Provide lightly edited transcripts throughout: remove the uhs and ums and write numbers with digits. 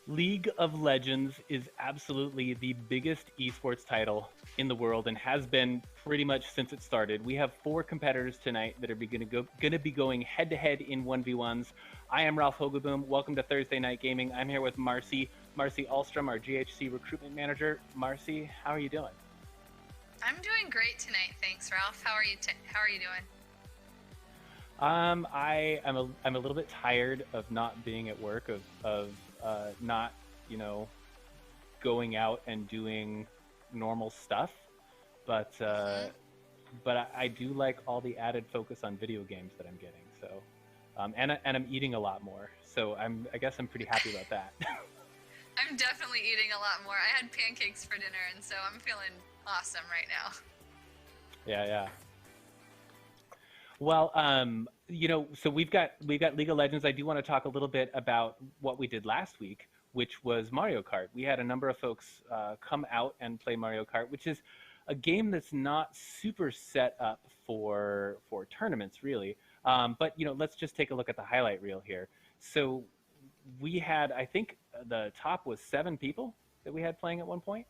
League of Legends is absolutely the biggest esports title in the world and has been pretty much since it started. We have 4 competitors tonight that are going to be going head to head in 1v1s. I am Ralph Hogaboom. Welcome to Thursday Night Gaming. I'm here with Marcy Alstrom, our GHC recruitment manager. Marcy, how are you doing? I'm doing great tonight, thanks, Ralph. How are you? How are you doing? I'm a little bit tired of not being at work, of not, going out and doing normal stuff, but I do like all the added focus on video games that I'm getting. So, and I'm eating a lot more. So I guess I'm pretty happy about that. I'm definitely eating a lot more. I had pancakes for dinner, and so I'm feeling awesome right now. Yeah. Well, so we've got League of Legends. I do want to talk a little bit about what we did last week, which was Mario Kart. We had a number of folks come out and play Mario Kart, which is a game that's not super set up for tournaments, really. But let's just take a look at the highlight reel here. So we had, I think, the top was 7 people that we had playing at one point,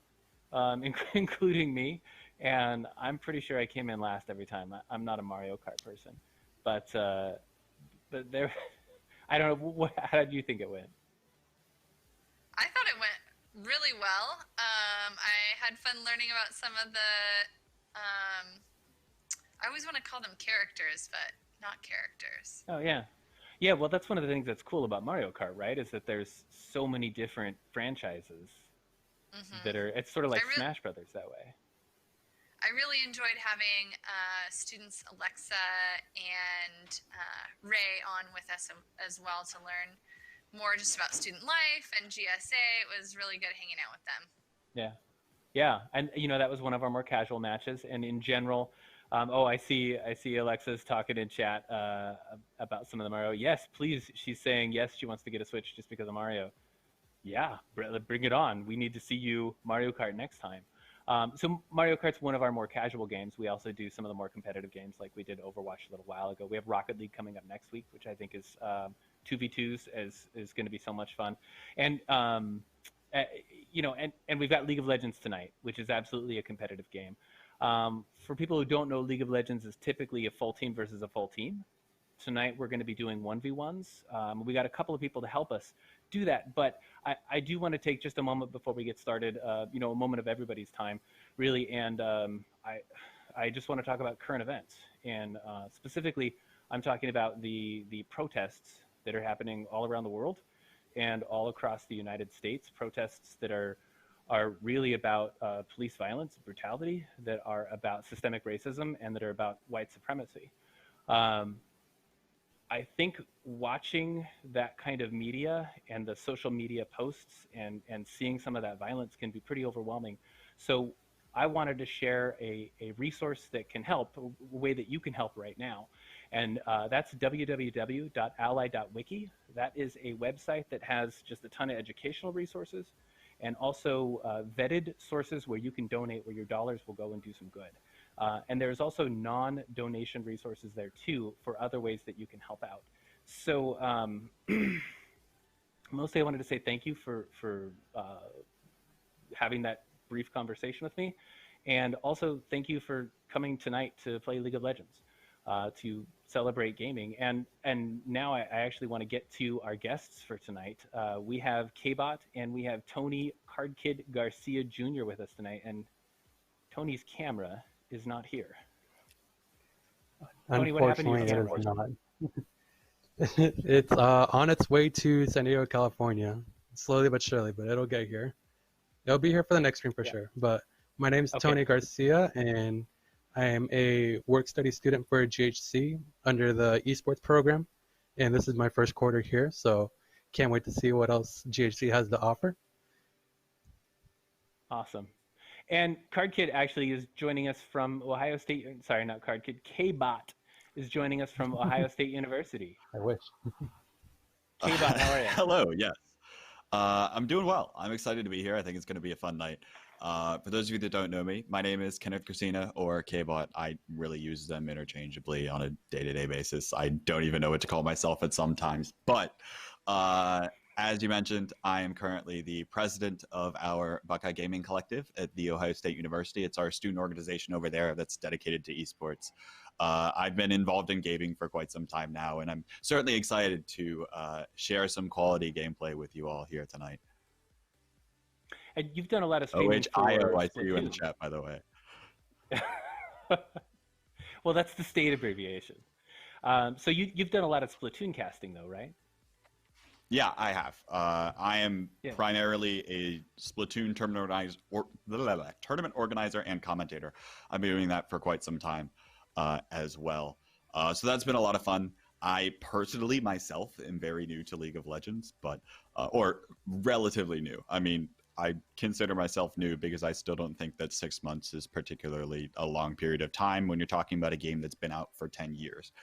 including me. And I'm pretty sure I came in last every time. I'm not a Mario Kart person, but there, I don't know. How did you think it went? I thought it went really well. I had fun learning about some of the. I always want to call them characters, but not characters. Oh yeah. Well, that's one of the things that's cool about Mario Kart, right? Is that there's so many different franchises that are. It's sort of like Smash Brothers that way. I really enjoyed having students Alexa and Ray on with us as well to learn more just about student life and GSA. It was really good hanging out with them. Yeah, and that was one of our more casual matches. And in general, I see Alexa's talking in chat about some of the Mario. Yes, please. She's saying yes, she wants to get a Switch just because of Mario. Yeah, bring it on. We need to see you Mario Kart next time. So Mario Kart's one of our more casual games. We also do some of the more competitive games, like we did Overwatch a little while ago. We have Rocket League coming up next week, which I think is 2v2s is going to be so much fun. And and we've got League of Legends tonight, which is absolutely a competitive game. For people who don't know, League of Legends is typically a full team versus a full team. Tonight we're going to be doing 1v1s. We got a couple of people to help us do that, but I do want to take just a moment before we get started, a moment of everybody's time, really, and I just want to talk about current events, and specifically, I'm talking about the protests that are happening all around the world and all across the United States, protests that are really about police violence, brutality, that are about systemic racism, and that are about white supremacy. I think watching that kind of media and the social media posts and seeing some of that violence can be pretty overwhelming. So I wanted to share a resource that can help, a way that you can help right now. And that's www.ally.wiki. That is a website that has just a ton of educational resources and also vetted sources where you can donate, where your dollars will go and do some good. And there's also non-donation resources there too for other ways that you can help out. So mostly I wanted to say thank you for having that brief conversation with me. And also thank you for coming tonight to play League of Legends, to celebrate gaming. And now I actually want to get to our guests for tonight. We have K-Bot and we have Tony Cardkid Garcia Jr. with us tonight. And Tony's camera is not here. Tony, what happened to your camera? It is not. It's on its way to San Diego, California, slowly but surely, but it'll get here. It'll be here for the next stream for sure. But my name is Tony Garcia, and I am a work-study student for GHC under the Esports program, and this is my first quarter here, so can't wait to see what else GHC has to offer. Awesome. And Cardkid actually is joining us from Ohio State. Sorry, not Cardkid. K-Bot is joining us from Ohio State University. I wish. K-Bot, how are you? Hello, yes. I'm doing well. I'm excited to be here. I think it's going to be a fun night. For those of you that don't know me, my name is Kenneth Christina, or K-Bot. I really use them interchangeably on a day-to-day basis. I don't even know what to call myself at some times. But As you mentioned, I am currently the president of our Buckeye Gaming Collective at The Ohio State University. It's our student organization over there that's dedicated to esports. I've been involved in gaming for quite some time now, and I'm certainly excited to share some quality gameplay with you all here tonight. And you've done a lot of streaming OHIO, for I see you in the Splatoon. chat, by the way. Well, that's the state abbreviation. So you've done a lot of Splatoon casting, though, right? Yeah, I have. I am primarily a Splatoon tournament organizer and commentator. I've been doing that for quite some time as well. So that's been a lot of fun. I personally myself am very new to League of Legends, but or relatively new. I mean, I consider myself new because I still don't think that 6 months is particularly a long period of time when you're talking about a game that's been out for 10 years.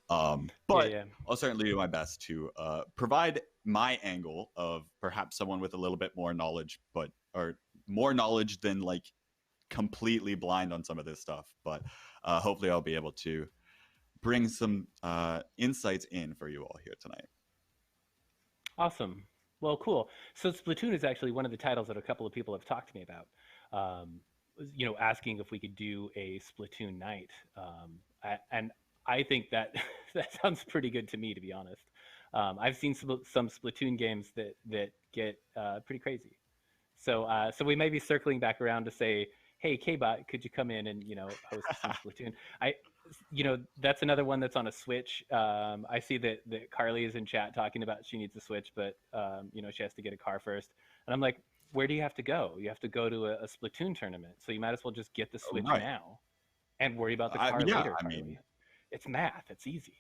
But I'll certainly do my best to provide my angle of perhaps someone with a little bit more knowledge, or more knowledge than like completely blind on some of this stuff. But hopefully I'll be able to bring some insights in for you all here tonight. Awesome. Well, cool. So Splatoon is actually one of the titles that a couple of people have talked to me about, asking if we could do a Splatoon night. And I think that that sounds pretty good to me, to be honest. I've seen some Splatoon games that get pretty crazy. So we may be circling back around to say, hey, K-Bot, could you come in and host some Splatoon? That's another one that's on a Switch. I see that Carly is in chat talking about she needs a Switch, but she has to get a car first. And I'm like, where do you have to go? You have to go to a Splatoon tournament. So you might as well just get the Switch now and worry about the car later. I mean, it's math. It's easy.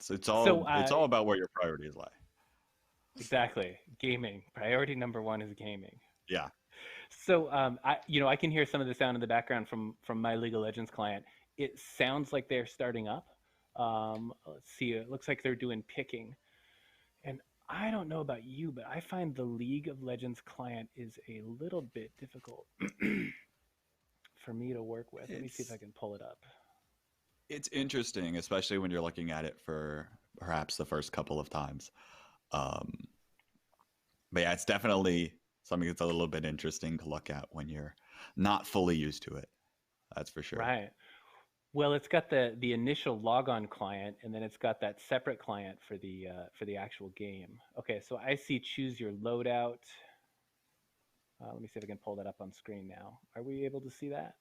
So it's all about where your priorities lie. Exactly. Gaming. Priority number one is gaming. Yeah. So I can hear some of the sound in the background from my League of Legends client. It sounds like they're starting up. Let's see. It looks like they're doing picking. And I don't know about you, but I find the League of Legends client is a little bit difficult for me to work with. Let me see if I can pull it up. It's interesting, especially when you're looking at it for perhaps the first couple of times. But yeah, it's definitely something that's a little bit interesting to look at when you're not fully used to it. That's for sure. Right. Well, it's got the initial logon client, and then it's got that separate client for the actual game. Okay, so I see choose your loadout. Let me see if I can pull that up on screen now. Are we able to see that?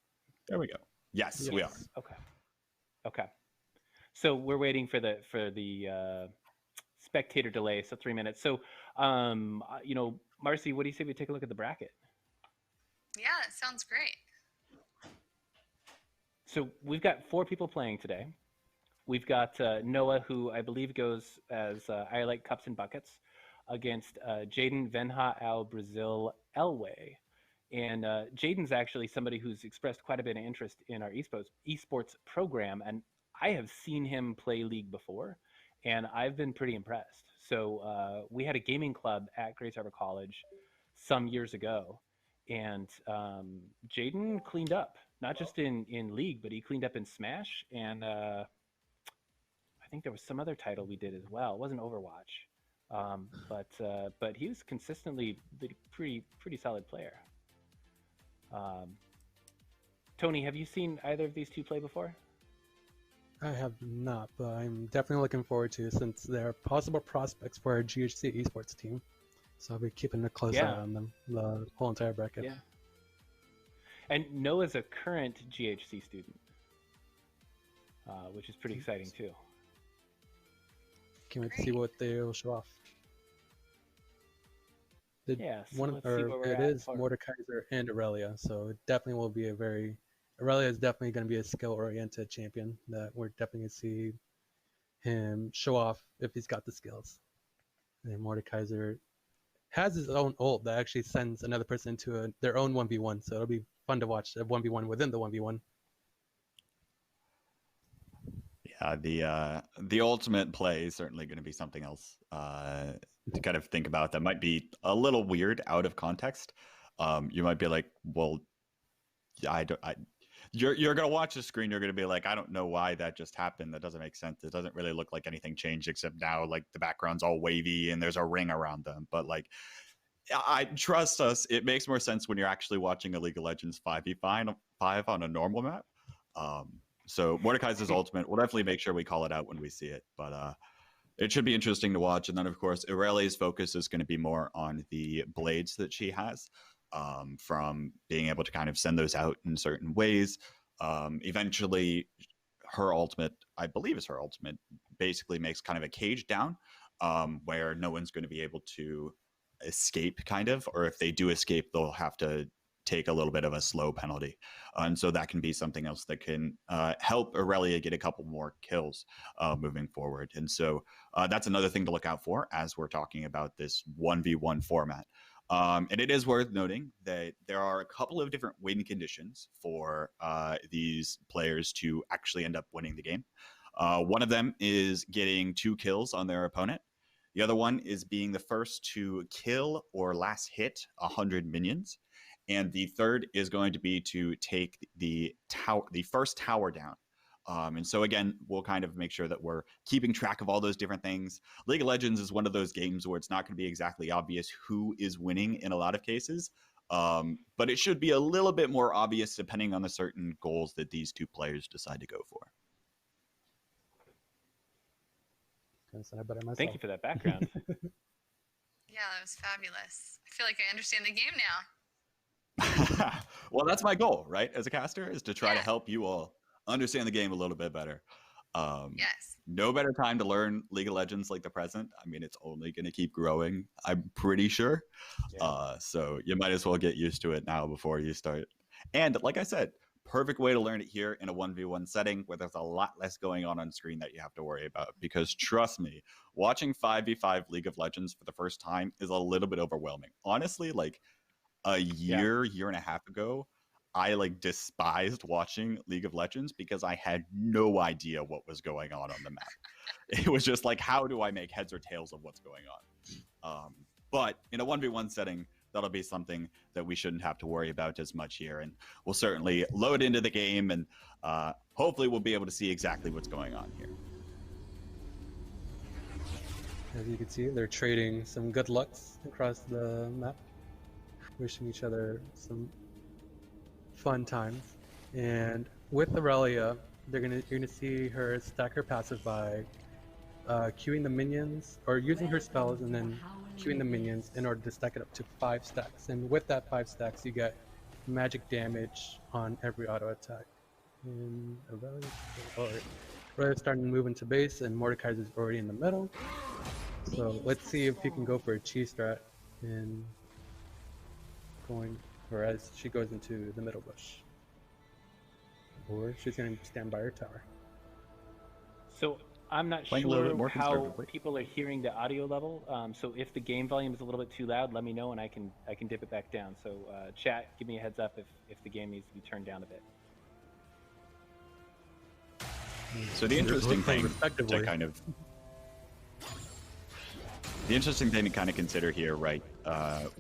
There we go. Yes. We are. Okay. So we're waiting for the spectator delay, so 3 minutes. So, Marcy, what do you say we take a look at the bracket? Yeah, it sounds great. So we've got 4 people playing today. We've got Noah, who I believe goes as I Like Cups and Buckets, against Jaden Venha Al Brazil Elway. And Jaden's actually somebody who's expressed quite a bit of interest in our esports program, and I have seen him play League before, and I've been pretty impressed. So we had a gaming club at Grace Harbor College some years ago, and Jaden cleaned up, not just in League, but he cleaned up in Smash, and I think there was some other title we did as well. It wasn't Overwatch, but he was consistently a pretty solid player. Tony, have you seen either of these two play before? I have not, but I'm definitely looking forward to it since they're possible prospects for our GHC Esports team. So I'll be keeping a close eye on them the whole entire bracket. Yeah. And Noah's a current GHC student, which is pretty exciting too. Can't wait to see what they'll show off. So it is Mordekaiser and Aurelia, so it definitely will be Aurelia is definitely going to be a skill-oriented champion that we're definitely going to see him show off if he's got the skills. And Mordekaiser has his own ult that actually sends another person into their own 1v1, so it'll be fun to watch a 1v1 within the 1v1. Yeah, the ultimate play is certainly going to be something else to kind of think about that might be a little weird out of context. You might be like, well, you're gonna watch the screen. You're gonna be like, I don't know why that just happened. That doesn't make sense. It doesn't really look like anything changed, except now like the background's all wavy and there's a ring around them. But like, I trust us. It makes more sense when you're actually watching a League of Legends 5v5 on a normal map. So Mordekaiser's ultimate, we'll definitely make sure we call it out when we see it. But it should be interesting to watch. And then, of course, Aurelia's focus is going to be more on the blades that she has, from being able to kind of send those out in certain ways. Eventually, her ultimate, I believe is her ultimate, basically makes kind of a cage down, where no one's going to be able to escape, kind of, or if they do escape, they'll have to take a little bit of a slow penalty. And so that can be something else that can help Aurelia get a couple more kills moving forward. And so that's another thing to look out for as we're talking about this 1v1 format. And it is worth noting that there are a couple of different win conditions for these players to actually end up winning the game. One of them is getting 2 kills on their opponent. The other one is being the first to kill or last hit 100 minions. And the third is going to be to take the first tower down. And so again, we'll kind of make sure that we're keeping track of all those different things. League of Legends is one of those games where it's not going to be exactly obvious who is winning in a lot of cases. But it should be a little bit more obvious depending on the certain goals that these two players decide to go for. Thank you for that background. Yeah, that was fabulous. I feel like I understand the game now. Well, that's my goal, right? As a caster, is to try to help you all understand the game a little bit better. Yes. No better time to learn League of Legends like the present. I mean, it's only going to keep growing, I'm pretty sure. Yeah. So you might as well get used to it now before you start. And like I said, perfect way to learn it here in a 1v1 setting where there's a lot less going on screen that you have to worry about. Because trust me, watching 5v5 League of Legends for the first time is a little bit overwhelming. Honestly, like a year and a half ago, I like despised watching League of Legends because I had no idea what was going on the map. It was just like, how do I make heads or tails of what's going on? But in a 1v1 setting, that'll be something that we shouldn't have to worry about as much here. And we'll certainly load into the game and hopefully we'll be able to see exactly what's going on here. As you can see, they're trading some good lucks across the map, wishing each other some fun times. And with Aurelia, you're gonna see her stack her passive by queuing the minions, or using her spells and then queuing the minions in order to stack it up to 5 stacks. And with that 5 stacks, you get magic damage on every auto attack. And Aurelia's starting to move into base, and Mordekaiser's already in the middle. So let's see if he can go for a cheese strat and or as she goes into the middle bush. Or she's going to stand by her tower. So I'm not sure how people are hearing the audio level. So if the game volume is a little bit too loud, let me know and I can dip it back down. So chat, give me a heads up if the game needs to be turned down a bit. So the interesting thing to kind of consider here, right?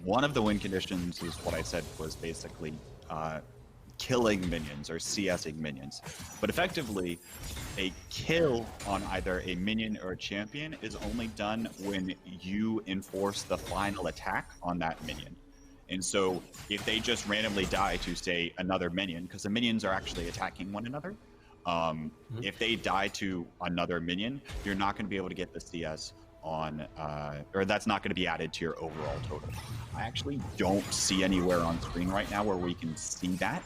One of the win conditions is what I said was basically killing minions or CSing minions. But effectively, a kill on either a minion or a champion is only done when you enforce the final attack on that minion. And so if they just randomly die to, say, another minion, because the minions are actually attacking one another, if they die to another minion, you're not going to be able to get the CS on, or that's not going to be added to your overall total. I actually don't see anywhere on screen right now where we can see that.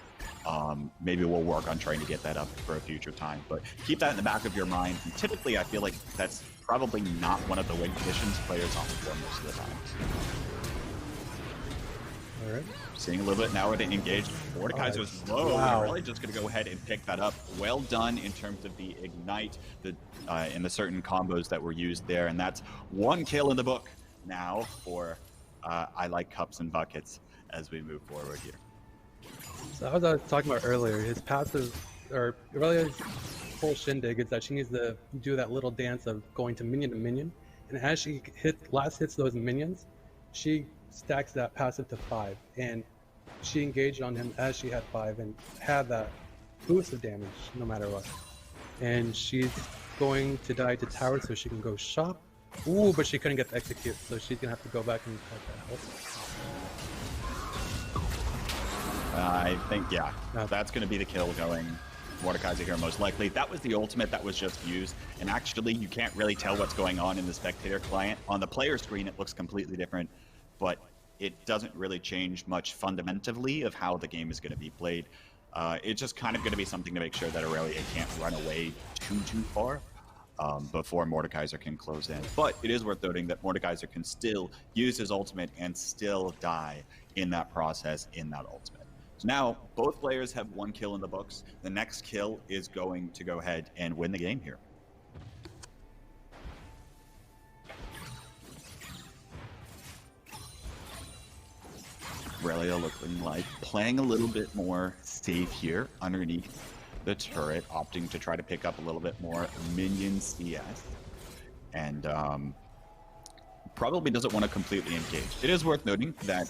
Maybe we'll work on trying to get that up for a future time, but keep that in the back of your mind. And typically, I feel like that's probably not one of the win conditions players opt for most of the time. All right. Seeing a little bit now to engage. Mordekaiser's low. Wow. Really just going to go ahead and pick that up. Well done in terms of the ignite, and the certain combos that were used there. And that's 1 kill in the book now for I Like Cups and Buckets as we move forward here. So as I was talking about earlier, his passive, or Aurelia's whole shindig is that she needs to do that little dance of going to minion, and as she hits those minions, she stacks that passive to 5, and she engaged on him as she had 5 and had that boost of damage no matter what. And she's going to die to tower so she can go shop. Ooh, but she couldn't get the execute, so she's gonna have to go back and take that health. I think, yeah, that's going to be the kill going Mordekaiser here most likely. That was the ultimate that was just used, and actually you can't really tell what's going on in the spectator client. On the player screen it looks completely different, but it doesn't really change much fundamentally of how the game is going to be played. It's just kind of going to be something to make sure that Aurelia can't run away too far before Mordekaiser can close in. But it is worth noting that Mordekaiser can still use his ultimate and still die in that process, in that ultimate. So now both players have 1 kill in the books. The next kill is going to go ahead and win the game here. Aurelia looking like playing a little bit more safe here underneath the turret, opting to try to pick up a little bit more minion CS, and probably doesn't want to completely engage. It is worth noting that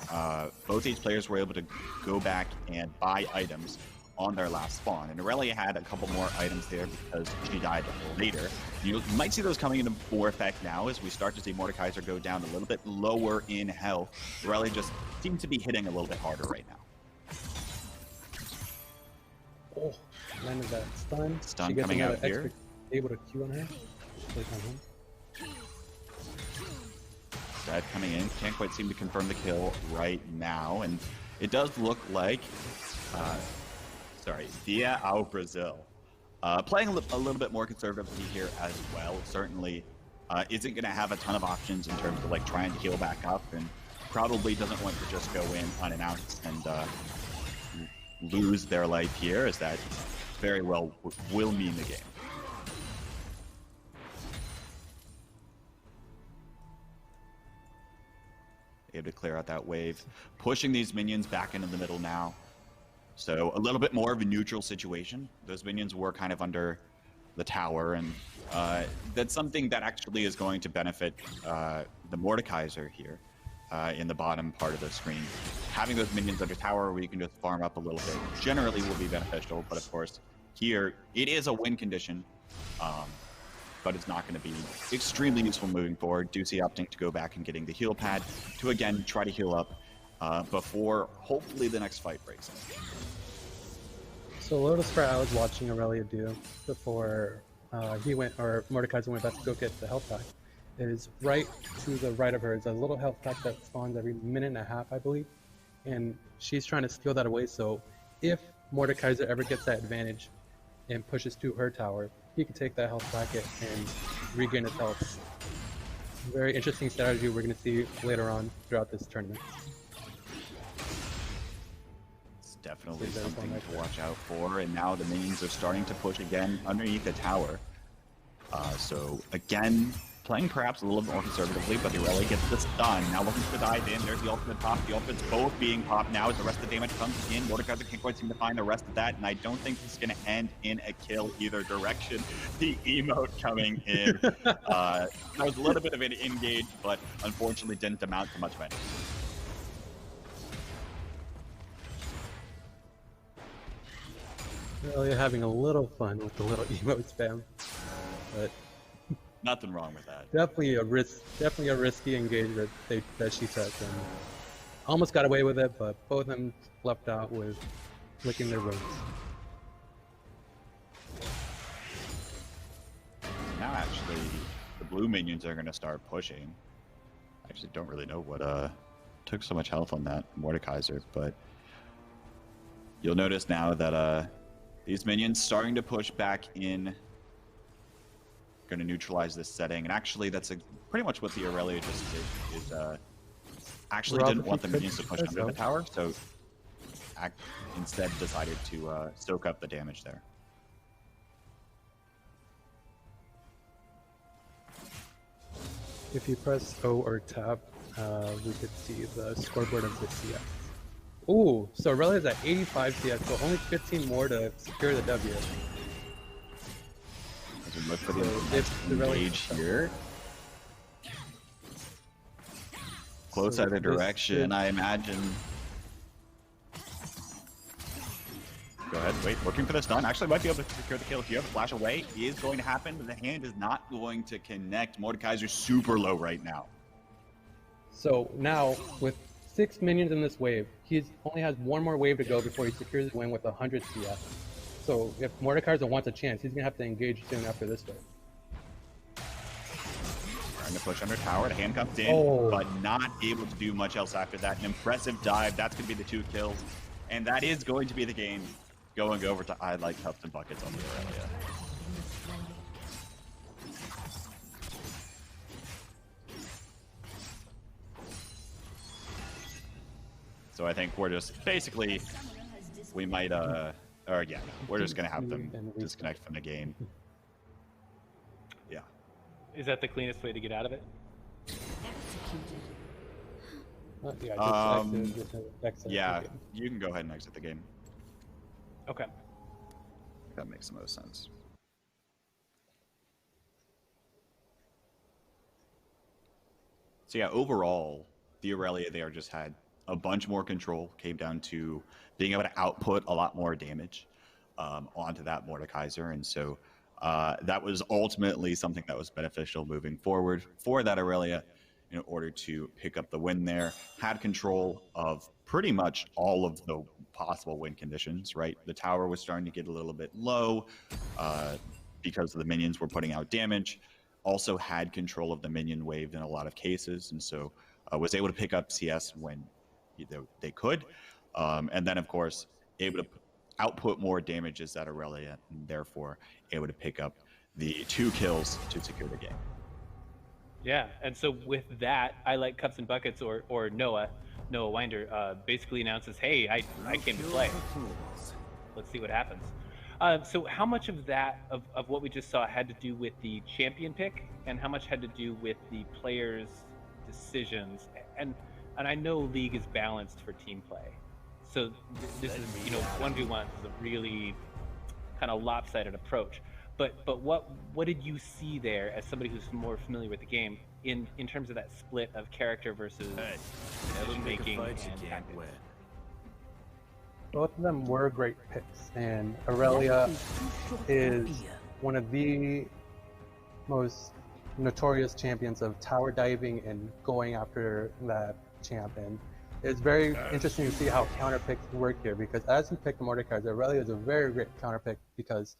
both these players were able to go back and buy items on their last spawn, and Aurelia had a couple more items there because she died later. You might see those coming into more effect now as we start to see Mordekaiser go down a little bit lower in health. Aurelia just seems to be hitting a little bit harder right now. Oh, landed that stun. Stun coming out here. Able to Q on her. Zed coming in, can't quite seem to confirm the kill right now, and it does look like, Via ao Brazil. Playing a little bit more conservatively here as well, certainly isn't going to have a ton of options in terms of like trying to heal back up, and probably doesn't want to just go in unannounced and lose their life here, as that very well will mean the game. Able to clear out that wave, pushing these minions back into the middle now. So a little bit more of a neutral situation. Those minions were kind of under the tower, and that's something that actually is going to benefit the Mordekaiser here in the bottom part of the screen. Having those minions under tower where you can just farm up a little bit generally will be beneficial, but of course here it is a win condition. But it's not going to be extremely useful moving forward. Ducey opting to go back and getting the heal pad to again try to heal up before hopefully the next fight breaks in. So Lotus Fire I was watching Aurelia do before Mordekaiser went back to go get the health pack is right to the right of her is a little health pack that spawns every minute and a half, I believe, and she's trying to steal that away. So if Mordekaiser ever gets that advantage and pushes to her tower, he can take that health packet and regain his health. Very interesting strategy we're going to see later on throughout this tournament. It's definitely something to watch out for, and now the minions are starting to push again underneath the tower. So again, playing perhaps a little bit more conservatively, but Aurelia gets the stun. Now looking to dive in. There's the ultimate pop. The ultimate's both being popped now as the rest of the damage comes in. Mordekaiser can't quite seem to find the rest of that, and I don't think this is going to end in a kill either direction. The emote coming in. That was a little bit of an engage, but unfortunately didn't amount to much better. Aurelia having a little fun with the little emote spam, but nothing wrong with that. Definitely a risky engagement that she took, and almost got away with it, but both of them left out with licking their wounds. Now actually, the blue minions are going to start pushing. I actually don't really know what took so much health on that Mordekaiser, but you'll notice now that these minions starting to push back in. Going to neutralize this setting, and actually that's pretty much what the Aurelia just did, is actually didn't want the minions to push under the tower, so instead decided to soak up the damage there. If you press O or tab, we could see the scoreboard of the CS. Ooh, so Aurelia is at 85 CS, so only 15 more to secure the W. As we look for the engage here. Close either direction, I imagine. Go ahead. Wait, looking for the stun. Actually might be able to secure the kill here. The flash away is going to happen, but the hand is not going to connect. Mordekaiser's super low right now. So now, with 6 minions in this wave, he only has one more wave to go before he secures the win with 100 CS. So if Mordekaiser wants a chance, he's going to have to engage soon after this wave. Trying to push under tower. The hand comes in, but not able to do much else after that. An impressive dive. That's going to be the 2 kills. And that is going to be the game going over to I Like Cups and Buckets on the Aurelia. So I think we're just basically, we might, we're just going to have them disconnect from the game. Yeah. Is that the cleanest way to get out of it? Yeah, you can go ahead and exit the game. Okay. That makes the most sense. So yeah, overall, the Aurelia there just had a bunch more control, came down to being able to output a lot more damage onto that Mordekaiser, and so that was ultimately something that was beneficial moving forward for that Aurelia in order to pick up the win there. Had control of pretty much all of the possible win conditions, right? The tower was starting to get a little bit low because the minions were putting out damage. Also had control of the minion wave in a lot of cases, and so was able to pick up CS when they could. And then, of course, able to output more damage as that Aurelia, and therefore able to pick up the 2 kills to secure the game. Yeah, and so with that, I Like Cups and Buckets, or Noah Winder, basically announces, hey, I came to play. Let's see what happens. So how much of that, of what we just saw, had to do with the champion pick, and how much had to do with the players' decisions? And I know League is balanced for team play. So this is, 1v1 is a really kind of lopsided approach. But what did you see there as somebody who's more familiar with the game in terms of that split of character versus decision making and tactics? Both of them were great picks, and Aurelia is one of the most notorious champions of tower diving and going after that champion. It's very interesting to see how counter picks work here, because as he picked Mordekaiser, Aurelia is a very great counter pick because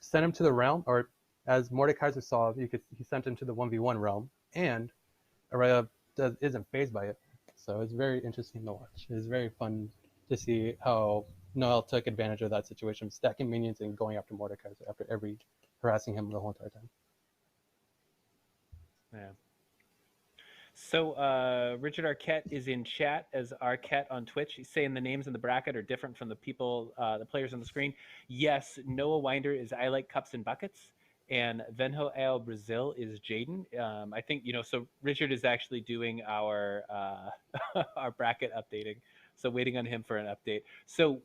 sent him to the realm, or as Mordekaiser saw, he sent him to the 1v1 realm, and Aurelia isn't fazed by it. So it's very interesting to watch. It's very fun to see how Noel took advantage of that situation, stacking minions and going after Mordekaiser after harassing him the whole entire time. Yeah. So Richard Arquette is in chat as Arquette on Twitch. He's saying the names in the bracket are different from the people, the players on the screen. Yes, Noah Winder is I Like Cups and Buckets, and Venho El Brazil is Jaden. I think, so Richard is actually doing our our bracket updating. So waiting on him for an update. So,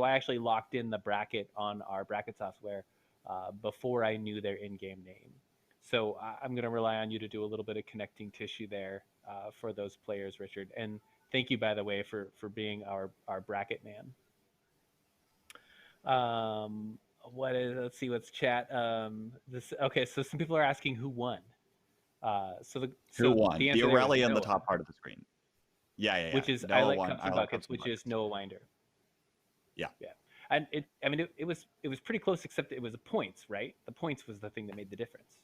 I actually locked in the bracket on our bracket software before I knew their in-game name. So I'm going to rely on you to do a little bit of connecting tissue there for those players, Richard. And thank you, by the way, for being our bracket man. Let's see what's chat. Okay, so some people are asking who won. Who won? The Aurelia in the top part of the screen. Yeah. Which is I Like Cups and Buckets, which is Noah Winder. Yeah. And it was pretty close, except it was the points, right? The points was the thing that made the difference.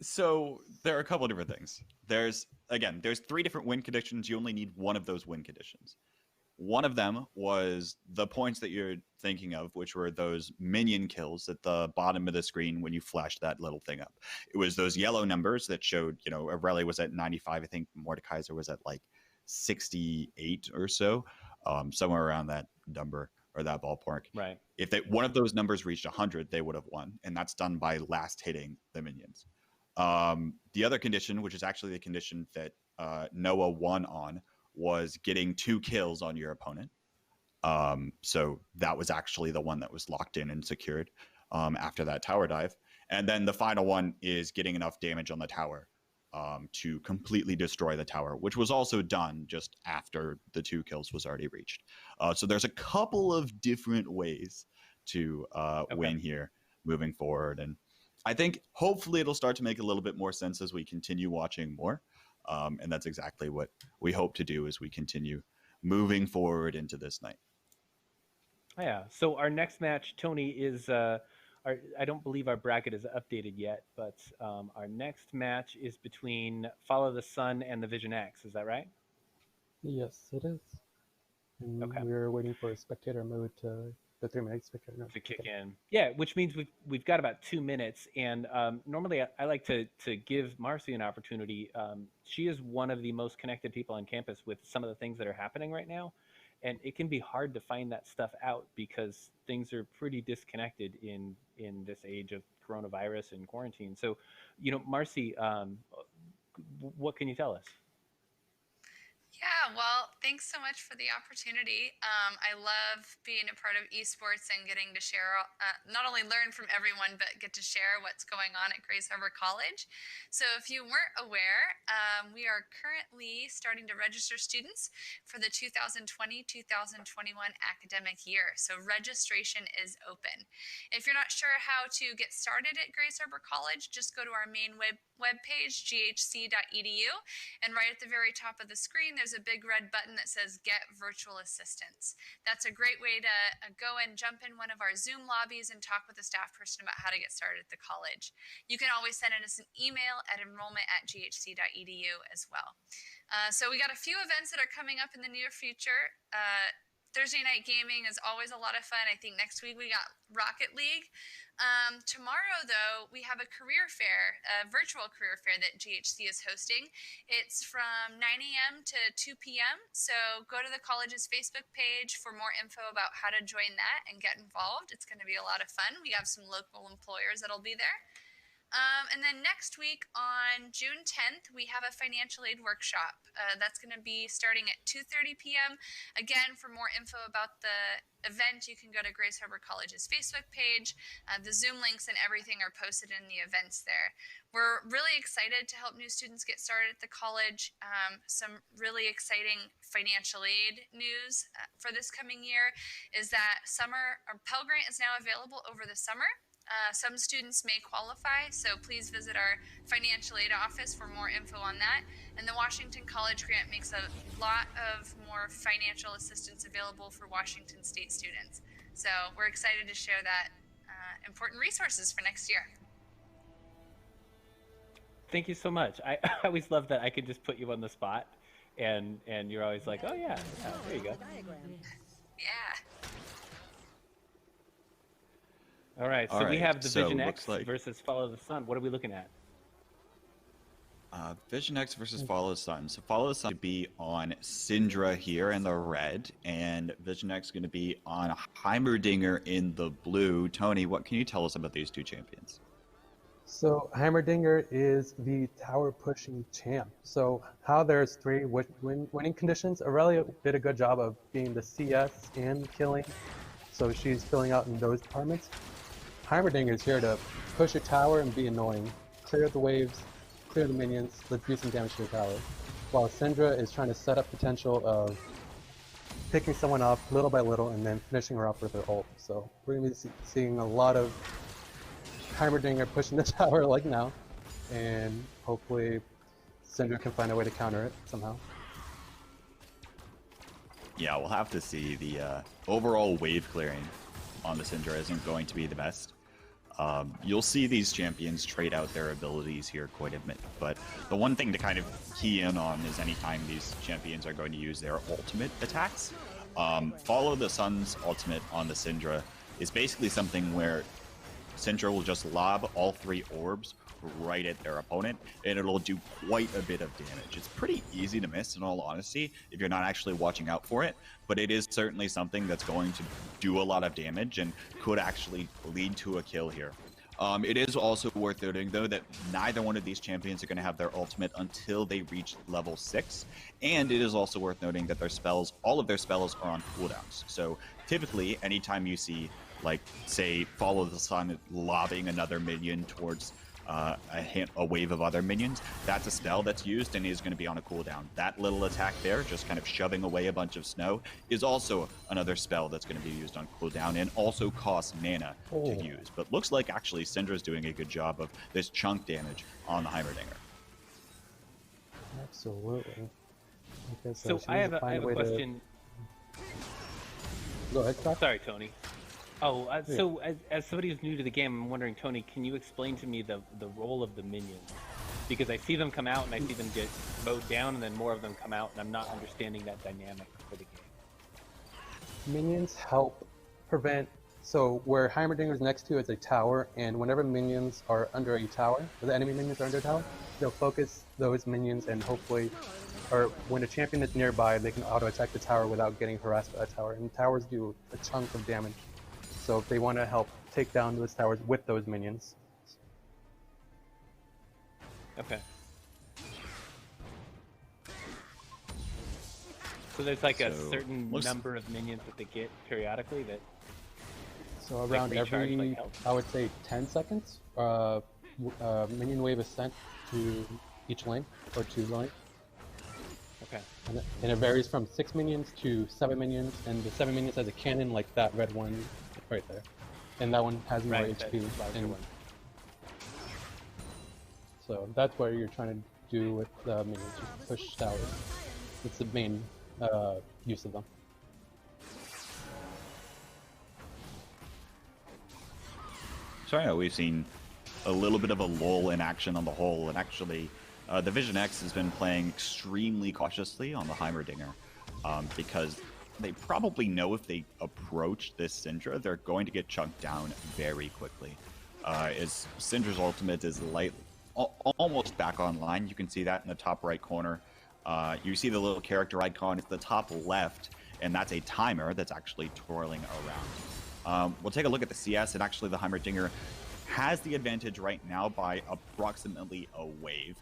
So there are a couple of different things. There's 3 different win conditions. You only need one of those win conditions. One of them was the points that you're thinking of, which were those minion kills at the bottom of the screen when you flashed that little thing up. It was those yellow numbers that showed, Aurelia was at 95. I think Mordekaiser was at like 68 or so, somewhere around that number or that ballpark. Right. If one of those numbers reached 100, they would have won, and that's done by last hitting the minions. The other condition, which is actually the condition that Noah won on, was getting 2 kills on your opponent. So that was actually the one that was locked in and secured after that tower dive. And then the final one is getting enough damage on the tower to completely destroy the tower, which was also done just after the 2 kills was already reached. So there's a couple of different ways to win here moving forward. And I think hopefully it'll start to make a little bit more sense as we continue watching more. And that's exactly what we hope to do as we continue moving forward into this night. Yeah. So our next match, Tony, is I don't believe our bracket is updated yet, but our next match is between Follow the Sun and the Vision X. Is that right? Yes, it is. And Okay. we're waiting for a spectator mode the 3-minute spectator mode to kick in. Yeah, which means we've got about 2 minutes, and normally I like to give Marcy an opportunity. She is one of the most connected people on campus with some of the things that are happening right now, and it can be hard to find that stuff out because things are pretty disconnected in this age of coronavirus and quarantine. So, Marcy, what can you tell us? Yeah, well, thanks so much for the opportunity. I love being a part of esports and getting to share, not only learn from everyone, but get to share what's going on at Grace Harbor College. So if you weren't aware, we are currently starting to register students for the 2020-2021 academic year. So registration is open. If you're not sure how to get started at Grace Harbor College, just go to our main webpage, ghc.edu, and right at the very top of the screen, there's a big red button that says Get Virtual Assistance. That's a great way to go and jump in one of our Zoom lobbies and talk with a staff person about how to get started at the college. You can always send us an email at enrollment@ghc.edu as well. So we got a few events that are coming up in the near future. Thursday night gaming is always a lot of fun. I think next week we got Rocket League. Tomorrow, though, we have a career fair, a virtual career fair that GHC is hosting. It's from 9 a.m. to 2 p.m. So go to the college's Facebook page for more info about how to join that and get involved. It's going to be a lot of fun. We have some local employers that'll be there. And then next week on June 10th, we have a financial aid workshop. That's going to be starting at 2:30 p.m. Again, for more info about the event, you can go to Grace Harbor College's Facebook page. The Zoom links and everything are posted in the events there. We're really excited to help new students get started at the college. Some really exciting financial aid news for this coming year is that our Pell Grant is now available over the summer. Some students may qualify, so please visit our financial aid office for more info on that. And the Washington College Grant makes a lot of more financial assistance available for Washington State students. So we're excited to share that important resources for next year. Thank you so much. I always love that I can just put you on the spot, and you're always like, oh yeah, there you go. Yeah. All right, so we have the Vision X versus Follow the Sun. What are we looking at? Vision X versus Follow the Sun. So Follow the Sun to be on Syndra here in the red, and Vision X is going to be on Heimerdinger in the blue. Tony, what can you tell us about these two champions? So Heimerdinger is the tower pushing champ. So how there's 3 winning conditions, Aurelia did a good job of being the CS and killing. So she's filling out in those departments. Heimerdinger is here to push a tower and be annoying, clear the waves, clear the minions, let's do some damage to the tower. While Syndra is trying to set up potential of picking someone up little by little and then finishing her up with her ult. So we're going to be seeing a lot of Heimerdinger pushing the tower like now, and hopefully Syndra can find a way to counter it somehow. Yeah, we'll have to see. The overall wave clearing on the Syndra isn't going to be the best. You'll see these champions trade out their abilities here quite a bit, but the one thing to kind of key in on is anytime these champions are going to use their ultimate attacks. Follow the Sun's ultimate on the Syndra is basically something where Syndra will just lob all 3 orbs right at their opponent, and it'll do quite a bit of damage. It's pretty easy to miss, in all honesty, if you're not actually watching out for it, but it is certainly something that's going to do a lot of damage and could actually lead to a kill here. It is also worth noting, though, that neither one of these champions are going to have their ultimate until they reach level 6, and it is also worth noting that their spells, all of their spells are on cooldowns. So typically, anytime you see, like, say, Follow the Sun lobbing another minion towards a wave of other minions. That's a spell that's used and is going to be on a cooldown. That little attack there, just kind of shoving away a bunch of snow, is also another spell that's going to be used on cooldown and also costs mana to use. But looks like actually Syndra's doing a good job of this chunk damage on the Heimerdinger. Absolutely. Okay, so I have a question. Go ahead, Scott. Sorry, Tony. Oh, so as somebody who's new to the game, I'm wondering, Tony, can you explain to me the role of the minions? Because I see them come out and I see them get mowed down, and then more of them come out, and I'm not understanding that dynamic for the game. Minions help prevent. So where Heimerdinger's next to is a tower, and whenever minions are under a tower, or the enemy minions are under a tower, they'll focus those minions, and hopefully, or when a champion is nearby, they can auto-attack the tower without getting harassed by that tower. And towers do a chunk of damage. So if they want to help take down those towers with those minions. Okay. So there's like a certain number of minions that they get periodically that... So around every, I would say 10 seconds, minion wave is sent to each lane, or to lane. Okay. And it varies from 6 minions to 7 minions, and the 7 minions has a cannon like that red one right there. And that one has more HP. And so that's what you're trying to do with the minions, just push towers. It's the main use of them. So I know we've seen a little bit of a lull in action on the whole, and actually the Vision X has been playing extremely cautiously on the Heimerdinger because they probably know if they approach this Syndra, they're going to get chunked down very quickly. As Syndra's ultimate is almost back online, you can see that in the top right corner. You see the little character icon, it's the top left, and that's a timer that's actually twirling around. We'll take a look at the CS, and actually the Heimerdinger has the advantage right now by approximately a wave.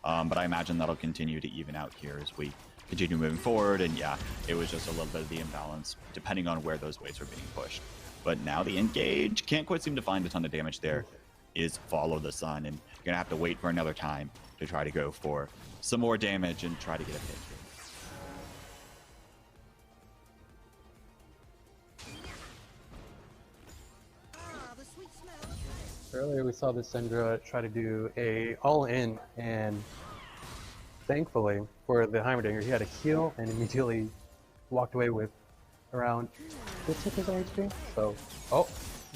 But I imagine that'll continue to even out here as we continue moving forward, and yeah, it was just a little bit of the imbalance depending on where those waves are being pushed. But now the engage can't quite seem to find a ton of damage there, is follow the sun, and you're gonna have to wait for another time to try to go for some more damage and try to get a hit here. Earlier we saw the Syndra try to do a all-in, and thankfully for the Heimerdinger, he had a heal and immediately walked away with around 50% HP. So,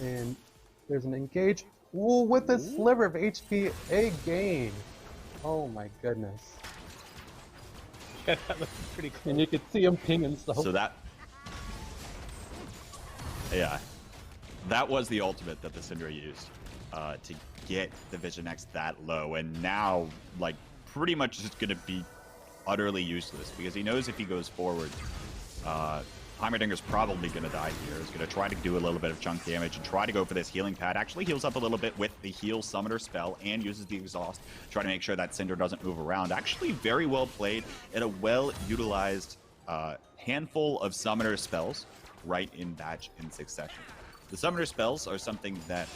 and there's an engage. Ooh, with a sliver of HP again. Oh my goodness. Yeah, that looks pretty cool. And you can see him pinging stuff. So that, yeah, that was the ultimate that the Syndra used to get the Vision X that low, and now like pretty much just gonna be utterly useless because he knows if he goes forward, Heimerdinger's probably gonna die here. He's gonna try to do a little bit of chunk damage and try to go for this healing pad. Actually heals up a little bit with the heal summoner spell and uses the exhaust, trying to make sure that Syndra doesn't move around. Actually very well played and a well utilized handful of summoner spells right in batch in succession. The summoner spells are something that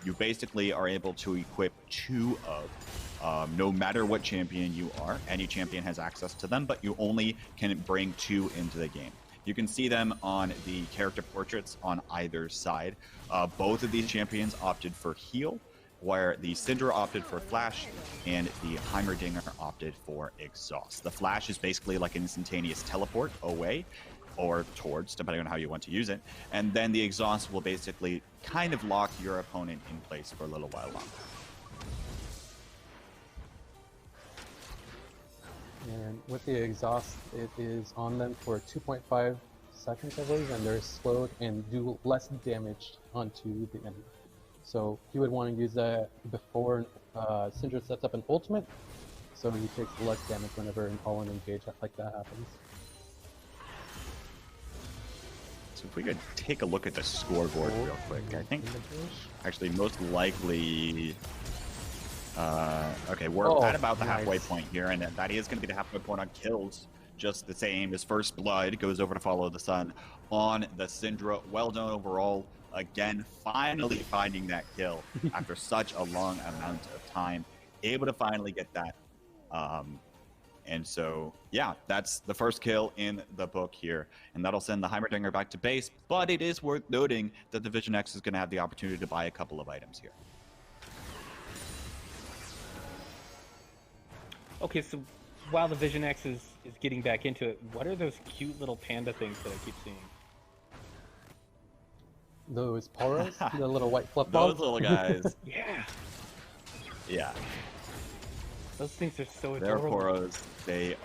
you basically are able to equip 2 of. No matter what champion you are, any champion has access to them, but you only can bring 2 into the game. You can see them on the character portraits on either side. Both of these champions opted for heal, where the Syndra opted for flash, and the Heimerdinger opted for exhaust. The flash is basically like an instantaneous teleport away, or towards, depending on how you want to use it. And then the exhaust will basically kind of lock your opponent in place for a little while longer. And with the exhaust, it is on them for 2.5 seconds, I believe, and they're slowed and do less damage onto the enemy. So he would want to use that before Syndra sets up an ultimate, so he takes less damage whenever an all-in engage like that happens. So if we could take a look at the scoreboard real quick, I think actually most likely, okay, we're at about the halfway point here, and that is going to be the halfway point on kills, just the same as First Blood goes over to follow the sun on the Syndra. Well done overall. again, finally finding that kill after such a long amount of time, able to finally get that. And so, yeah, that's the first kill in the book here, and that'll send the Heimerdinger back to base. But it is worth noting that the Vision X is going to have the opportunity to buy a couple of items here. Okay, so while the Vision X is getting back into it, what are those cute little panda things that I keep seeing? Those poros, the little white flip balls. Those little guys. Yeah. Yeah. Those things are so They're adorable. poros. They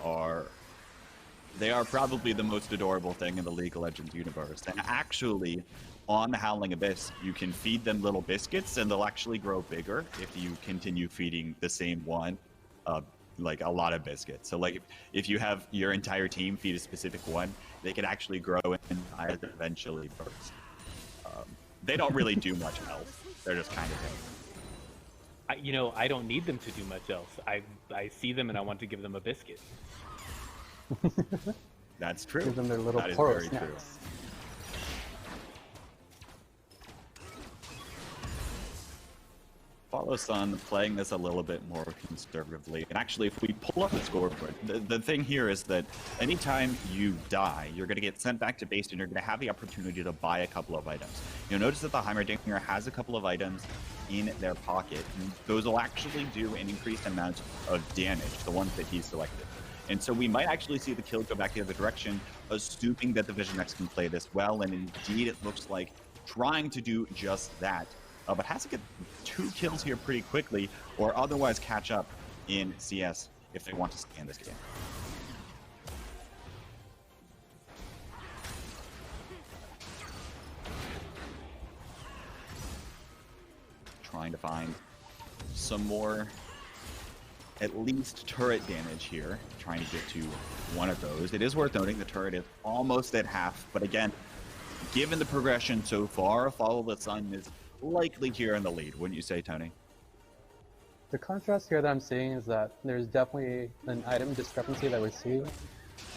are probably the most adorable thing in the League of Legends universe. And actually, on the Howling Abyss, you can feed them little biscuits, and they'll actually grow bigger if you continue feeding the same one, like a lot of biscuits. So, like, if you have your entire team feed a specific one, they can actually grow and eventually burst. They don't really do much else. They're just kind of there. I don't need them to do much else. I see them and I want to give them a biscuit. That's true. Give them their little that is poro very snacks. true. Follow Sun playing this a little bit more conservatively. And actually, if we pull up the scoreboard, the thing here is that anytime you die, you're going to get sent back to base and you're going to have the opportunity to buy a couple of items. You'll notice that the Heimerdinger has a couple of items in their pocket. And those will actually do an increased amount of damage, the ones that he's selected. And so we might actually see the kill go back the other direction, assuming that the Vision X can play this well. And indeed, it looks like trying to do just that. But has to get 2 kills here pretty quickly, or otherwise catch up in CS if they want to stay in this game. Trying to find some more, at least turret damage here. Trying to get to one of those. It is worth noting the turret is almost at half, but again, given the progression so far, Follow the Sun is likely here in the lead, wouldn't you say, Tony? The contrast here that I'm seeing is that there's definitely an item discrepancy that we're seeing.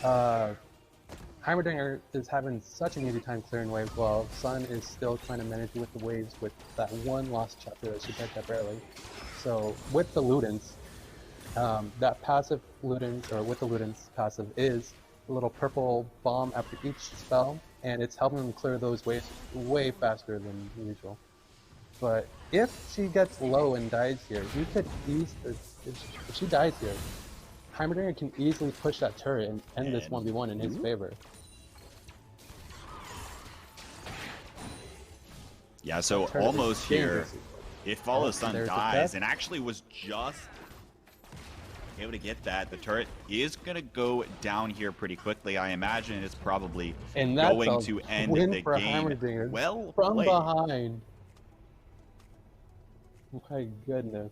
Heimerdinger is having such an easy time clearing waves, while Sun is still trying to manage with the waves with that one lost chapter that she picked up early. So with the Ludens, that passive Ludens, or with the Ludens passive, is a little purple bomb after each spell, and it's helping them clear those waves way faster than usual. But if she gets low and dies here, you could if she dies here, Heimerdinger can easily push that turret and end this 1v1 in his favor. Yeah, so almost here, if Follow Sun dies, and actually was just able to get that, the turret is going to go down here pretty quickly. I imagine it's probably going to end the game. Well from played. Behind. My goodness.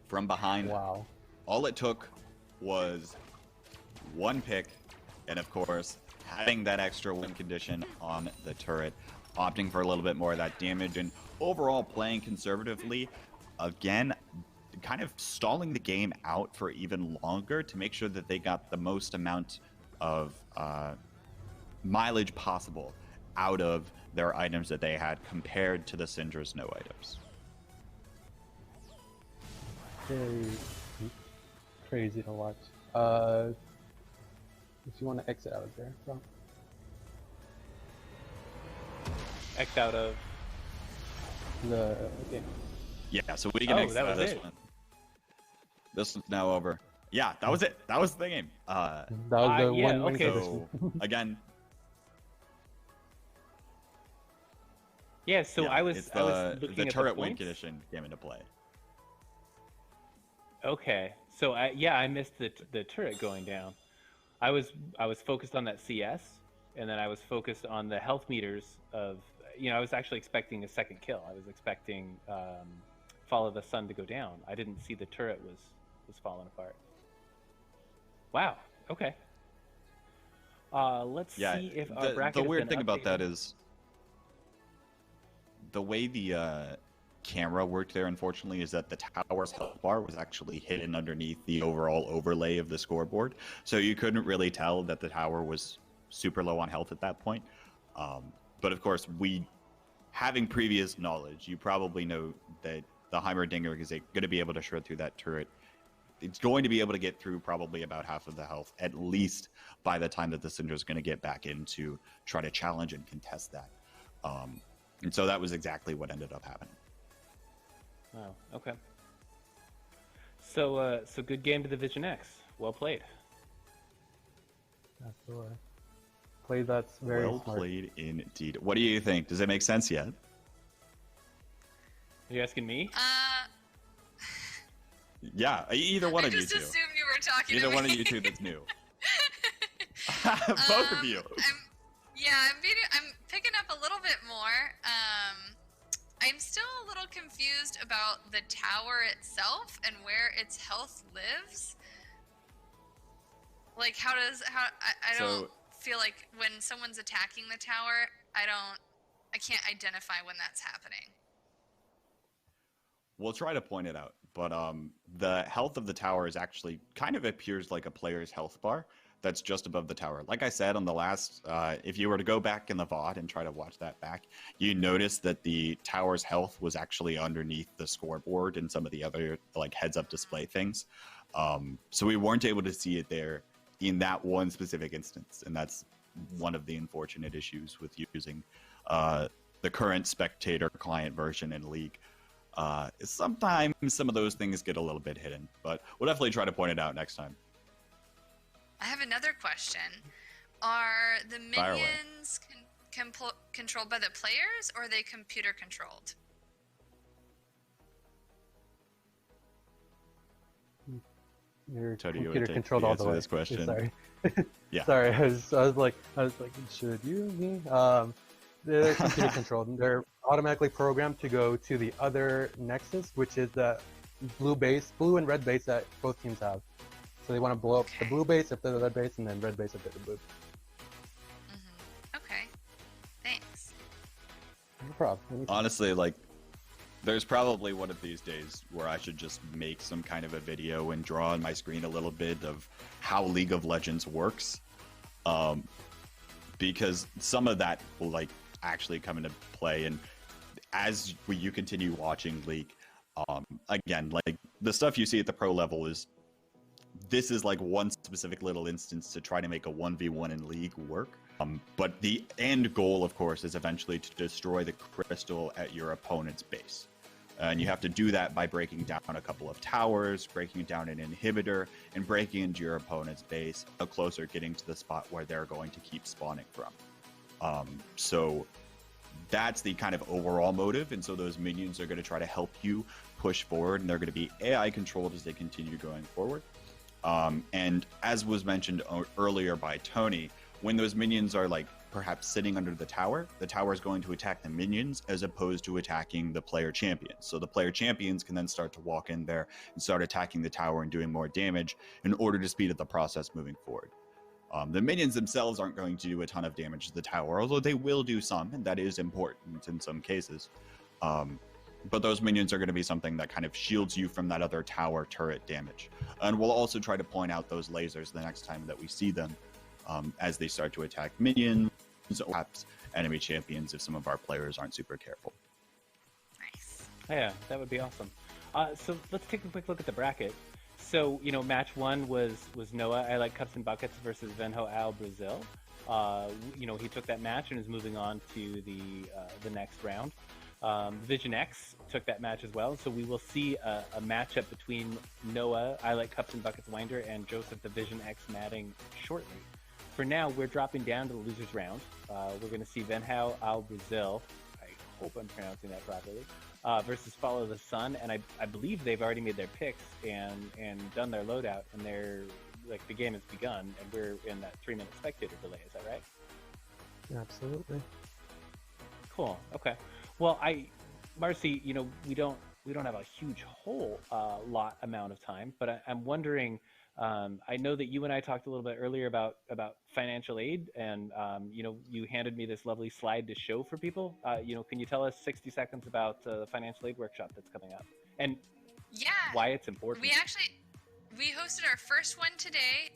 From behind. Wow. All it took was one pick, and of course, having that extra win condition on the turret, opting for a little bit more of that damage, and overall playing conservatively. Again, kind of stalling the game out for even longer to make sure that they got the most amount of mileage possible out of their items that they had compared to the Syndra's no items. Very crazy to watch. If you want to exit out of there, so. X out of The game. Yeah, so we can exit out of this one. This one's now over. Yeah, that was it. That was the game. That was the one win So, again. Yeah, so yeah, I was looking the at turret the win points. condition came into play. Okay, so I missed the turret going down. I was focused on that CS, and then I was focused on the health meters of, I was actually expecting a second kill. I was expecting Follow the Sun to go down. I didn't see the turret was falling apart. Wow. Okay. Let's see if our bracket. The weird thing about that is the way the camera worked there, unfortunately, is that the tower's health bar was actually hidden underneath the overall overlay of the scoreboard, so you couldn't really tell that the tower was super low on health at that point. But of course, we having previous knowledge, you probably know that the Heimerdinger is going to be able to shred through that turret. It's going to be able to get through probably about half of the health, at least by the time that the Cinder is going to get back in to try to challenge and contest that. And so that was exactly what ended up happening. Wow. Okay. So, so good game to the Vision X. Well played. Absolutely. Played that's very well smart. played indeed. What do you think? Does it make sense yet? Are you asking me? Yeah, either one of you two. I just assumed you were talking Either to me. one of you two that's new. Both of you. I'm picking up a little bit more. I'm still a little confused about the tower itself and where its health lives. Like, I don't feel like when someone's attacking the tower, I can't identify when that's happening. We'll try to point it out, but the health of the tower is actually kind of appears like a player's health bar that's just above the tower. Like I said on the last, if you were to go back in the VOD and try to watch that back, you notice that the tower's health was actually underneath the scoreboard and some of the other like heads-up display things. So we weren't able to see it there in that one specific instance, and that's one of the unfortunate issues with using the current spectator client version in League. Sometimes some of those things get a little bit hidden, but we'll definitely try to point it out next time. I have another question. Are the minions controlled by the players, or are they computer controlled? You're Tony, computer you controlled all the way. This question. Sorry. Yeah. Sorry, I was like, should you, me? They're computer controlled. They're automatically programmed to go to the other nexus, which is the blue and red base that both teams have. So they want to blow up the blue base if they're the red base, and then red base if they're the blue. Mm-hmm. Okay. Thanks. No problem. Honestly, like, there's probably one of these days where I should just make some kind of a video and draw on my screen a little bit of how League of Legends works. Because some of that will, like, actually come into play. And as you continue watching League, again, like, the stuff you see at the pro level this is like one specific little instance to try to make a 1v1 in League work. But the end goal, of course, is eventually to destroy the crystal at your opponent's base. And you have to do that by breaking down a couple of towers, breaking down an inhibitor, and breaking into your opponent's base, closer getting to the spot where they're going to keep spawning from. So that's the kind of overall motive, and so those minions are going to try to help you push forward, and they're going to be AI controlled as they continue going forward. And as was mentioned earlier by Tony, when those minions are like perhaps sitting under the tower is going to attack the minions as opposed to attacking the player champions. So the player champions can then start to walk in there and start attacking the tower and doing more damage in order to speed up the process moving forward. The minions themselves aren't going to do a ton of damage to the tower, although they will do some, and that is important in some cases. But those minions are going to be something that kind of shields you from that other tower turret damage. And we'll also try to point out those lasers the next time that we see them as they start to attack minions or perhaps enemy champions if some of our players aren't super careful. Nice. Yeah, that would be awesome. So let's take a quick look at the bracket. So, you know, match one was Noah, I Like Cups and Buckets versus Venho Al Brazil. You know, he took that match and is moving on to the next round. Vision X took that match as well, so we will see a matchup between Noah, I Like Cups and Buckets Winder, and Joseph the Vision X Matting shortly. For now, we're dropping down to the losers round. We're going to see Venho Al Brazil, I hope I'm pronouncing that properly, versus Follow the Sun, and I believe they've already made their picks and done their loadout, and the game has begun, and we're in that 3-minute spectator delay. Is that right? Absolutely. Cool. Okay. Well, Marcy, you know, we don't have a huge whole amount of time, but I'm wondering. I know that you and I talked a little bit earlier about financial aid, and you know, you handed me this lovely slide to show for people. You know, can you tell us 60 seconds about the financial aid workshop that's coming up and Yeah. why it's important? We we hosted our first one today.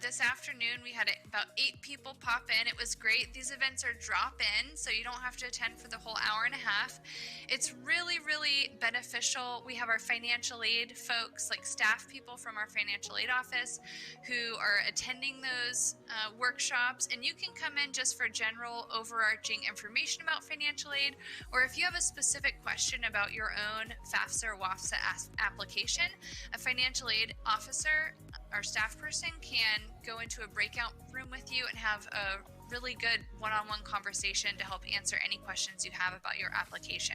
This afternoon, we had about 8 people pop in. It was great. These events are drop-in, so you don't have to attend for the whole hour and a half. It's really, really beneficial. We have our financial aid folks, like staff people from our financial aid office, who are attending those workshops. And you can come in just for general, overarching information about financial aid, or if you have a specific question about your own FAFSA or WAFSA application, a financial aid officer or staff person can go into a breakout room with you and have a really good one-on-one conversation to help answer any questions you have about your application.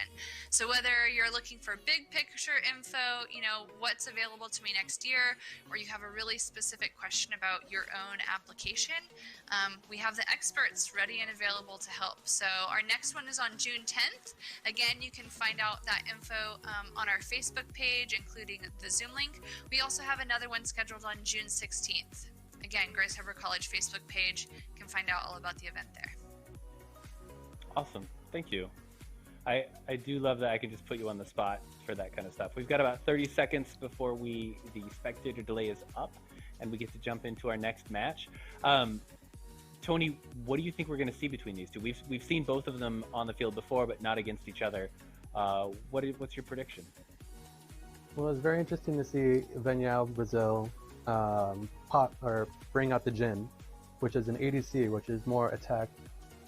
So whether you're looking for big picture info, you know, what's available to me next year, or you have a really specific question about your own application, we have the experts ready and available to help. So our next one is on June 10th. Again, you can find out that info on our Facebook page, including the Zoom link. We also have another one scheduled on June 16th. Again, Grace Harbor College Facebook page. You can find out all about the event there. Awesome. Thank you. I do love that I can just put you on the spot for that kind of stuff. We've got about 30 seconds before the spectator delay is up, and we get to jump into our next match. Tony, what do you think we're going to see between these two? We've seen both of them on the field before, but not against each other. What's your prediction? Well, it's very interesting to see Venial Brazil bring out the JUN, which is an ADC, which is more attack,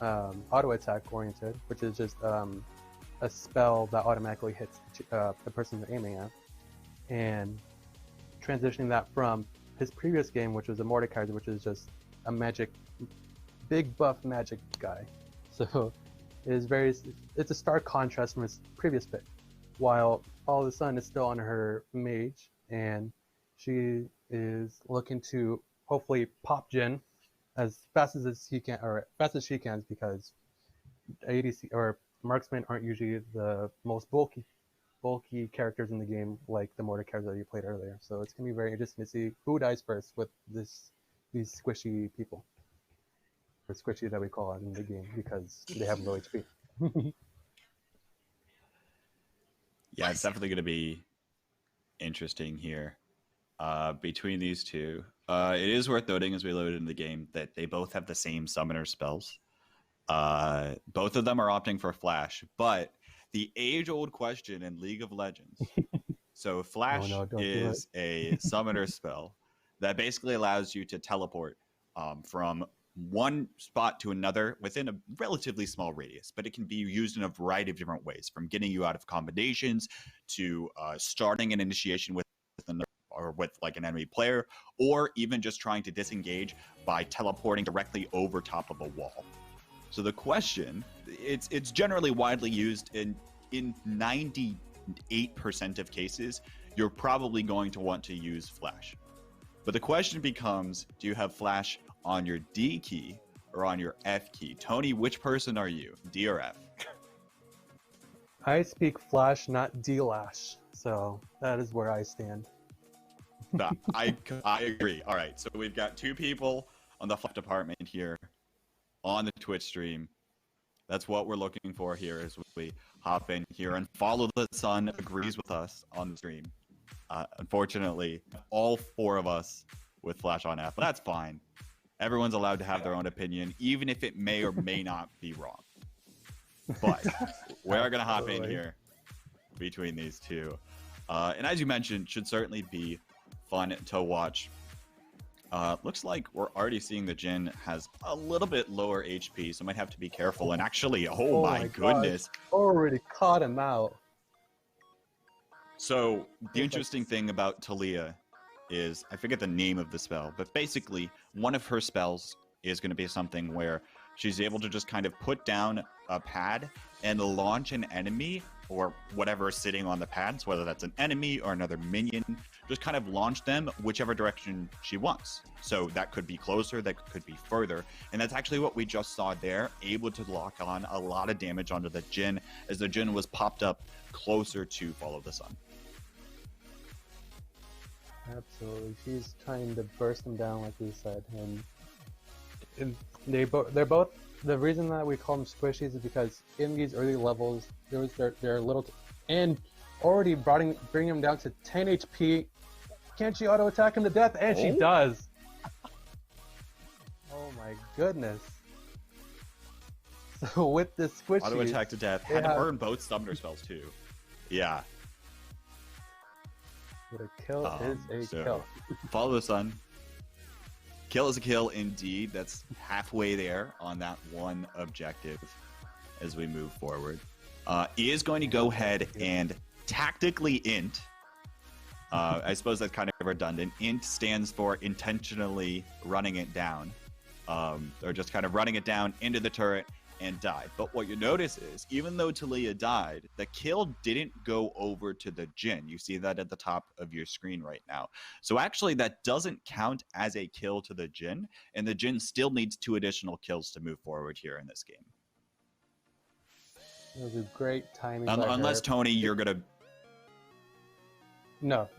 auto attack oriented, which is just a spell that automatically hits the person you're aiming at, and transitioning that from his previous game, which was a Mordekaiser, which is just a magic, big buff magic guy. So it's a stark contrast from his previous pick. While all of a sudden it's still on her mage, and she is looking to hopefully pop JUN as fast as he can, or fast as she can, because ADC or marksmen aren't usually the most bulky characters in the game, like the Mordekaiser that you played earlier. So it's gonna be very interesting to see who dies first with these squishy people, or squishy that we call it in the game, because they have low HP. Yeah, it's definitely going to be interesting here between these two. It is worth noting as we load into the game that they both have the same summoner spells. Both of them are opting for Flash, but the age-old question in League of Legends. So Flash is a summoner spell that basically allows you to teleport from one spot to another within a relatively small radius, but it can be used in a variety of different ways, from getting you out of combinations to starting an initiation with another, or with like an enemy player, or even just trying to disengage by teleporting directly over top of a wall. So the question, it's generally widely used in 98% of cases, you're probably going to want to use Flash. But the question becomes, do you have Flash on your D key or on your F key? Tony, which person are you, D or F? I speak Flash, not D-Lash, so that is where I stand. I agree. All right, so we've got two people on the Flash department here on the Twitch stream. That's what we're looking for here as we hop in here, and Follow the Sun agrees with us on the stream. Unfortunately, all four of us with Flash on F, but that's fine. Everyone's allowed to have their own opinion, even if it may or may not be wrong. But we're going to hop in here between these two. And as you mentioned, should certainly be fun to watch. Looks like we're already seeing the JUN has a little bit lower HP, so might have to be careful. And actually, oh my goodness. Already caught him out. So the interesting thing about Talia is, I forget the name of the spell, but basically one of her spells is going to be something where she's able to just kind of put down a pad and launch an enemy or whatever is sitting on the pads, whether that's an enemy or another minion, just kind of launch them whichever direction she wants. So that could be closer, that could be further. And that's actually what we just saw there, able to lock on a lot of damage onto the JUN as the JUN was popped up closer to Follow the Sun. Absolutely, she's trying to burst them down, like you said, and they're both. The reason that we call them squishies is because in these early levels, they're little, and already bringing them down to 10 HP Can't she auto attack him to death? And she Oh. does. Oh my goodness. So with this squishy, Auto attack to death. Had to burn both summoner spells too. Yeah. But a kill is a kill. Follow the sun. Kill is a kill indeed. That's halfway there on that one objective as we move forward. He is going to go ahead and tactically int. I suppose that's kind of redundant. Int stands for intentionally running it down. Or just kind of running it down into the turret and died. But what you notice is, even though Talia died, the kill didn't go over to the Jin. You see that at the top of your screen right now. So actually that doesn't count as a kill to the Jin, and the Jin still needs 2 additional kills to move forward here in this game. It was a great timing. Unless, Tony, you're going to... No,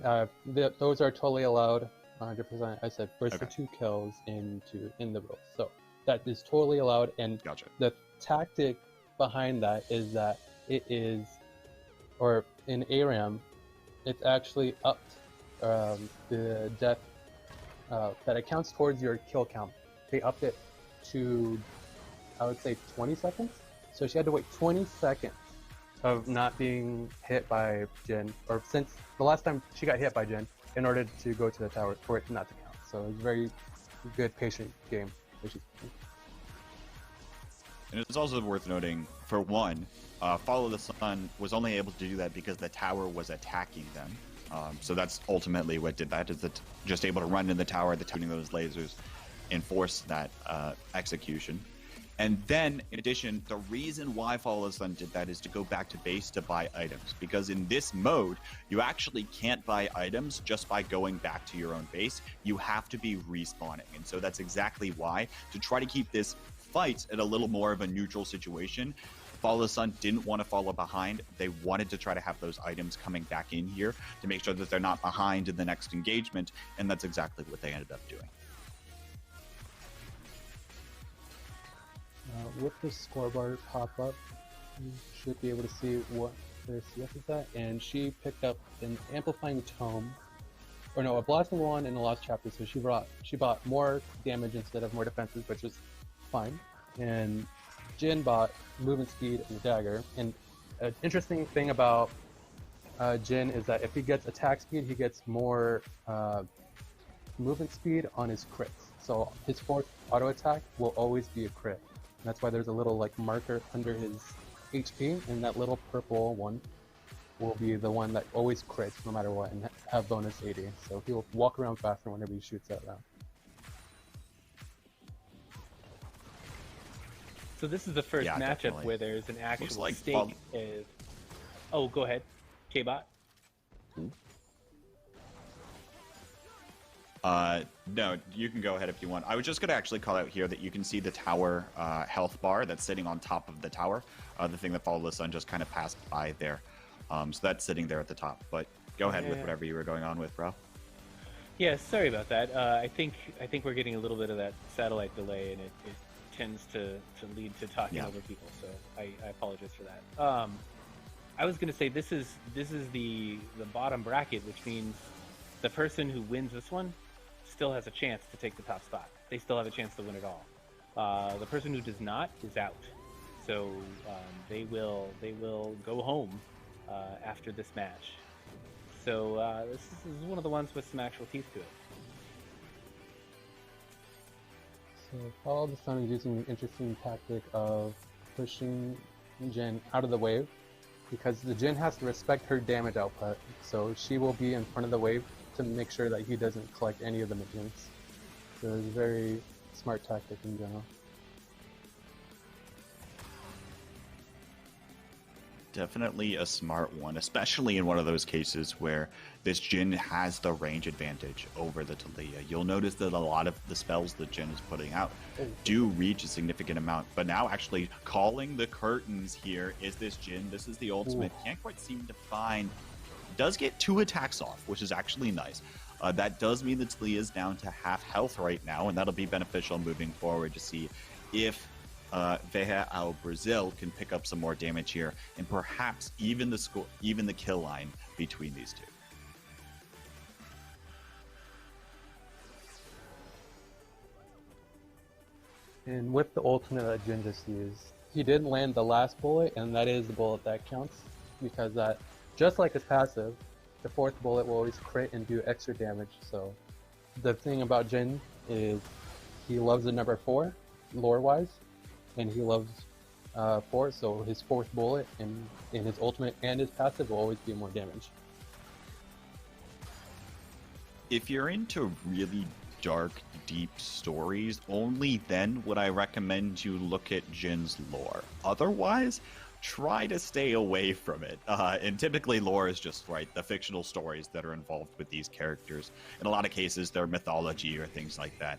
those are totally allowed. 100%. I said first the 2 kills in the rules. So that is totally allowed. And Gotcha. The tactic behind that is that it is, or in ARAM, it's actually upped the death that it counts towards your kill count. They upped it to, I would say, 20 seconds. So she had to wait 20 seconds of not being hit by Jin, or since the last time she got hit by Jin, in order to go to the tower for it not to count. So it was a very good, patient game. And it's also worth noting, for one, Follow the Sun was only able to do that because the tower was attacking them. So that's ultimately what did that, is that just able to run in the tower, shooting those lasers, and force that execution. And then, in addition, the reason why Follow the Sun did that is to go back to base to buy items. Because in this mode, you actually can't buy items just by going back to your own base. You have to be respawning. And so that's exactly why, to try to keep this fight at a little more of a neutral situation, Follow the Sun didn't want to follow behind. They wanted to try to have those items coming back in here to make sure that they're not behind in the next engagement. And that's exactly what they ended up doing. With the scoreboard pop up, you should be able to see what their CS is at. And she picked up an amplifying tome, or no, a blasting one in the last chapter. So she bought more damage instead of more defenses, which was fine. And Jin bought movement speed and a dagger. And an interesting thing about Jin is that if he gets attack speed, he gets more movement speed on his crits. So his 4th auto attack will always be a crit. That's why there's a little like marker under his HP, and that little purple one will be the one that always crits no matter what and have bonus 80. So he'll walk around faster whenever he shoots that round. So this is the first matchup definitely. where there's an actual like stake. Oh, go ahead, K-Bot. No, you can go ahead if you want. I was just going to actually call out here that you can see the tower health bar that's sitting on top of the tower. The thing that Follow the Sun just kind of passed by there. So that's sitting there at the top. But go ahead with whatever you were going on with, bro. Yeah, sorry about that. I think we're getting a little bit of that satellite delay, and it tends to lead to talking over people. So I apologize for that. I was going to say this is the bottom bracket, which means the person who wins this one still has a chance to take the top spot. They still have a chance to win it all. The person who does not is out. So they will go home after this match. So this is one of the ones with some actual teeth to it. So Follow the Sun is using the interesting tactic of pushing Jin out of the wave, because the Jin has to respect her damage output. So she will be in front of the wave to make sure that he doesn't collect any of the minions. So it's a very smart tactic in general. Definitely a smart one, especially in one of those cases where this Jin has the range advantage over the Talia. You'll notice that a lot of the spells that Jin is putting out do reach a significant amount. But now actually calling the curtains here is this Jin. This is the ultimate. Can't quite seem to find... Does get 2 attacks off, which is actually nice. That does mean that Talia is down to half health right now, and that'll be beneficial moving forward to see if Veja ao Brazil can pick up some more damage here, and perhaps even the kill line between these two. And with the ultimate that Jin just used, he did land the last bullet, and that is the bullet that counts, because that, just like his passive, the fourth bullet will always crit and do extra damage. So the thing about Jin is he loves the number 4, lore-wise, and he loves 4, so his fourth bullet in his ultimate and his passive will always do more damage. If you're into really dark, deep stories, only then would I recommend you look at Jin's lore. Otherwise, try to stay away from it. And typically lore is just, right, the fictional stories that are involved with these characters. In a lot of cases, they're mythology or things like that.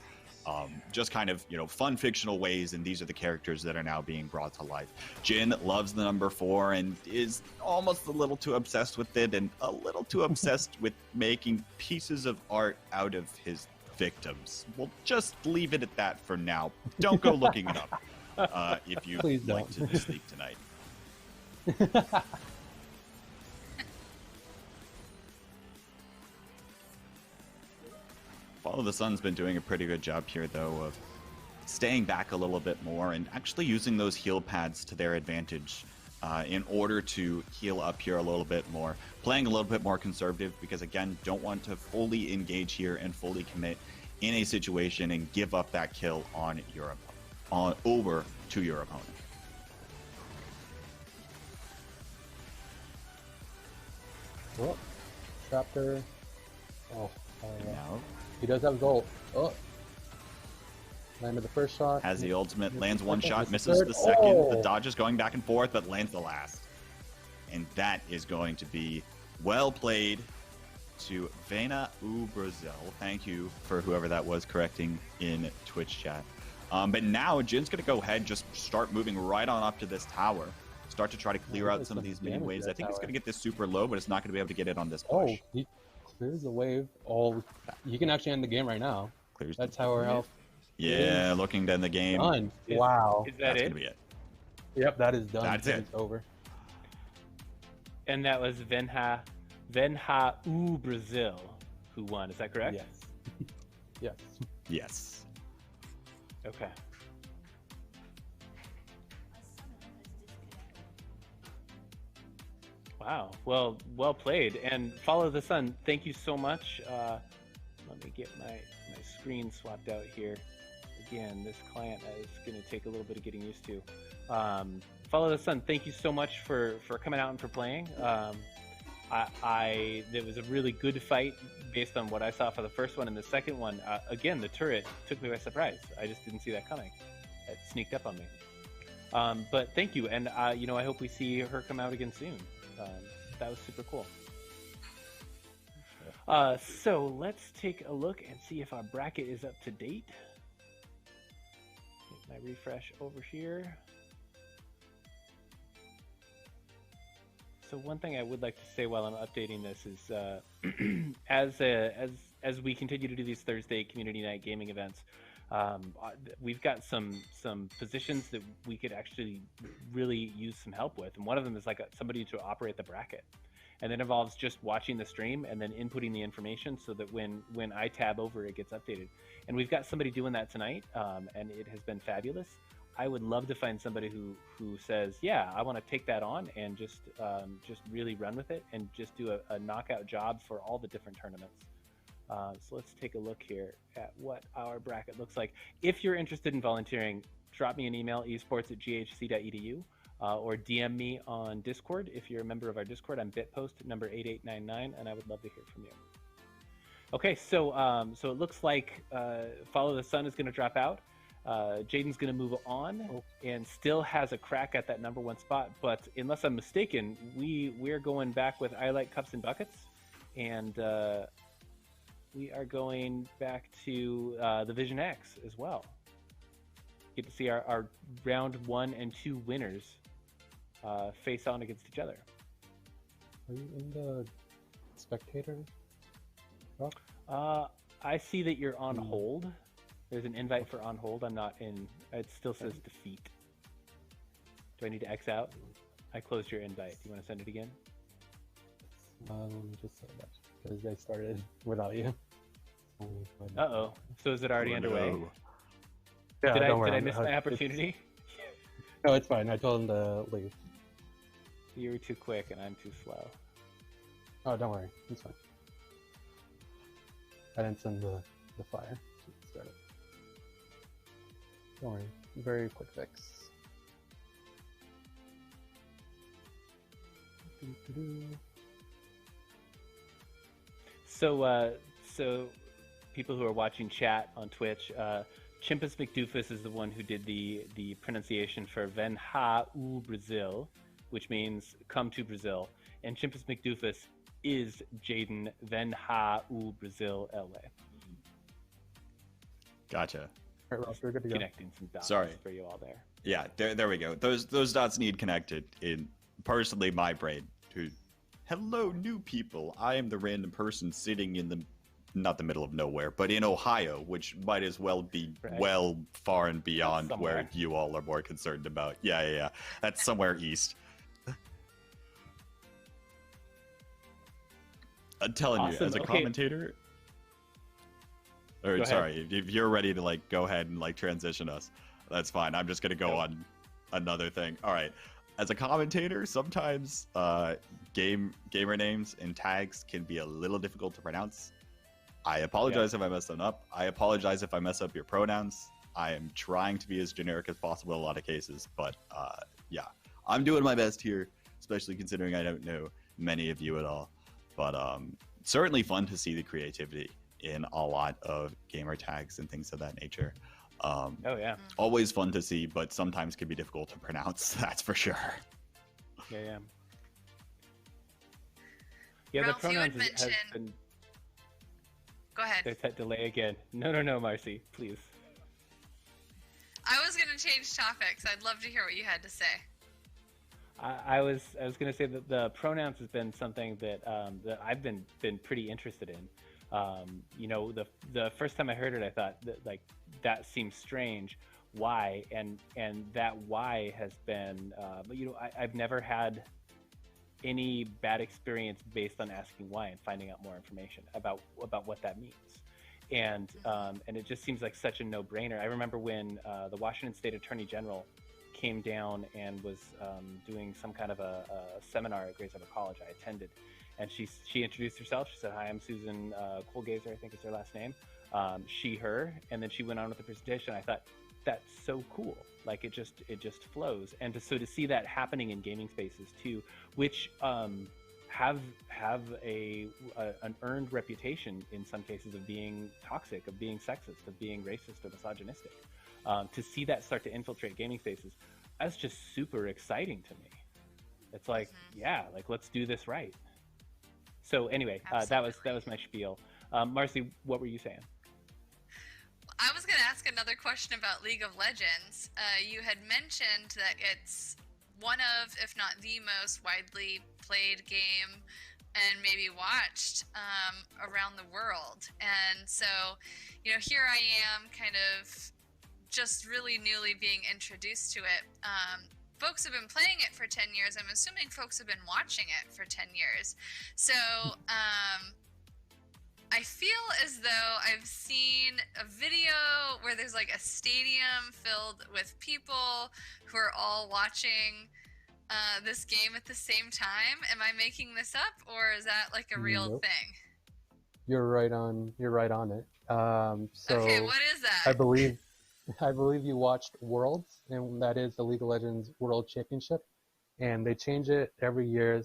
Just kind of, fun fictional ways, and these are the characters that are now being brought to life. Jin loves the number 4 and is almost a little too obsessed with it, and a little too obsessed with making pieces of art out of his victims. We'll just leave it at that for now. Don't go looking it up if you'd like to sleep tonight. Follow the Sun's been doing a pretty good job here, though, of staying back a little bit more and actually using those heal pads to their advantage in order to heal up here a little bit more. Playing a little bit more conservative because, again, don't want to fully engage here and fully commit in a situation and give up that kill on your over to your opponent. Well, chapter. Oh, Now, he does have his ult. Oh. Landed the first shot. has the ultimate, lands one shot, misses the second. The dodge is going back and forth, but lands the last. And that is going to be well played to Vena U Brazil. Thank you for whoever that was correcting in Twitch chat. But now Jin's going to go ahead and just start moving right on up to this tower. Start to try to clear out some of these mini waves. I think it's going to get this super low, but it's not going to be able to get it on this push. Oh, he clears the wave. You can actually end the game right now. Clears that tower health. Yeah, looking to end the game. Done. Wow. Is that That's it? going to be it. Yep, that is done. That's it. It's over. And that was Venha U Brazil who won. Is that correct? Yes. Yes. Yes. Okay. Wow. Well played. And Follow the Sun, thank you so much. Let me get my screen swapped out here. Again, this client is going to take a little bit of getting used to. Follow the Sun, thank you so much for coming out and for playing. It was a really good fight based on what I saw for the first one, and the second one, again, the turret took me by surprise. I just didn't see that coming. It sneaked up on me. But thank you, and I hope we see her come out again soon. That was super cool. So let's take a look and see if our bracket is up to date. Get my refresh over here. So one thing I would like to say while I'm updating this is, as we continue to do these Thursday community night gaming events, we've got some positions that we could actually really use some help with, and one of them is like somebody to operate the bracket, and that involves just watching the stream and then inputting the information so that when I tab over, it gets updated. And we've got somebody doing that tonight, and it has been fabulous. I would love to find somebody who says, yeah, I want to take that on and just really run with it and just do a knockout job for all the different tournaments. So let's take a look here at what our bracket looks like. If you're interested in volunteering, drop me an email, esports@ghc.edu, or DM me on Discord. If you're a member of our Discord, I'm bitpost number 8899, and I would love to hear from you. Okay, so it looks like Follow the Sun is going to drop out. Jaden's going to move on and still has a crack at that number 1 spot, but unless I'm mistaken, we're going back with I Like Cups and Buckets, and we are going back to the Vision X as well. Get to see our round 1 and 2 winners face on against each other. Are you in the spectator? I see that you're on hold. There's an invite for on hold. I'm not in. It still says defeat. Do I need to X out? I closed your invite. Do you want to send it again? Let me just say that because I started without you. Uh-oh. So is it already underway? Yeah, Did don't worry. I miss my opportunity? No, it's fine. I told him to leave. You were too quick and I'm too slow. Oh, don't worry. It's fine. I didn't send the fire. Start it. Don't worry. Very quick fix. So people who are watching chat on Twitch, Chimpus McDoofus is the one who did the pronunciation for Ven Ha U Brazil, which means come to Brazil. And Chimpus McDoofus is Jaden Ven Ha U Brazil LA. Gotcha. All right, Ross, we're good to go. Connecting some dots for you all there. Yeah, there we go. Those dots need connected in personally my brain. To hello, new people. I am the random person sitting in the not the middle of nowhere, but in Ohio, which might as well be well far and beyond where you all are more concerned about. Yeah. That's somewhere east. I'm telling you, as a commentator. Or sorry, if you're ready to like go ahead and like transition us, that's fine. I'm just gonna go on another thing. All right. As a commentator, sometimes gamer names and tags can be a little difficult to pronounce. I apologize if I mess them up. I apologize if I mess up your pronouns. I am trying to be as generic as possible in a lot of cases, but yeah, I'm doing my best here, especially considering I don't know many of you at all. But certainly fun to see the creativity in a lot of gamer tags and things of that nature. Always fun to see, but sometimes can be difficult to pronounce. That's for sure. Yeah. Ralph, the pronouns has been. Go ahead. There's that delay again. No, Marcy, please. I was going to change topics. I'd love to hear what you had to say. I was going to say that the pronouns has been something that that I've been pretty interested in. You know, the first time I heard it, I thought that seems strange. Why? And that why has been. You know, I've never had any bad experience based on asking why and finding out more information about what that means. And it just seems like such a no-brainer. I remember when the Washington State Attorney General came down and was doing some kind of a seminar at Grace Harbor College. I attended, and she introduced herself. She said, "Hi, I'm Susan Kohlgazer, I think is her last name." She, her, and then she went on with the presentation. I thought, that's so cool. Like it just flows. And to see that happening in gaming spaces too, which have an earned reputation in some cases of being toxic, of being sexist, of being racist or misogynistic. To see that start to infiltrate gaming spaces, that's just super exciting to me. It's like, like let's do this right. So anyway, that was my spiel. Marcy, what were you saying? I was going to ask another question about League of Legends. You had mentioned that it's one of, if not the most widely played game and maybe watched around the world. And so, you know, here I am kind of just really newly being introduced to it. Folks have been playing it for 10 years. I'm assuming folks have been watching it for 10 years. So, I feel as though I've seen a video where there's like a stadium filled with people who are all watching this game at the same time. Am I making this up, or is that like a real thing? You're right on it. So okay, what is that? I believe you watched Worlds, and that is the League of Legends World Championship, and they change it every year.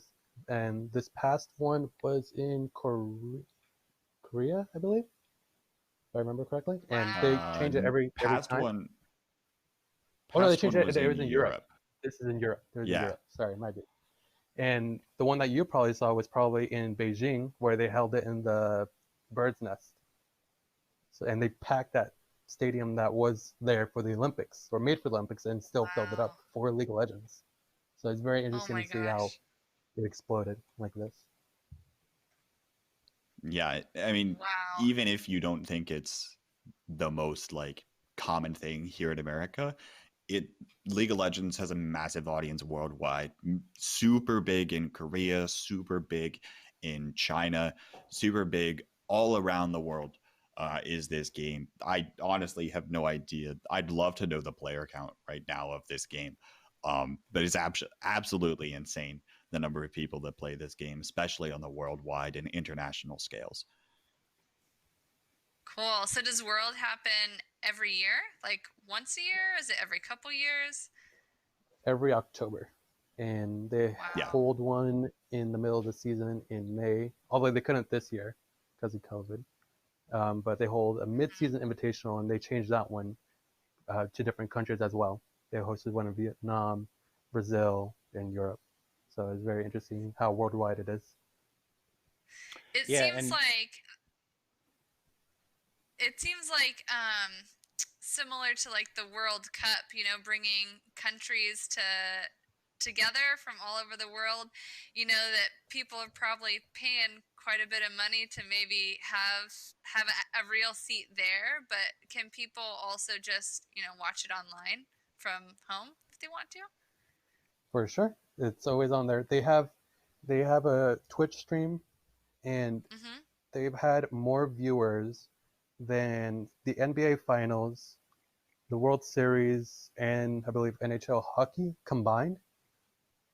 And this past one was in Korea, I believe, if I remember correctly. And they change it every time. No, they changed it. It was in Europe. This is in Europe. In Europe. Sorry, my bad. And the one that you probably saw was probably in Beijing, where they held it in the Bird's Nest. So, and they packed that stadium that was there for the Olympics, or made for the Olympics, and still filled it up for League of Legends. So it's very interesting to see how it exploded like this. Yeah, I mean, even if you don't think it's the most like common thing here in America, League of Legends has a massive audience worldwide. Super big in Korea, super big in China, super big all around the world. is this game. I honestly have no idea. I'd love to know the player count right now of this game. But it's absolutely insane, the number of people that play this game, especially on the worldwide and international scales. Cool. So does World happen every year? Like once a year? Is it every couple years? Every October. And they hold one in the middle of the season in May, although they couldn't this year because of COVID. But they hold a mid-season invitational, and they changed that one to different countries as well. They hosted one in Vietnam, Brazil, and Europe. So it's very interesting how worldwide it is. It seems like similar to like the World Cup, you know, bringing countries together from all over the world. You know that people are probably paying quite a bit of money to maybe have a real seat there, but can people also just, you know, watch it online from home if they want to? For sure. It's always on there. They have a Twitch stream, and they've had more viewers than the NBA Finals, the World Series, and I believe NHL hockey combined.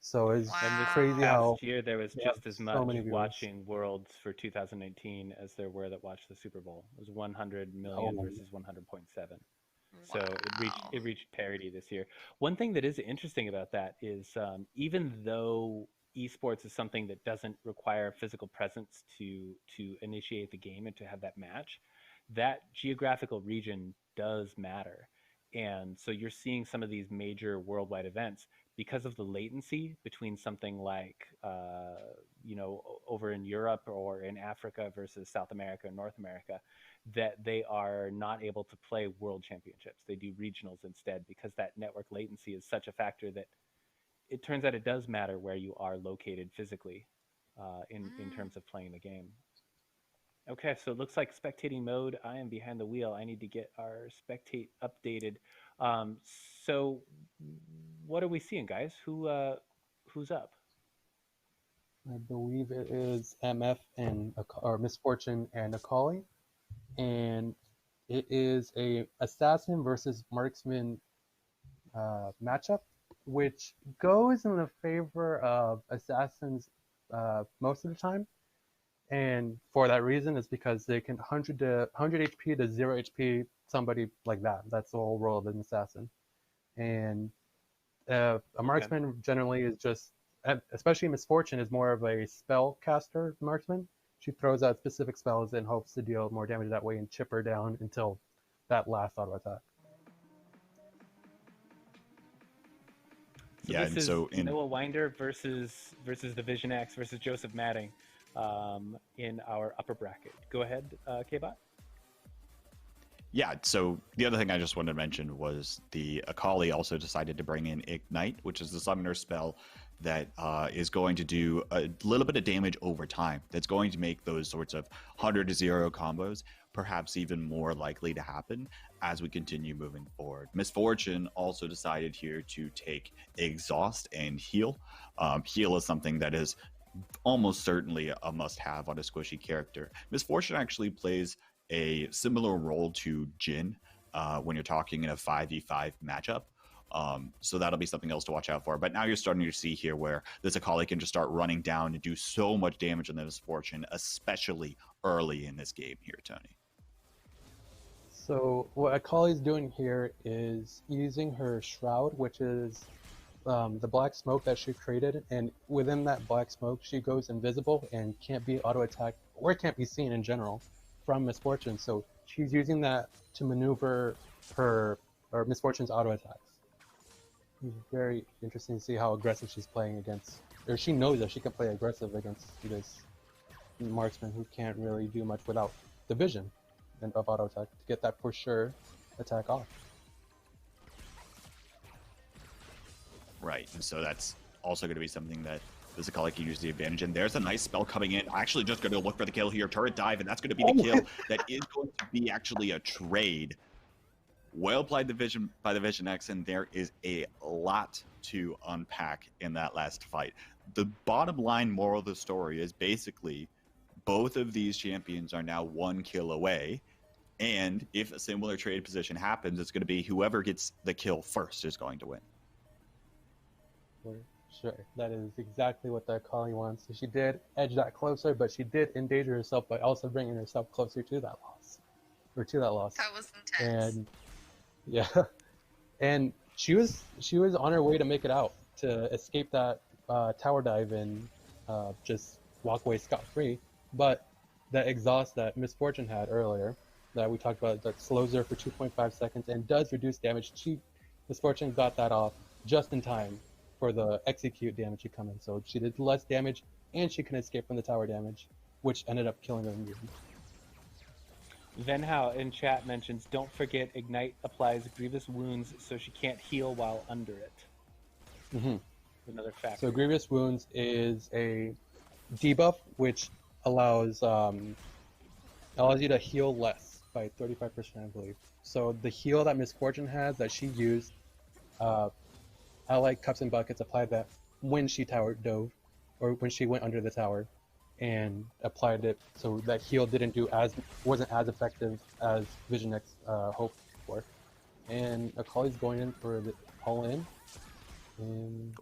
So it's crazy how last year there was just as much watching Worlds for 2019 as there were that watched the Super Bowl. It was 100 million versus 100.7. So it reached parity this year. One thing that is interesting about that is even though esports is something that doesn't require physical presence to initiate the game and to have that match, that geographical region does matter. And so you're seeing some of these major worldwide events because of the latency between something like, over in Europe or in Africa versus South America and North America, that they are not able to play world championships. They do regionals instead because that network latency is such a factor that it turns out it does matter where you are located physically in terms of playing the game. Okay, so it looks like spectating mode. I am behind the wheel. I need to get our spectate updated. So what are we seeing, guys? Who's up? I believe it is MF or Misfortune and Akali, and it is a assassin versus marksman matchup, which goes in the favor of assassins most of the time. And for that reason, it's because they can 100 HP to 0 HP somebody like that. That's the whole role of an assassin. And a marksman generally is just, especially Misfortune, is more of a spell caster marksman. She throws out specific spells and hopes to deal more damage that way and chip her down until that last auto attack. So this is Noah Winder versus the Vision X versus Joseph Matting in our upper bracket. Go ahead, K-Bot. Yeah, so the other thing I just wanted to mention was the Akali also decided to bring in Ignite, which is the summoner spell that is going to do a little bit of damage over time. That's going to make those sorts of 100 to 0 combos perhaps even more likely to happen as we continue moving forward. Misfortune also decided here to take Exhaust and Heal. Heal is something that is almost certainly a must-have on a squishy character. Misfortune actually plays a similar role to JUN when you're talking in a 5v5 matchup. So that'll be something else to watch out for. But now you're starting to see here where this Akali can just start running down and do so much damage on the Misfortune, especially early in this game here, Tony. So what Akali's doing here is using her Shroud, which is the black smoke that she created, and within that black smoke she goes invisible and can't be auto-attacked, or can't be seen in general from Misfortune. So she's using that to maneuver her or Misfortune's auto-attacks. It's very interesting to see how aggressive she's playing against, or she knows that she can play aggressive against this marksman who can't really do much without the vision and of auto-attack to get that for sure attack off. Right, and so that's also going to be something that this Akali can use the advantage. And there's a nice spell coming in. Actually just going to look for the kill here. Turret dive, and that's going to be the kill. That is going to be actually a trade. Well played by the Vision X, and there is a lot to unpack in that last fight. The bottom line moral of the story is basically both of these champions are now 1 kill away, And if a similar trade position happens, it's going to be whoever gets the kill first is going to win. For sure. That is exactly what the Akali wants. So she did edge that closer, but she did endanger herself by also bringing herself closer to that loss. Or to that loss. That was intense. And yeah. And she was on her way to make it out, to escape that tower dive and just walk away scot-free. But that exhaust that Miss Fortune had earlier, that we talked about, that slows her for 2.5 seconds and does reduce damage. Miss Fortune got that off just in time for the execute damage to come in. So she did less damage, and she can escape from the tower damage, which ended up killing her in the end. Venhao in chat mentions, don't forget Ignite applies grievous wounds so she can't heal while under it. Mm-hmm. Another factor. So grievous wounds is a debuff which allows you to heal less by 35%, I believe. So the heal that Miss Fortune has that she used, I like Cups and Buckets applied that when she tower dove, or when she went under the tower, and applied it so that heal wasn't as effective as Vision X hoped for. And Akali's going in for the all in. And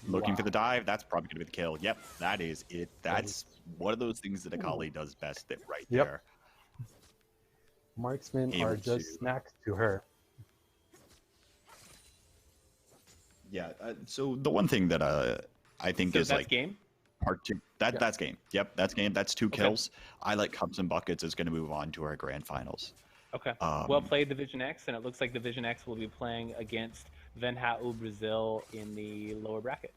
Looking for the dive, that's probably going to be the kill. Yep, that is it. That's one of those things that Akali does best right there. Marksmen are just snacks to her. Yeah, so the one thing that I think is like game? Part two. That's game. Yep, that's game. That's 2 kills. I like Cups and Buckets is going to move on to our grand finals. Okay. Well played, the Vision X, and it looks like the Vision X will be playing against Venhao Brazil in the lower bracket.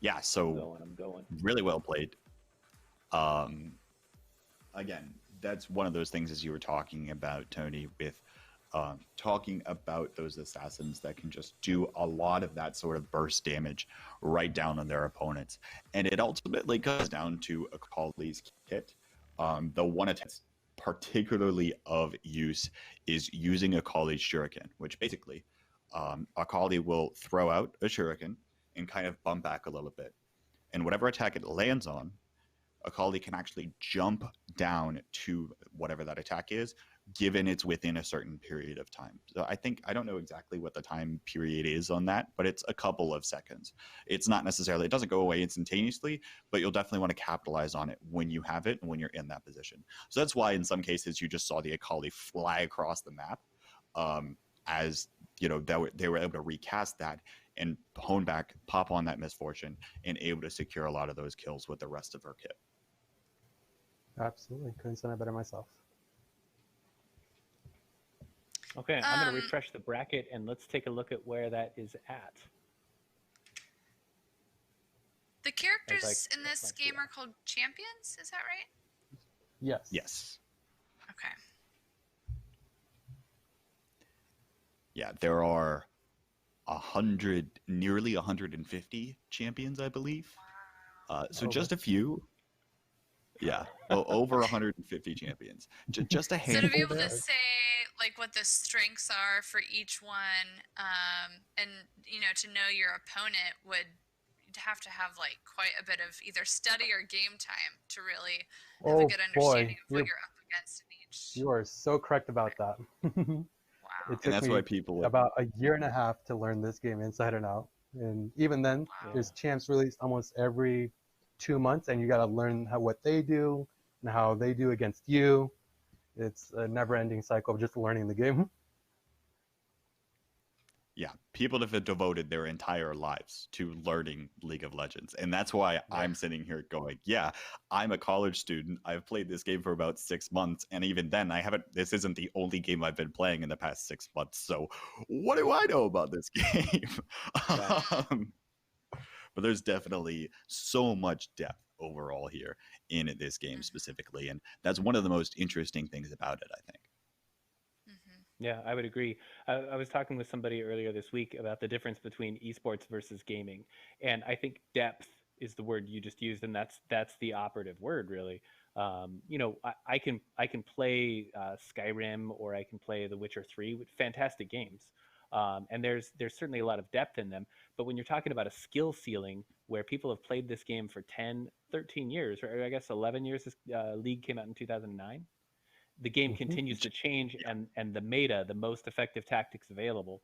Yeah, so I'm going. Really well played. Again, that's one of those things, as you were talking about, Tony, with talking about those assassins that can just do a lot of that sort of burst damage right down on their opponents. And it ultimately comes down to Akali's kit. The one attack particularly of use is using Akali's shuriken, which basically Akali will throw out a shuriken and kind of bump back a little bit. And whatever attack it lands on, Akali can actually jump down to whatever that attack is, given it's within a certain period of time. So I don't know exactly what the time period is on that, but it's a couple of seconds. It's not necessarily, it doesn't go away instantaneously, but you'll definitely want to capitalize on it when you have it and when you're in that position. So that's why in some cases you just saw the Akali fly across the map, as you know, they were able to recast that and hone back, pop on that Misfortune, and able to secure a lot of those kills with the rest of her kit. Absolutely. Couldn't say that better myself. Okay, I'm going to refresh the bracket, and let's take a look at where that is at. The characters in this game are called champions, is that right? Yes. Yes. Okay. Yeah, there are nearly 150 champions, I believe. So just a few. Yeah, over 150 champions. Just a handful. So to be able to say like what the strengths are for each one, and you know, to know your opponent would have to have like quite a bit of either study or game time to really have a good understanding of what you're up against in each. You are so correct about that. Wow. It took me about a year and a half to learn this game inside and out. And even then, there's champs released almost every 2 months, and you got to learn what they do and how they do against you. It's a never-ending cycle of just learning the game. Yeah, people have devoted their entire lives to learning League of Legends. And that's why I'm sitting here going, yeah, I'm a college student. I've played this game for about 6 months. And even then, this isn't the only game I've been playing in the past 6 months. So what do I know about this game? But there's definitely so much depth overall here in this game specifically. And that's one of the most interesting things about it, I think. Yeah, I would agree. I was talking with somebody earlier this week about the difference between esports versus gaming. And I think depth is the word you just used, and that's the operative word, really. You know, I can play Skyrim, or I can play The Witcher 3, with fantastic games. And there's certainly a lot of depth in them. But when you're talking about a skill ceiling where people have played this game for 10, 13 years, or I guess 11 years, this league came out in 2009. The game continues to change, and the meta, the most effective tactics available,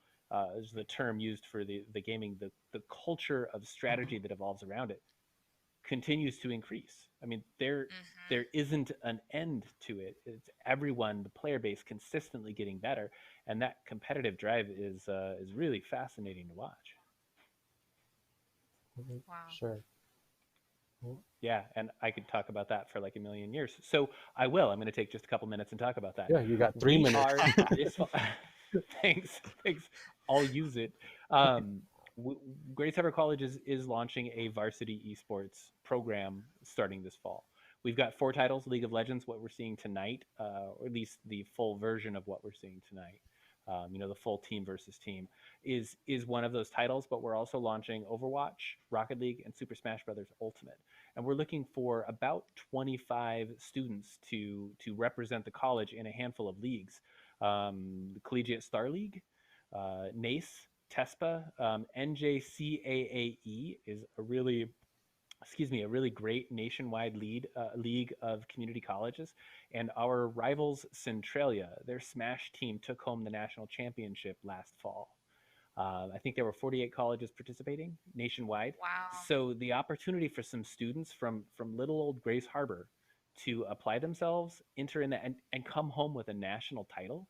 is the term used for the gaming, the culture of strategy that evolves around it continues to increase. I mean, there isn't an end to it. It's everyone, the player base, consistently getting better, and that competitive drive is really fascinating to watch. Wow. Sure. Yeah, and I could talk about that for like a million years. So I will. I'm going to take just a couple minutes and talk about that. Yeah, you got 3 minutes. Thanks. I'll use it. Great Cyber College is launching a varsity esports program starting this fall. We've got 4 titles: League of Legends, what we're seeing tonight, or at least the full version of what we're seeing tonight. The full team versus team is one of those titles, but we're also launching Overwatch, Rocket League, and Super Smash Bros. Ultimate. And we're looking for about 25 students to represent the college in a handful of leagues. The Collegiate Star League, NACE, TESPA, NJCAAE is a really great nationwide league of community colleges. And our rivals, Centralia, their Smash team took home the national championship last fall. I think there were 48 colleges participating nationwide. Wow. So the opportunity for some students from little old Grace Harbor to apply themselves, enter in that, and come home with a national title.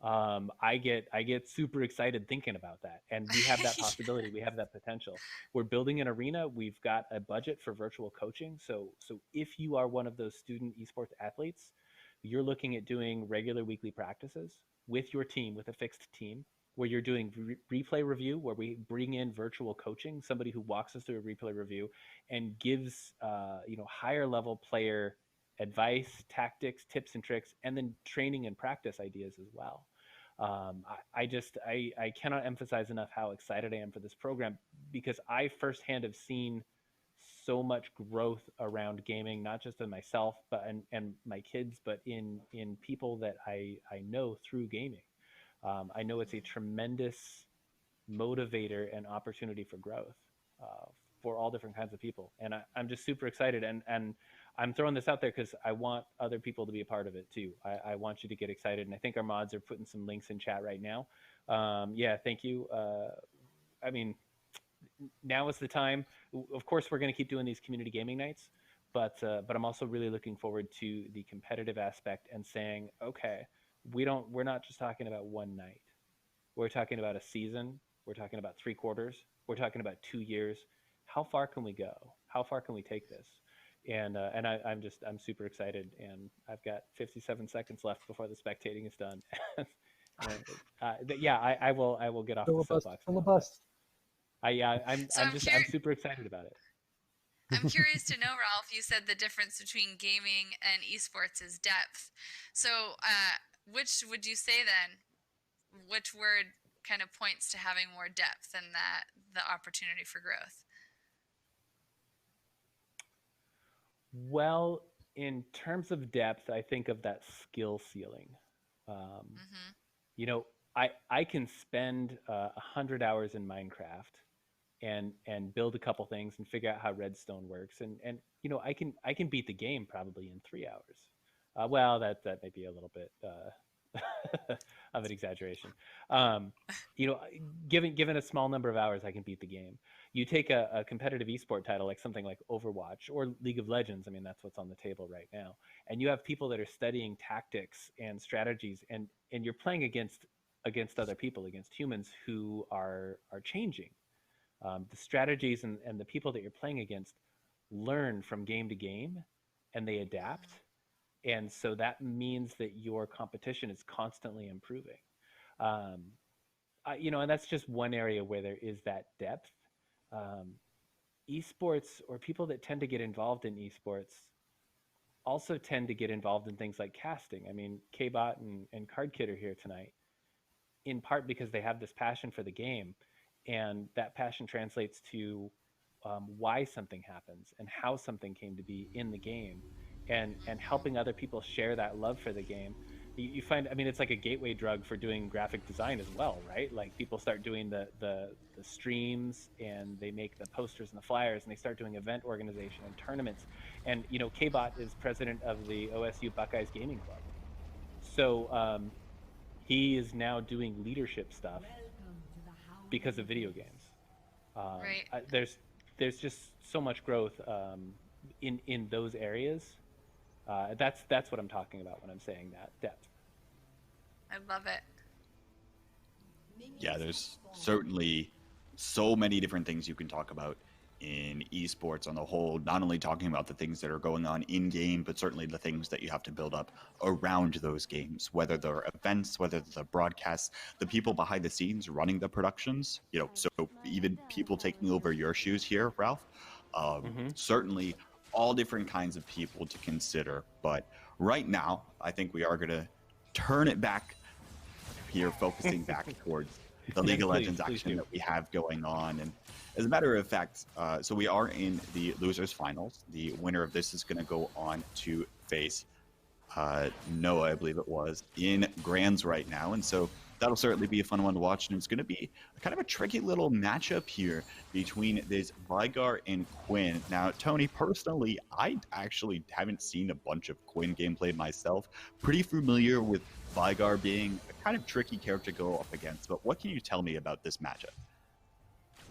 I get super excited thinking about that, and we have that possibility. We have that potential. We're building an arena. We've got a budget for virtual coaching. So if you are one of those student esports athletes, you're looking at doing regular weekly practices with your team, with a fixed team, where you're doing replay review, where we bring in virtual coaching, somebody who walks us through a replay review and gives higher level player advice, tactics, tips and tricks, and then training and practice ideas as well. I cannot emphasize enough how excited I am for this program, because I firsthand have seen so much growth around gaming, not just in myself, but and my kids, but in people that I know through gaming. I know it's a tremendous motivator and opportunity for growth for all different kinds of people. And I'm just super excited. And I'm throwing this out there because I want other people to be a part of it too. I want you to get excited. And I think our mods are putting some links in chat right now. Yeah, thank you. I mean, now is the time. Of course, we're going to keep doing these community gaming nights, but I'm also really looking forward to the competitive aspect and saying, okay, we're not just talking about one night. We're talking about a season. We're talking about 3 quarters. We're talking about 2 years. How far can we go? How far can we take this? And I'm super excited, and I've got 57 seconds left before the spectating is done. I will get off the soapbox. Filibust. I'm super excited about it. I'm curious to know, Ralph, you said the difference between gaming and esports is depth. So which would you say then? Which word kind of points to having more depth and that the opportunity for growth? Well, in terms of depth, I think of that skill ceiling. I can spend 100 hours in Minecraft and build a couple things and figure out how redstone works, and I can beat the game probably in 3 hours. Well, that may be a little bit of an exaggeration. Given a small number of hours, I can beat the game. You take a competitive esport title like something like Overwatch or League of Legends. I mean, that's what's on the table right now. And you have people that are studying tactics and strategies, and you're playing against other people, against humans who are changing. The strategies and the people that you're playing against learn from game to game, and they adapt. And so that means that your competition is constantly improving. And that's just one area where there is that depth. Esports, or people that tend to get involved in esports, also tend to get involved in things like casting. I mean, K-Bot and CardKid are here tonight, in part because they have this passion for the game, and that passion translates to why something happens and how something came to be in the game, and helping other people share that love for the game. you find, I mean, it's like a gateway drug for doing graphic design as well, right? Like people start doing the streams, and they make the posters and the flyers, and they start doing event organization and tournaments. And you know, K-Bot is president of the OSU Buckeyes Gaming Club, so he is now doing leadership stuff because of video games. Right. There's just so much growth in those areas. That's what I'm talking about when I'm saying that depth. I love it. Yeah, there's certainly so many different things you can talk about in esports on the whole, not only talking about the things that are going on in game, but certainly the things that you have to build up around those games, whether they're events, whether they're broadcasts, the people behind the scenes running the productions, you know, so even people taking over your shoes here, Ralph, certainly all different kinds of people to consider. But right now, I think we are going to turn it back here, focusing back towards the League of Legends action that we have going on. And as a matter of fact, so we are in the losers finals. The winner of this is going to go on to face Noah, I believe it was, in Grands right now. And so that'll certainly be a fun one to watch. And it's going to be kind of a tricky little matchup here between this Vigar and Quinn. Now, Tony, personally, I actually haven't seen a bunch of Quinn gameplay myself. Pretty familiar with Vigar being a kind of tricky character to go up against. But what can you tell me about this matchup?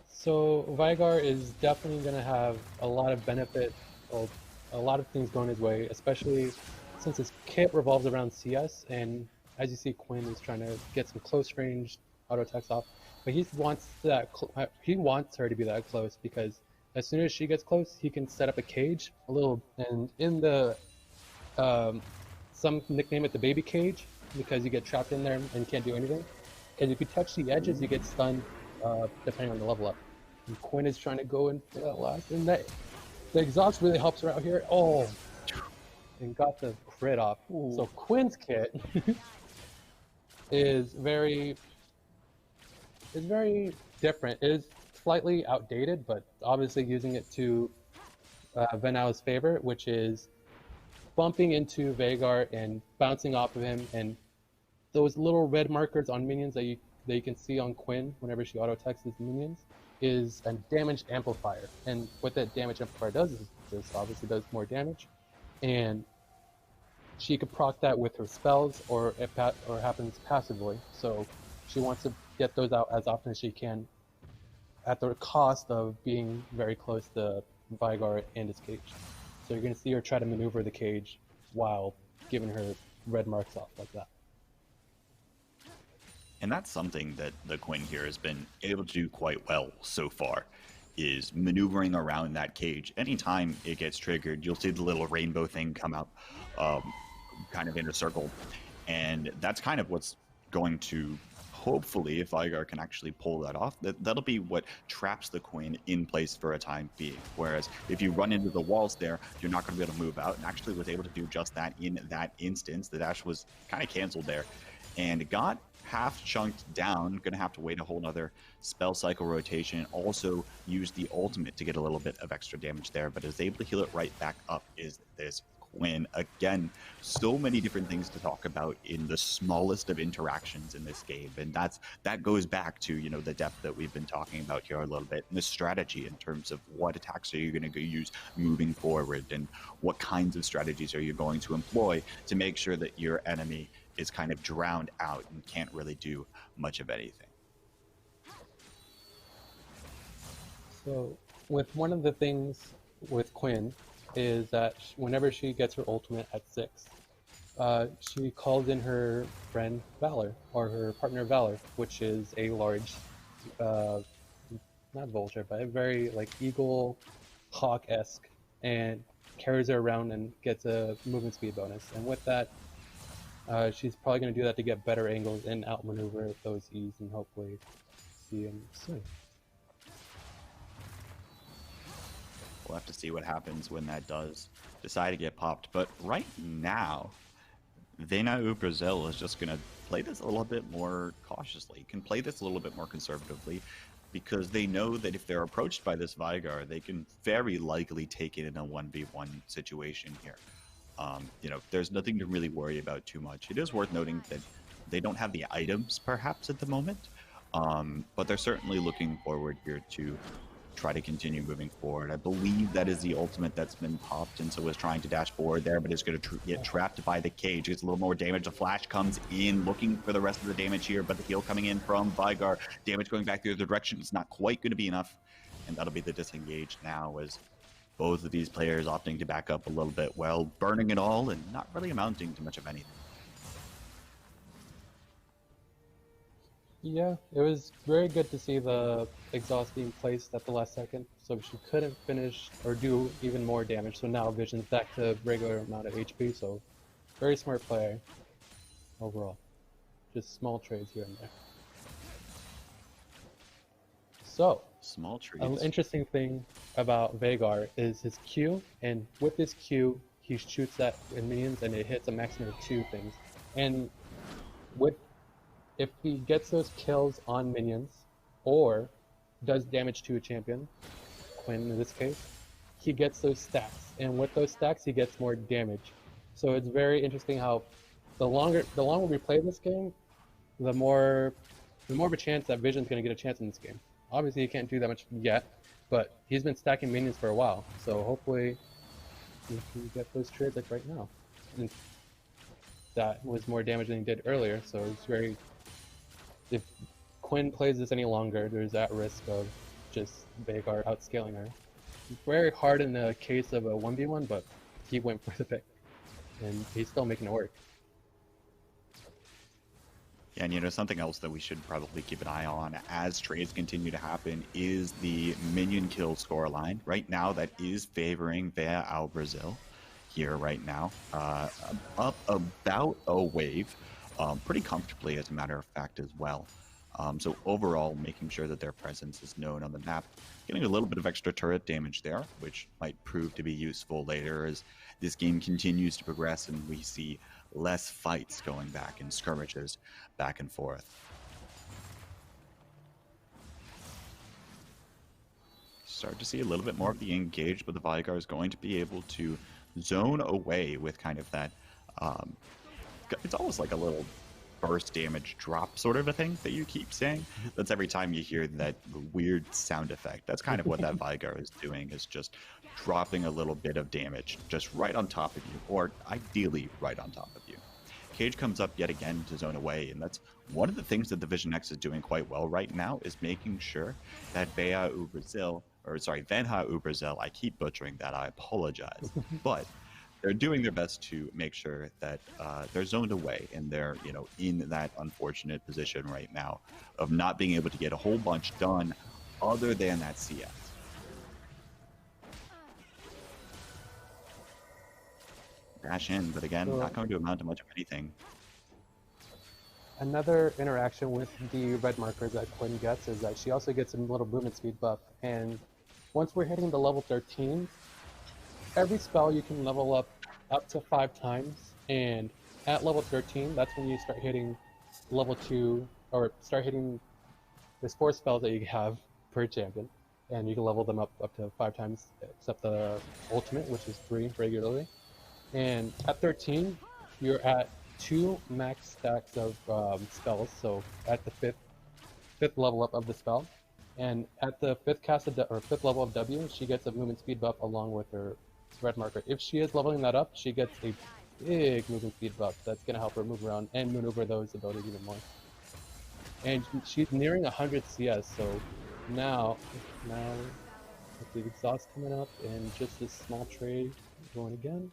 So Vigar is definitely going to have a lot of benefit, or a lot of things going his way, especially since his kit revolves around CS. And as you see, Quinn is trying to get some close range auto attacks off, but he wants her to be that close, because as soon as she gets close, he can set up a cage, and in the some nickname it the baby cage, because you get trapped in there and can't do anything. And if you touch the edges, you get stunned, depending on the level up. And Quinn is trying to go in for that last, and the exhaust really helps her out here. Oh, and got the crit off. Ooh. So Quinn's kit is very different. It is slightly outdated, but obviously using it to Venau's favor, which is bumping into Veigar and bouncing off of him, and those little red markers on minions that you can see on Quinn whenever she auto attacks his minions is a damage amplifier. And what that damage amplifier does is just obviously does more damage, and she could proc that with her spells, or it happens passively. So she wants to get those out as often as she can, at the cost of being very close to Vigar and his cage. So you're going to see her try to maneuver the cage while giving her red marks off like that. And that's something that the Quinn here has been able to do quite well so far, is maneuvering around that cage. Anytime it gets triggered, you'll see the little rainbow thing come out, kind of in a circle. And that's kind of what's going to, hopefully, if Vigar can actually pull that off, that'll be what traps the Quinn in place for a time being. Whereas if you run into the walls there, you're not going to be able to move out, and actually was able to do just that in that instance. The dash was kind of canceled there, and got half chunked down. Gonna have to wait a whole nother spell cycle rotation. Also use the ultimate to get a little bit of extra damage there, but is able to heal it right back up. Is this Quinn again? So many different things to talk about in the smallest of interactions in this game, and that goes back to, you know, the depth that we've been talking about here a little bit, and the strategy in terms of what attacks are you going to use moving forward, and what kinds of strategies are you going to employ to make sure that your enemy is kind of drowned out and can't really do much of anything. So with one of the things with Quinn is that whenever she gets her ultimate at 6, she calls in her friend Valor, or her partner Valor, which is a large, not vulture, but a very like eagle, hawk-esque, and carries her around and gets a movement speed bonus. And with that, she's probably going to do that to get better angles and outmaneuver those E's, and hopefully see him soon. We'll have to see what happens when that does decide to get popped. But right now, Venau Brazil is just going to play this a little bit more cautiously, can play this a little bit more conservatively, because they know that if they're approached by this Vigar, they can very likely take it in a 1v1 situation here. There's nothing to really worry about too much. It is worth noting that they don't have the items perhaps at the moment, but they're certainly looking forward here to try to continue moving forward. I believe that is the ultimate that's been popped, and so is trying to dash forward there, but it's going to get trapped by the cage. Gets a little more damage. The flash comes in, looking for the rest of the damage here, but the heal coming in from Vigar. Damage going back the other direction is not quite going to be enough, and that'll be the disengage now as both of these players opting to back up a little bit, well, burning it all and not really amounting to much of anything. Yeah, it was very good to see the exhaust being placed at the last second, so she couldn't finish or do even more damage. So now Vision's back to regular amount of HP, so very smart player overall. Just small trades here and there. So, small trades. An interesting thing about Veigar is his Q, and with his Q, he shoots at minions and it hits a maximum of 2 things. And if he gets those kills on minions, or does damage to a champion, Quinn in this case, he gets those stacks, and with those stacks he gets more damage. So it's very interesting how the longer we play this game, the more of a chance that Vision's going to get a chance in this game. Obviously he can't do that much yet, but he's been stacking minions for a while, so hopefully he can get those trades like right now. And that was more damage than he did earlier, so it's very... If Quinn plays this any longer, there's that risk of just Veigar outscaling her. It's very hard in the case of a 1v1, but he went for the pick, and he's still making it work. Yeah, and something else that we should probably keep an eye on as trades continue to happen is the minion kill scoreline. Right now, that is favoring Vea ao Brazil here right now. Up about a wave. Pretty comfortably, as a matter of fact, as well. So overall, making sure that their presence is known on the map, getting a little bit of extra turret damage there, which might prove to be useful later as this game continues to progress and we see less fights going back and skirmishes back and forth. Start to see a little bit more of the engage, but the Vigar is going to be able to zone away with kind of that it's almost like a little burst damage drop sort of a thing that you keep saying. That's every time you hear that weird sound effect. That's kind of what that Vigar is doing, is just dropping a little bit of damage just right on top of you, or ideally right on top of you. Cage comes up yet again to zone away, and that's one of the things that the Vision X is doing quite well right now, is making sure that Vea ao Brazil, I keep butchering that, I apologize, but they're doing their best to make sure that they're zoned away, and they're, in that unfortunate position right now of not being able to get a whole bunch done other than that CS. Dash in, but again, not going to amount to much of anything. Another interaction with the red markers that Quinn gets is that she also gets a little movement speed buff, and once we're hitting the level 13, every spell you can level up to 5 times, and at level 13, that's when you start hitting level 2, or start hitting, there's 4 spells that you have per champion, and you can level them up to 5 times, except the ultimate, which is 3 regularly. And at 13, you're at 2 max stacks of spells, so at the fifth level up of the spell, and at the 5th level of W, she gets a movement speed buff along with her red marker. If she is leveling that up, she gets a big movement speed buff that's going to help her move around and maneuver those abilities even more. And she's nearing 100 CS, so now with the exhaust coming up and just this small trade going again,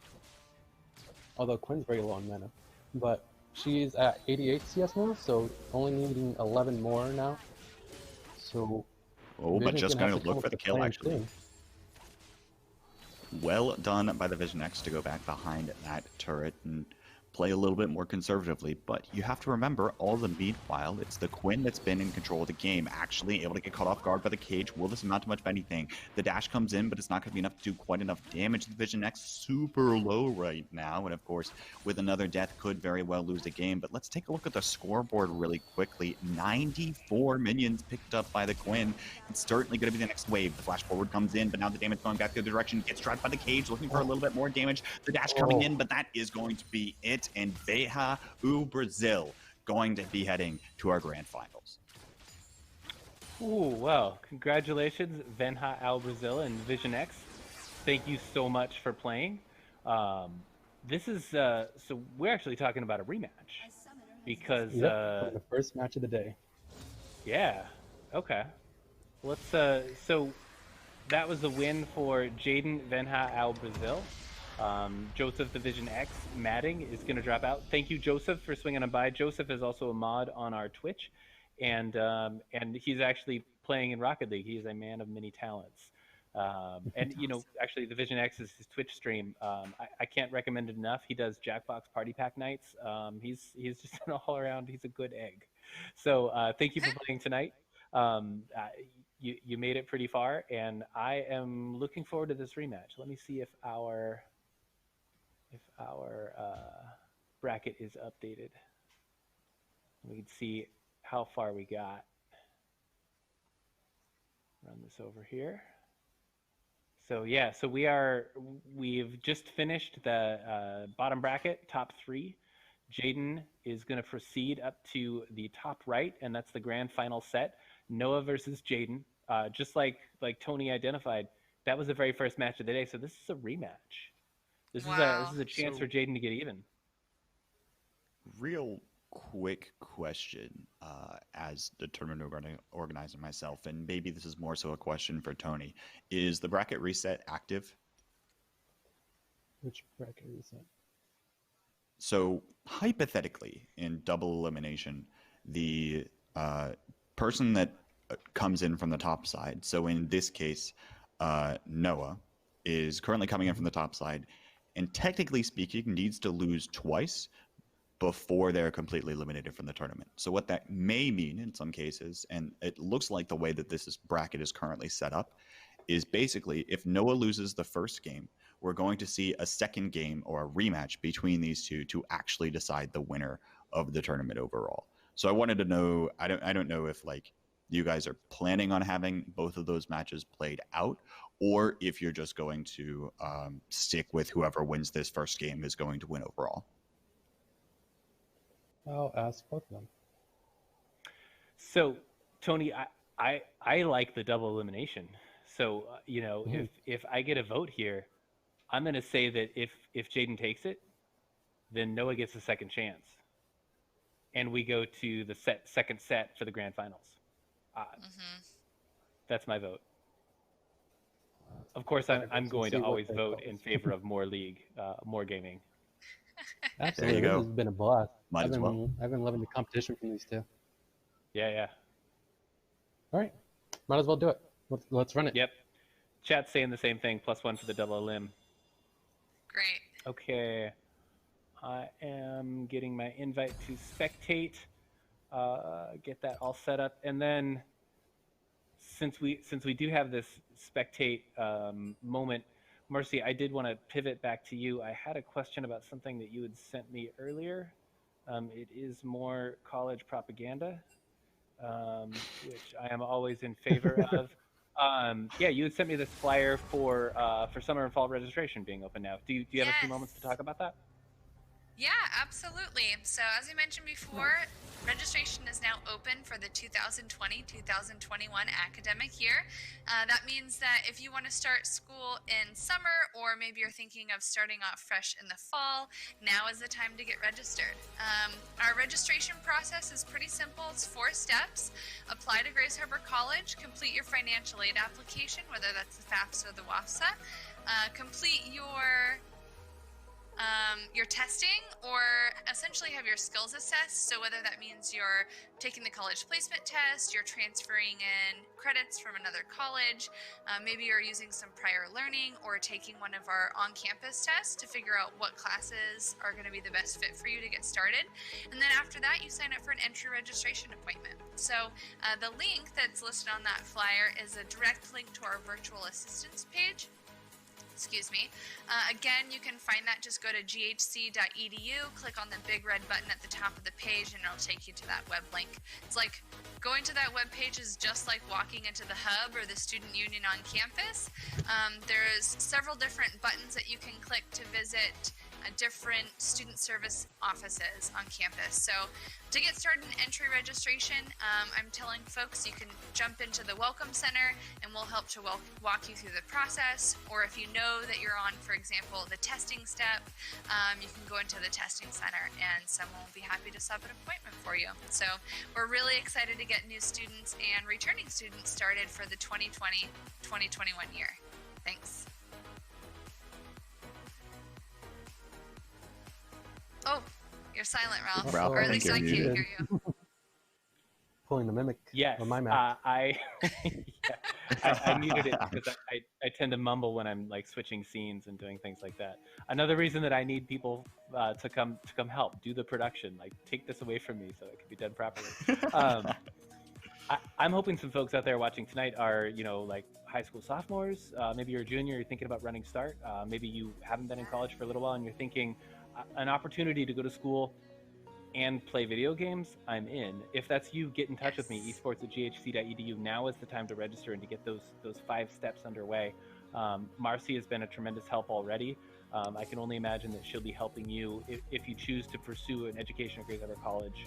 although Quinn's very low on mana, but she's at 88 CS now, so only needing 11 more now. So but just going to look for the kill, actually. Thing. Well done by the Vision X to go back behind that turret and play a little bit more conservatively. But you have to remember, all the meanwhile, it's the Quinn that's been in control of the game, actually able to get caught off guard by the cage. Will this amount to much of anything? The dash comes in, but it's not going to be enough to do quite enough damage. The Vision X super low right now, and of course, with another death, could very well lose the game. But let's take a look at the scoreboard really quickly. 94 minions picked up by the Quinn. It's certainly going to be the next wave. The flash forward comes in, but now the damage going back the other direction. Gets trapped by the cage, looking for a little bit more damage. The dash coming in, but that is going to be it. And Veja U Brazil going to be heading to our grand finals. Ooh, well, congratulations, Venha Al Brazil and Vision X. Thank you so much for playing. This is so we're actually talking about a rematch because the first match of the day. Yeah. Okay. Let's so that was a win for Jaden Venha Al Brazil. Joseph the Vision X matting is going to drop out. Thank you, Joseph, for swinging on by. Joseph is also a mod on our Twitch, and he's actually playing in Rocket League. He is a man of many talents. And you know, actually, the Vision X is his Twitch stream. I can't recommend it enough. He does Jackbox Party Pack nights. He's just an all around. He's a good egg. So thank you for playing tonight. You made it pretty far, and I am looking forward to this rematch. Let me see if our bracket is updated. We can see how far we got. Run this over here. So yeah, so we've just finished the bottom bracket, top 3. Jaden is going to proceed up to the top right, and that's the grand final set. Noah versus Jaden. Just like Tony identified, that was the very first match of the day. So this is a rematch. This is a chance for Jaden to get even. Real quick question, as the tournament organizer myself, and maybe this is more so a question for Tony. Is the bracket reset active? Which bracket reset? So hypothetically, in double elimination, the person that comes in from the top side, so in this case, Noah, is currently coming in from the top side, and technically speaking, needs to lose twice before they're completely eliminated from the tournament. So what that may mean in some cases, and it looks like the way that this bracket is currently set up, is basically if Noah loses the first game, we're going to see a second game or a rematch between these two to actually decide the winner of the tournament overall. So I wanted to know, I don't know if like you guys are planning on having both of those matches played out, or if you're just going to stick with whoever wins this first game is going to win overall. I'll ask both of them. So, Tony, I like the double elimination. So, you know, if I get a vote here, I'm going to say that if Jaden takes it, then Noah gets a second chance, and we go to the second set for the grand finals. That's my vote. Of course, I'm going to always vote in favor of more league, more gaming. Absolutely, there you go. This has been a blast. Might as well. I've been loving the competition from these two. Yeah. All right, might as well do it. Let's run it. Yep. Chat's saying the same thing. +1 for the double elim. Great. Okay. I am getting my invite to spectate. Get that all set up, and then since we do have this spectate moment, Marcy, I did want to pivot back to you. I had a question about something that you had sent me earlier. It is more college propaganda, which I am always in favor of. Yeah, you had sent me this flyer for summer and fall registration being open now. Do you have a few moments to talk about that? Yeah, absolutely. So as I mentioned before, registration is now open for the 2020-2021 academic year. That means that if you want to start school in summer, or maybe you're thinking of starting off fresh in the fall, now is the time to get registered. Our registration process is pretty simple. It's 4 steps. Apply to Grace Harbor College, complete your financial aid application, whether that's the FAFSA or the WAFSA, complete your your testing, or essentially have your skills assessed. So whether that means you're taking the college placement test, you're transferring in credits from another college, maybe you're using some prior learning or taking one of our on-campus tests to figure out what classes are going to be the best fit for you to get started. And then after that, you sign up for an entry registration appointment. So the link that's listed on that flyer is a direct link to our virtual assistance page. Excuse me. Again, you can find that. Just go to ghc.edu, click on the big red button at the top of the page, and it'll take you to that web link. It's like going to that web page is just like walking into the hub or the student union on campus. There's several different buttons that you can click to visit different student service offices on campus. So to get started in entry registration, I'm telling folks you can jump into the Welcome Center and we'll help to walk you through the process. Or if you know that you're on, for example, the testing step, you can go into the testing center and someone will be happy to set up an appointment for you. So we're really excited to get new students and returning students started for the 2020-2021 year. Thanks. Oh, you're silent, Ralph. Ralph, or at least I can't you. hear you. Pulling the mimic. Yes, on my Mac. I muted it because I tend to mumble when I'm like switching scenes and doing things like that. Another reason that I need people to come help do the production, like take this away from me so it can be done properly. I'm hoping some folks out there watching tonight are, like high school sophomores. Maybe you're a junior, you're thinking about running start. Maybe you haven't been in college for a little while and you're thinking an opportunity to go to school and play video games, I'm in. If that's you, get in touch with me, esports@ghc.edu. Now is the time to register and to get those 5 steps underway. Marcy has been a tremendous help already. I can only imagine that she'll be helping you if you choose to pursue an education at Grays Harbor College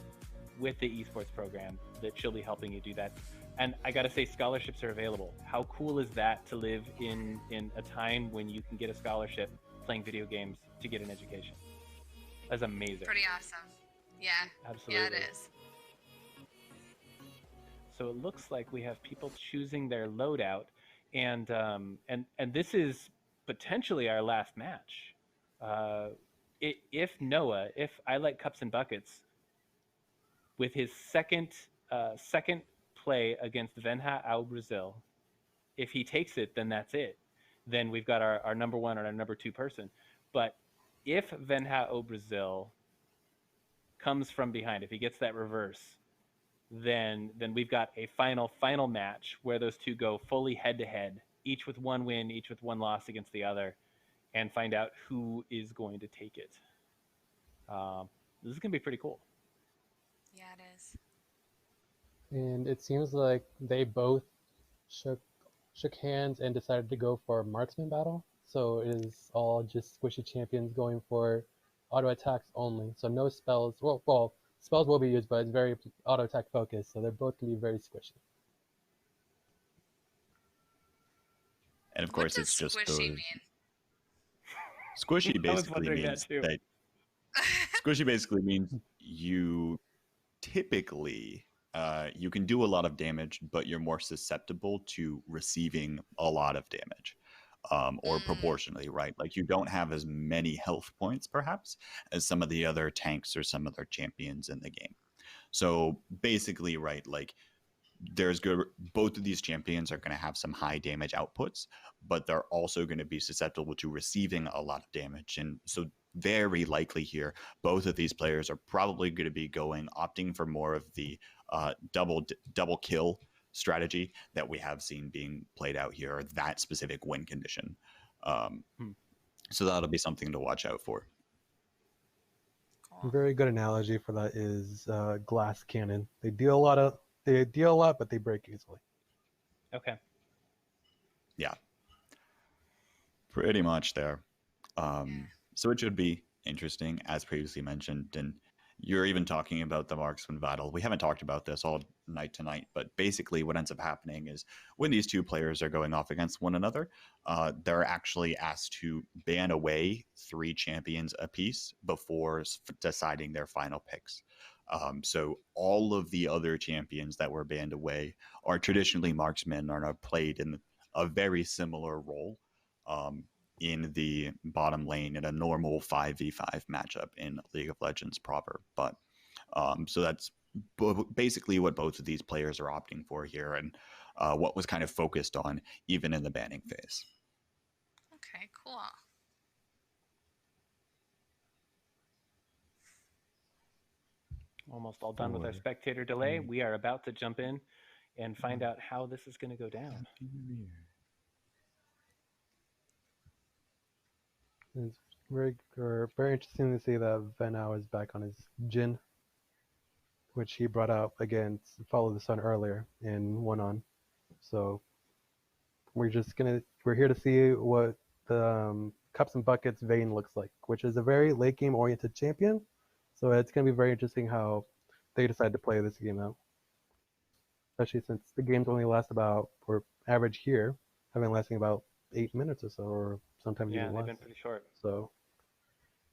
with the esports program, that she'll be helping you do that. And I gotta say, scholarships are available. How cool is that to live in a time when you can get a scholarship playing video games to get an education? That's amazing. Pretty awesome. Yeah. Absolutely. Yeah, it is. So it looks like we have people choosing their loadout, and this is potentially our last match. If I Like Cups and Buckets, with his second play against Venha ao Brazil, if he takes it, then that's it. Then we've got our number 1 or our number 2 person. But if Venha ao Brazil comes from behind, if he gets that reverse, then we've got a final match where those two go fully head to head, each with 1 win, each with 1 loss against the other, and find out who is going to take it. This is gonna be pretty cool. Yeah, it is. And it seems like they both shook hands and decided to go for Marksmen Battle. So it is all just squishy champions going for auto attacks only. So no spells. Well, spells will be used, but it's very auto attack focused. So they're both going to be very squishy. And of course, it's just squishy those. mean? Squishy basically means that. Squishy basically means you typically you can do a lot of damage, but you're more susceptible to receiving a lot of damage, or proportionally, right? Like you don't have as many health points, perhaps, as some of the other tanks or some other champions in the game. So basically, right, like both of these champions are going to have some high damage outputs, but they're also going to be susceptible to receiving a lot of damage. And so very likely here, both of these players are probably going to be opting for more of the double kill strategy that we have seen being played out here, or that specific win condition. So that'll be something to watch out for. A very good analogy for that is glass cannon. They deal a lot, but they break easily. Okay. Yeah. Pretty much there. So it should be interesting, as previously mentioned. And you're even talking about the Marksmen Battle. We haven't talked about this all night tonight, but basically what ends up happening is when these two players are going off against one another, they're actually asked to ban away 3 champions apiece before deciding their final picks. So all of the other champions that were banned away are traditionally marksmen and are played in a very similar role. in the bottom lane in a normal 5v5 matchup in League of Legends proper. But so that's basically what both of these players are opting for here, and what was kind of focused on even in the banning phase. Okay, cool. Almost all done with our spectator delay. We are about to jump in and find out how this is going to go down. It's very interesting to see that Venau is back on his Jin, which he brought out against Follow the Sun earlier in 1-on. So we're here to see what the Cups and Buckets Vayne looks like, which is a very late game oriented champion. So it's gonna be very interesting how they decide to play this game out, especially since the games only last about, or average here, have been lasting about 8 minutes or so, or sometimes even less. Yeah, they've been pretty short. So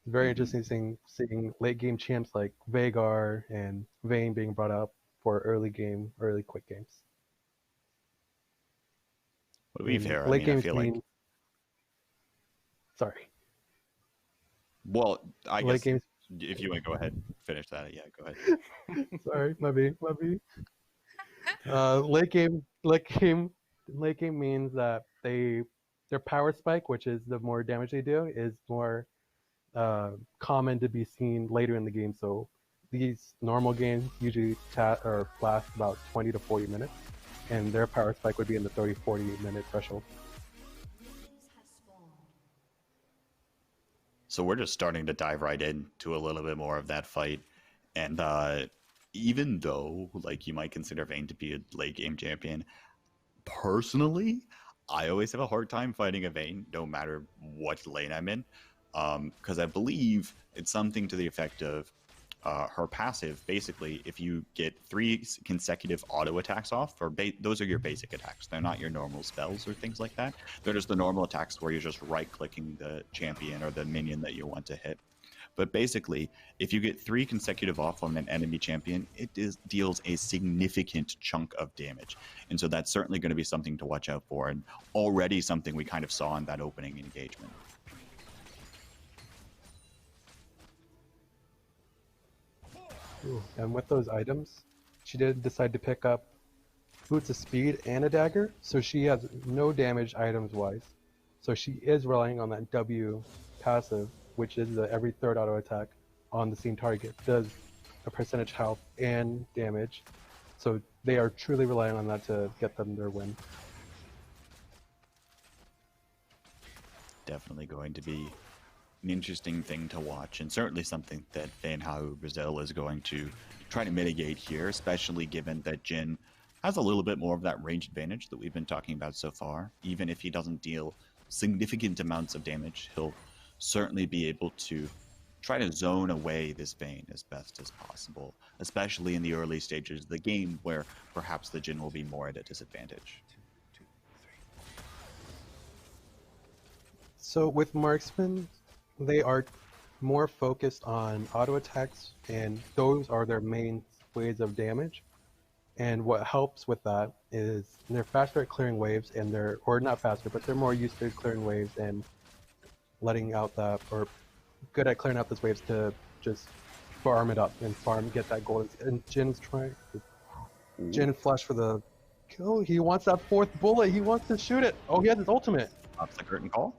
it's very interesting seeing late game champs like Veigar and Vayne being brought up for early quick games. What do we hear? Late games I feel like. Sorry. Well, I guess games... if you want to go ahead and finish that, yeah, go ahead. Sorry, my B. Late game means that their power spike, which is the more damage they do, is more common to be seen later in the game. So these normal games usually last about 20 to 40 minutes, and their power spike would be in the 30-40 minute threshold. So we're just starting to dive right into a little bit more of that fight. And even though, like, you might consider Vayne to be a late game champion, personally, I always have a hard time fighting a Vayne, no matter what lane I'm in. Because I believe it's something to the effect of her passive. Basically, if you get 3 consecutive auto attacks off, or those are your basic attacks. They're not your normal spells or things like that. They're just the normal attacks where you're just right-clicking the champion or the minion that you want to hit. But basically, if you get 3 consecutive off on an enemy champion, it deals a significant chunk of damage. And so that's certainly going to be something to watch out for, and already something we kind of saw in that opening engagement. And with those items, she did decide to pick up Boots of Speed and a dagger, so she has no damage items-wise. So she is relying on that W passive, which is the every third auto attack on the same target. Does a percentage health and damage. So they are truly relying on that to get them their win. Definitely going to be an interesting thing to watch, and certainly something that Venau Brazil is going to try to mitigate here, especially given that Jin has a little bit more of that range advantage that we've been talking about so far. Even if he doesn't deal significant amounts of damage, he'll certainly be able to try to zone away this Vayne as best as possible, especially in the early stages of the game where perhaps the Jin will be more at a disadvantage. So with Marksmen, they are more focused on auto attacks, and those are their main ways of damage. And what helps with that is they're faster at clearing waves, and or not faster, but they're more used to clearing waves and letting out that, or good at clearing out those waves to just farm it up and get that gold. And Jin's trying. Jin flush for the kill. He wants that 4th bullet. He wants to shoot it. Oh, he has his ultimate. Pops the curtain call.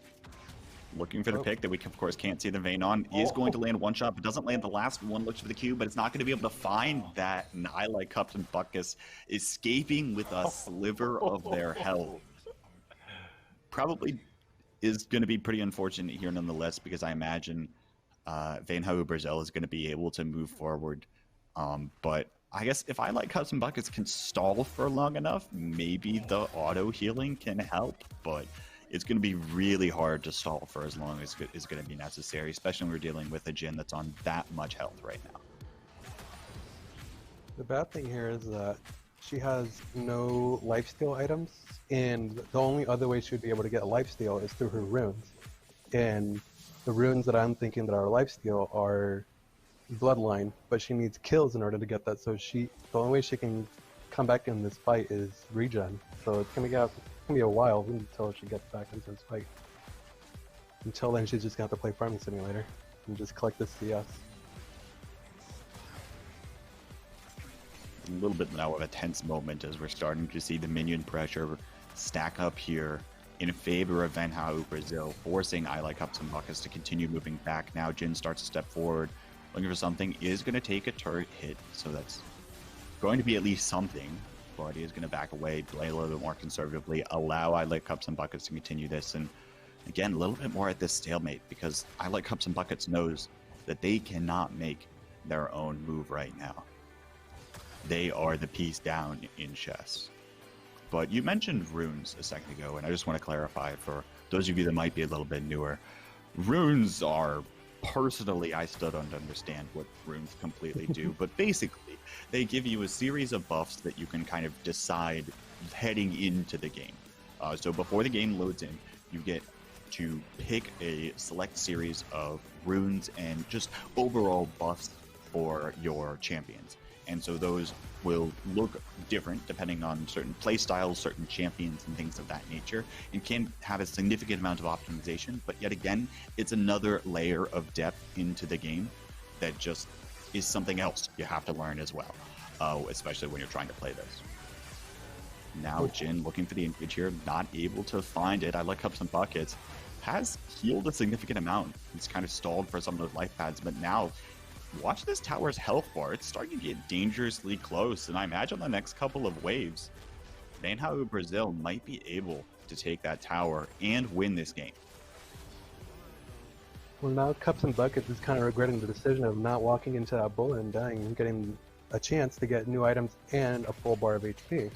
Looking for the pick that we, of course, can't see the Vayne on. Is going to land one shot, but doesn't land the last one. Looks for the Q, but it's not going to be able to find that. And I like Cups and Buckets escaping with a sliver of their health. Probably is going to be pretty unfortunate here nonetheless, because I imagine Venau Brazil is going to be able to move forward. But I guess if I like Cups and Buckets can stall for long enough, maybe the auto healing can help, but it's going to be really hard to stall for as long as is going to be necessary, especially when we're dealing with a Jin that's on that much health right now. The bad thing here is that she has no lifesteal items, and the only other way she would be able to get a lifesteal is through her runes. And the runes that I'm thinking that are lifesteal are Bloodline, but she needs kills in order to get that. So the only way she can come back in this fight is regen. So it's gonna be a while until she gets back into this fight. Until then, she's just gonna have to play Farming Simulator and just collect the CS. A little bit now of a tense moment as we're starting to see the minion pressure stack up here in favor of Venha Brazil, forcing I Like Cups and Buckets to continue moving back. Now Jin starts to step forward, looking for something, is going to take a turret hit, so that's going to be at least something. But he is going to back away, play a little bit more conservatively, allow I Like Cups and Buckets to continue this, and again, a little bit more at this stalemate, because I Like Cups and Buckets knows that they cannot make their own move right now. They are the piece down in chess. But you mentioned runes a second ago, and I just want to clarify for those of you that might be a little bit newer. Runes are, personally, I still don't understand what runes completely do, but basically, they give you a series of buffs that you can kind of decide heading into the game. So before the game loads in, you get to pick a select series of runes and just overall buffs for your champions. And so those will look different depending on certain play styles, certain champions, and things of that nature, and can have a significant amount of optimization. But yet again, it's another layer of depth into the game that just is something else you have to learn as well, especially when you're trying to play this. Now Jin looking for the engage here, not able to find it. I Like Cups and Buckets has healed a significant amount. He's kind of stalled for some of those life pads, but now watch this tower's health bar. It's starting to get dangerously close, and I imagine the next couple of waves, Venha Brazil might be able to take that tower and win this game. Well, now Cups and Buckets is kind of regretting the decision of not walking into that bullet and dying and getting a chance to get new items and a full bar of HP.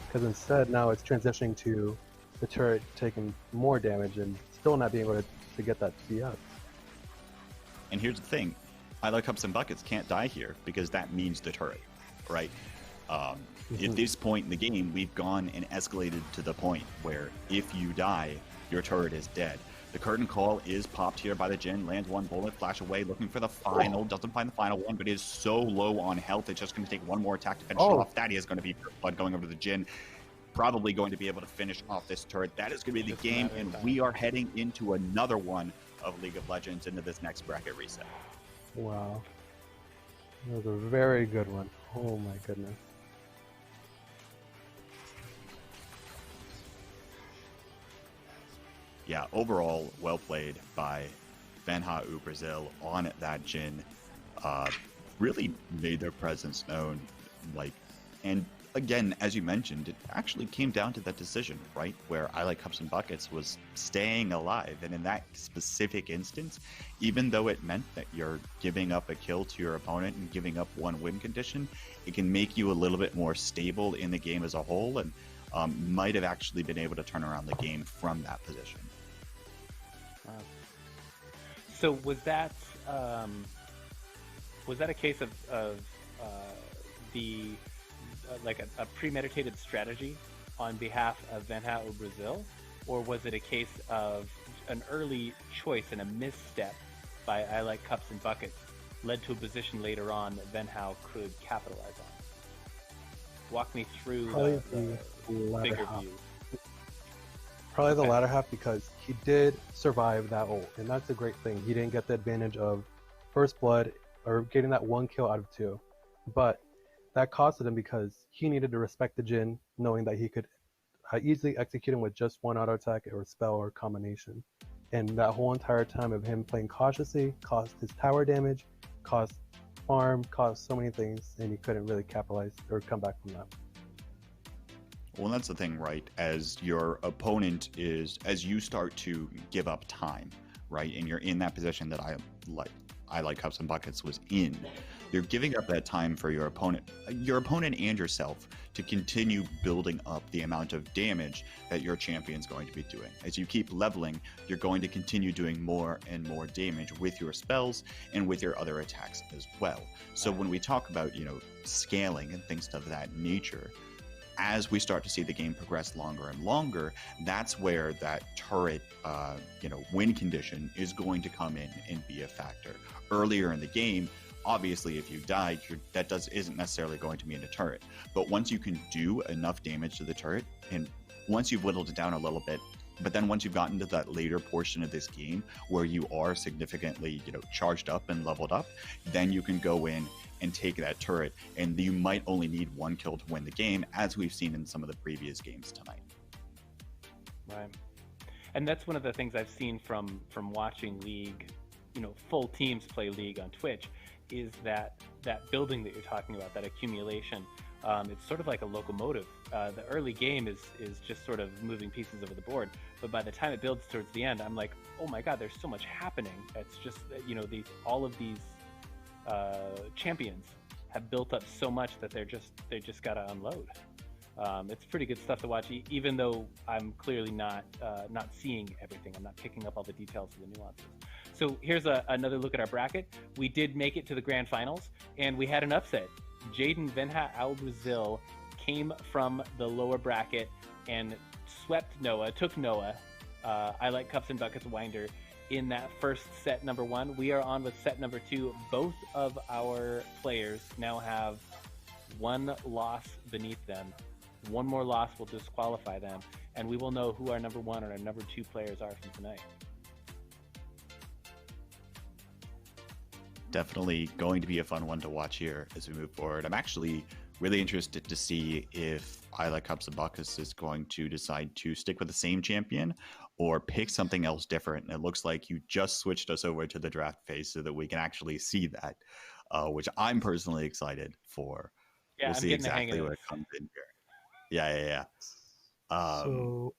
Because instead, now it's transitioning to the turret taking more damage and still not being able to get that CS. And here's the thing. I Like Cups and Buckets can't die here because that means the turret, right? At this point in the game, we've gone and escalated to the point where if you die, your turret is dead. The curtain call is popped here by the Jin, lands one bullet, flash away, looking for the final, doesn't find the final one, but is so low on health, it's just going to take one more attack to finish it off. That is going to be blood going over to the Jin, probably going to be able to finish off this turret. That is going to be the game, and we are heading into another one of League of Legends into this next bracket reset. Wow. That was a very good one. Oh my goodness. Yeah, overall, well played by Venha Brazil on that Jin. Really made their presence known. And again, as you mentioned, it actually came down to that decision, right? Where I Like Cups and Buckets was staying alive. And in that specific instance, even though it meant that you're giving up a kill to your opponent and giving up one win condition, it can make you a little bit more stable in the game as a whole, and might have actually been able to turn around the game from that position. So was that a case of the like a premeditated strategy on behalf of Venha Brazil, or was it a case of an early choice and a misstep by I Like Cups and Buckets led to a position later on that Venha could capitalize on? Walk me through the bigger view. Probably the latter half, because he did survive that ult, and that's a great thing. He didn't get the advantage of first blood or getting that one kill out of two, but that costed him because he needed to respect the Jin, knowing that he could easily execute him with just one auto attack or spell or combination. And that whole entire time of him playing cautiously cost his tower damage, cost farm, cost so many things, and he couldn't really capitalize or come back from that. Well, that's the thing, right? As your opponent is, as you start to give up time, right, and you're in that position that I Like Cups and Buckets was in, you're giving up that time for your opponent and yourself to continue building up the amount of damage that your champion's going to be doing. As you keep leveling, you're going to continue doing more and more damage with your spells and with your other attacks as well. So when we talk about, scaling and things of that nature, as we start to see the game progress longer and longer, that's where that turret, win condition is going to come in and be a factor. Earlier in the game, obviously, if you die, isn't necessarily going to mean a turret. But once you can do enough damage to the turret, and once you've whittled it down a little bit, But then once you've gotten to that later portion of this game where you are significantly, charged up and leveled up, then you can go in and take that turret, and you might only need one kill to win the game, as we've seen in some of the previous games tonight. Right. And that's one of the things I've seen from watching League, full teams play League on Twitch, is that building that you're talking about, that accumulation. It's sort of like a locomotive. The early game is just sort of moving pieces over the board, but by the time it builds towards the end, I'm like, oh my god, there's so much happening. It's just all of these champions have built up so much that they just gotta unload. It's pretty good stuff to watch, even though I'm clearly not seeing everything. I'm not picking up all the details of the nuances. So here's another look at our bracket. We did make it to the grand finals, and we had an upset. Jaden Venha Al Brazil came from the lower bracket and took Noah. I Like Cups and Buckets Winder in that first set number 1. We are on with set number 2. Both of our players now have one loss beneath them. One more loss will disqualify them, and we will know who our number 1 and our number 2 players are from tonight. Definitely going to be a fun one to watch here as we move forward. I'm actually really interested to see if I Like Cups and Buckets is going to decide to stick with the same champion or pick something else different. And it looks like you just switched us over to the draft phase so that we can actually see that, which I'm personally excited for. Yeah, we'll see exactly what comes in here. Yeah. So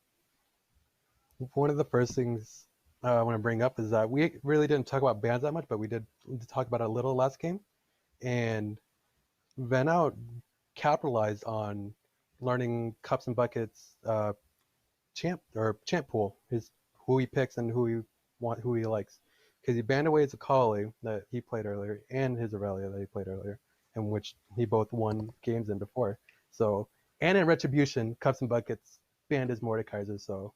one of the first things I want to bring up is that we really didn't talk about bans that much, but we did talk about it a little last game. And Venhout capitalized on learning Cups and Buckets champ pool, who he picks and who he likes. Because he banned away his Akali that he played earlier and his Aurelia that he played earlier, in which he both won games in before. So, and in Retribution, Cups and Buckets banned his Mordekaiser. So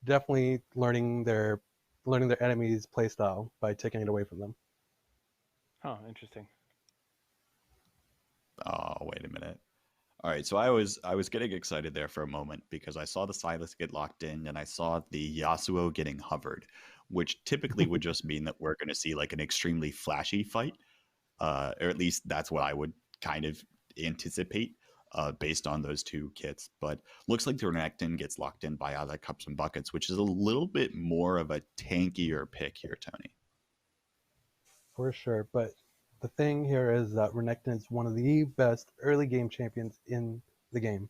definitely learning their enemy's playstyle by taking it away from them. Oh, interesting. Oh, wait a minute. All right, so I was getting excited there for a moment because I saw the Silas get locked in and I saw the Yasuo getting hovered, which typically would just mean that we're going to see like an extremely flashy fight, or at least that's what I would kind of anticipate based on those two kits. But looks like the Renekton gets locked in by other Cups and Buckets, which is a little bit more of a tankier pick here, Tony. For sure, but the thing here is that Renekton is one of the best early game champions in the game.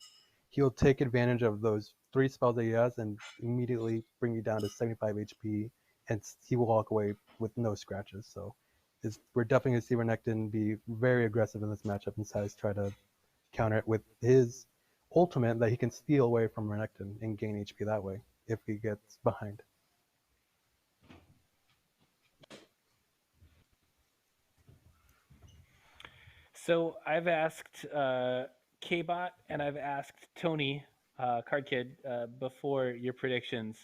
He'll take advantage of those 3 spells that he has and immediately bring you down to 75 HP, and he will walk away with no scratches. So we're definitely going to see Renekton be very aggressive in this matchup, and Silas try to counter it with his ultimate that he can steal away from Renekton and gain HP that way if he gets behind. So I've asked K-Bot and I've asked Tony, Card Kid, before your predictions.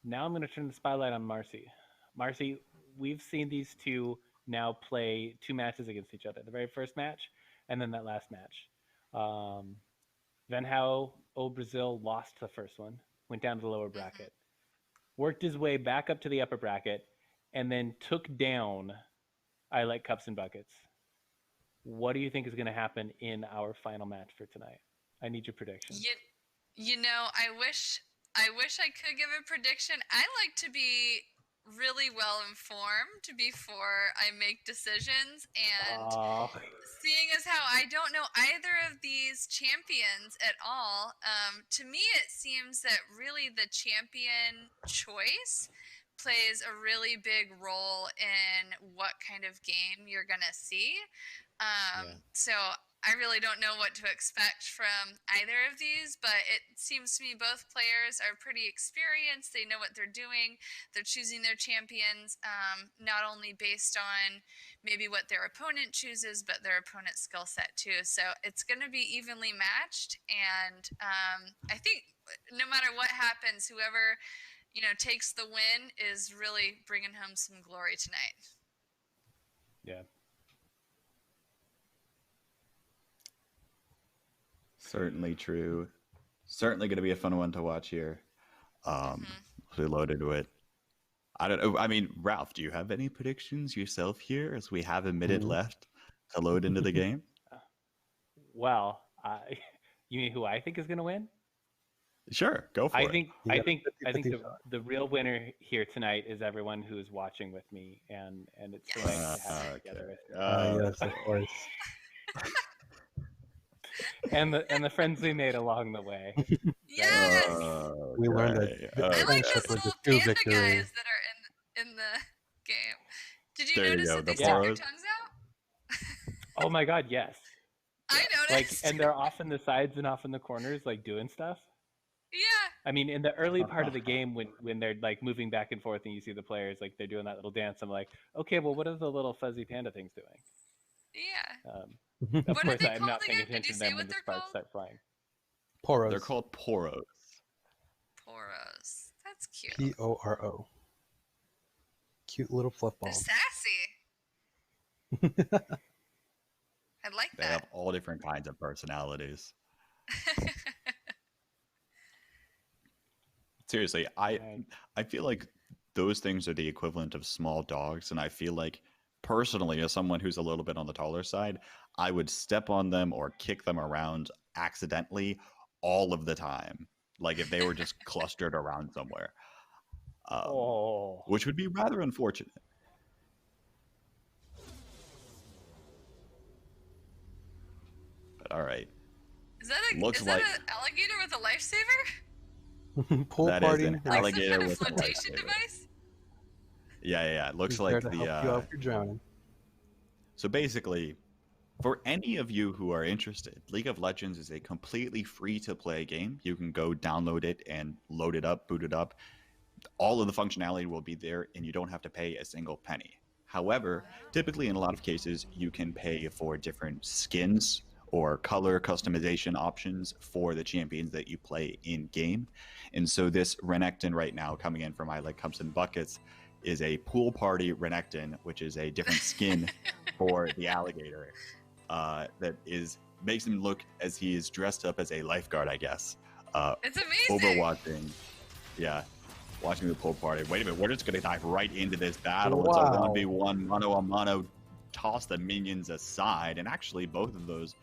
Now I'm going to turn the spotlight on Marcy. Marcy, we've seen these two now play 2 matches against each other. The very first match and then that last match. Venhout Brazil lost the first one, went down to the lower bracket, worked his way back up to the upper bracket, and then took down I Like Cups and Buckets. What do you think is going to happen in our final match for tonight? I need your prediction. I wish I could give a prediction. I like to be really well informed before I make decisions, and seeing as how I don't know either of these champions at all, to me it seems that really the champion choice plays a really big role in what kind of game you're gonna see. So I really don't know what to expect from either of these, but it seems to me both players are pretty experienced. They know what they're doing. They're choosing their champions, not only based on maybe what their opponent chooses, but their opponent's skill set too. So it's going to be evenly matched. And I think no matter what happens, whoever, takes the win is really bringing home some glory tonight. Yeah. Certainly true. Certainly going to be a fun one to watch here. We loaded with. I don't know. I mean, Ralph, do you have any predictions yourself here as we have a minute left to load into the game? Well, you mean who I think is going to win? Sure, go for it. I think the real winner here tonight is everyone who is watching with me, and it's so nice to have you together. Yes, of course. and the friends we made along the way. Yes. We learned that I like friendship those was little a true panda victory. guys that are in the game. Did you There you notice go, that they the stick their Boros. tongues out? Oh my God, yes. I Like, noticed. and they're off in the sides and off in the corners, like doing stuff. Yeah. I mean, in the early part of the game, when they're like moving back and forth, and you see the players like they're doing that little dance, I'm like, okay, well, what are the little fuzzy panda things doing? Yeah. Of What are course, they I'm not called paying again? Did you attention to say them when what the they're sparks called? start flying. Poros. They're called Poros. Poros. That's cute. Poro. Cute little fluff They're balls. sassy. I like They that. have all different kinds of personalities. Seriously, I feel like those things are the equivalent of small dogs, and I feel like personally, as someone who's a little bit on the taller side, I would step on them or kick them around accidentally all of the time, like if they were just clustered around somewhere, which would be rather unfortunate. But all right, Is that an alligator with a lifesaver? Pool that is party. an Like alligator some kind of with a flotation lifesaver. device? Yeah. It looks He's like there to the. help you out if you're drowning. So basically, for any of you who are interested, League of Legends is a completely free-to-play game. You can go download it and load it up, boot it up. All of the functionality will be there, and you don't have to pay a single penny. However, typically in a lot of cases, you can pay for different skins or color customization options for the champions that you play in-game. And so this Renekton right now, coming in from I Like Cups and Buckets, is a pool party Renekton, which is a different skin for the alligator that makes him look as he is dressed up as a lifeguard, I guess. It's amazing. Watching the pool party. Wait a minute, we're just going to dive right into this battle. Wow. It's a 1v1, mano-a-mano, toss the minions aside, and actually both of those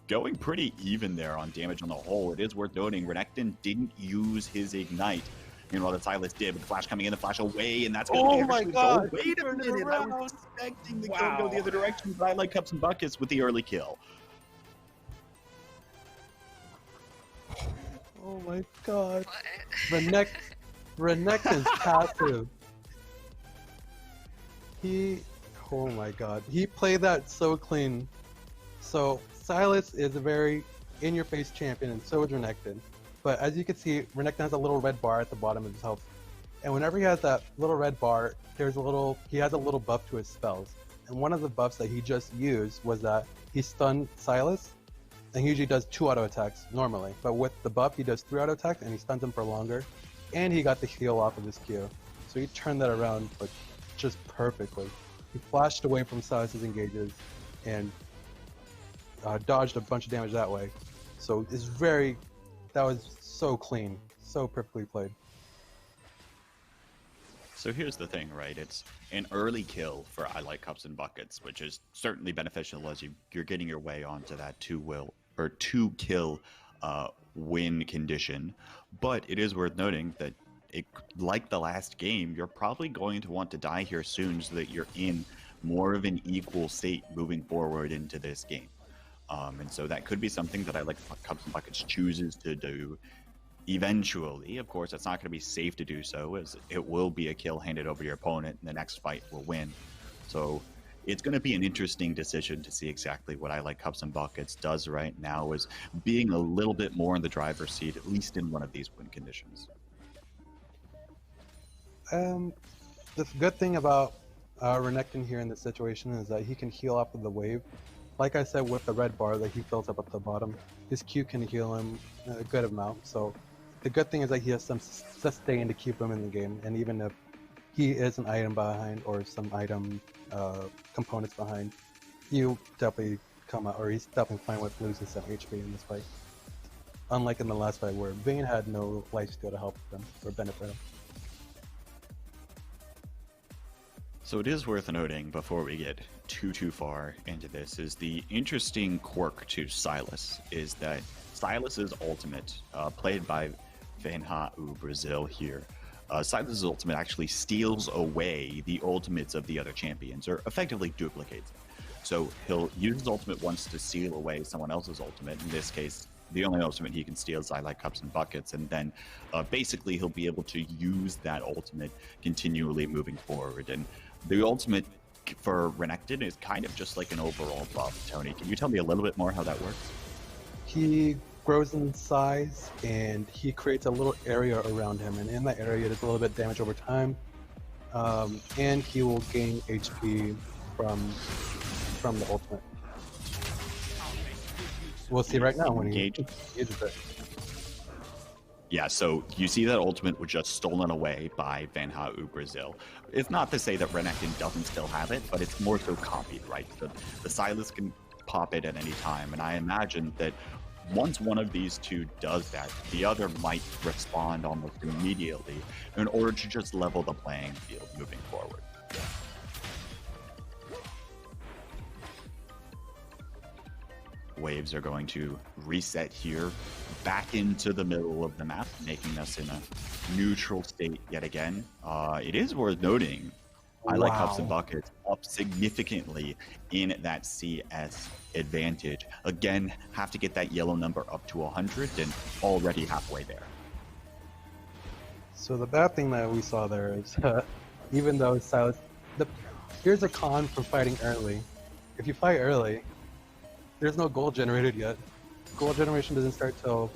going pretty even there on damage on the whole. It is worth noting, Renekton didn't use his Ignite. Meanwhile, the Silas did, with the flash coming in, the flash away, and that's going to be God! Wait a minute, I was expecting the kill to go the other direction, but I Like Cups and Buckets with the early kill. Oh my God. What? Renekton's passive. Oh my God. He played that so clean. So Silas is a very in-your-face champion, and so is Renekton. But as you can see, Renekton has a little red bar at the bottom of his health. And whenever he has that little red bar, he has a little buff to his spells. And one of the buffs that he just used was that he stunned Silas, and he usually does 2 auto attacks normally. But with the buff, he does 3 auto attacks, and he stuns him for longer. And he got the heal off of his Q. So he turned that around, but just perfectly. He flashed away from Silas's engages and dodged a bunch of damage that way. So that was so clean, so perfectly played. So here's the thing, right? It's an early kill for I Like Cups and Buckets, which is certainly beneficial as you're getting your way onto that 2 kill win condition. But it is worth noting that like the last game, you're probably going to want to die here soon so that you're in more of an equal state moving forward into this game. And so that could be something that I Like Cups and Buckets chooses to do eventually. Of course, it's not going to be safe to do so, as it will be a kill handed over your opponent, and the next fight will win. So it's going to be an interesting decision to see exactly what I Like Cups and Buckets does right now, is being a little bit more in the driver's seat, at least in one of these win conditions. The good thing about Renekton here in this situation is that he can heal off of the wave. Like I said, with the red bar that he fills up at the bottom, his Q can heal him a good amount. So the good thing is that he has some sustain to keep him in the game. And even if he is an item behind or some item components behind, he'll definitely come out, or he's definitely fine with losing some HP in this fight. unlike in the last fight where Vayne had no lifesteal to help them or benefit him. So it is worth noting before we get too far into this is the interesting quirk to Sylas is that Sylas's ultimate, played by Venha Brazil here, Sylas's ultimate actually steals away the ultimates of the other champions, or effectively duplicates them. So he'll use his ultimate once to steal away someone else's ultimate. In this case, the only ultimate he can steal is I Like Cups and Buckets, and then basically he'll be able to use that ultimate continually moving forward. And the ultimate for Renekton is kind of just like an overall buff. Tony, can you tell me a little bit more how that works? He grows in size and he creates a little area around him, and in that area there's a little bit of damage over time, and he will gain HP from the ultimate. We'll see right now when he engages it. Yeah, so you see that ultimate was just stolen away by Venha Brazil. It's not to say that Renekton doesn't still have it, but it's more so copied, right? So the Sylas can pop it at any time, and I imagine that once one of these two does that, the other might respond almost immediately in order to just level the playing field moving forward. Waves are going to reset here back into the middle of the map, making us in a neutral state yet again. It is worth noting, I Like Cups and Buckets up significantly in that CS advantage. Again, have to get that yellow number up to 100 and already halfway there. So the bad thing that we saw there is, even though Sylas, here's a con for fighting early. If you fight early, there's no gold generated yet. Gold generation doesn't start till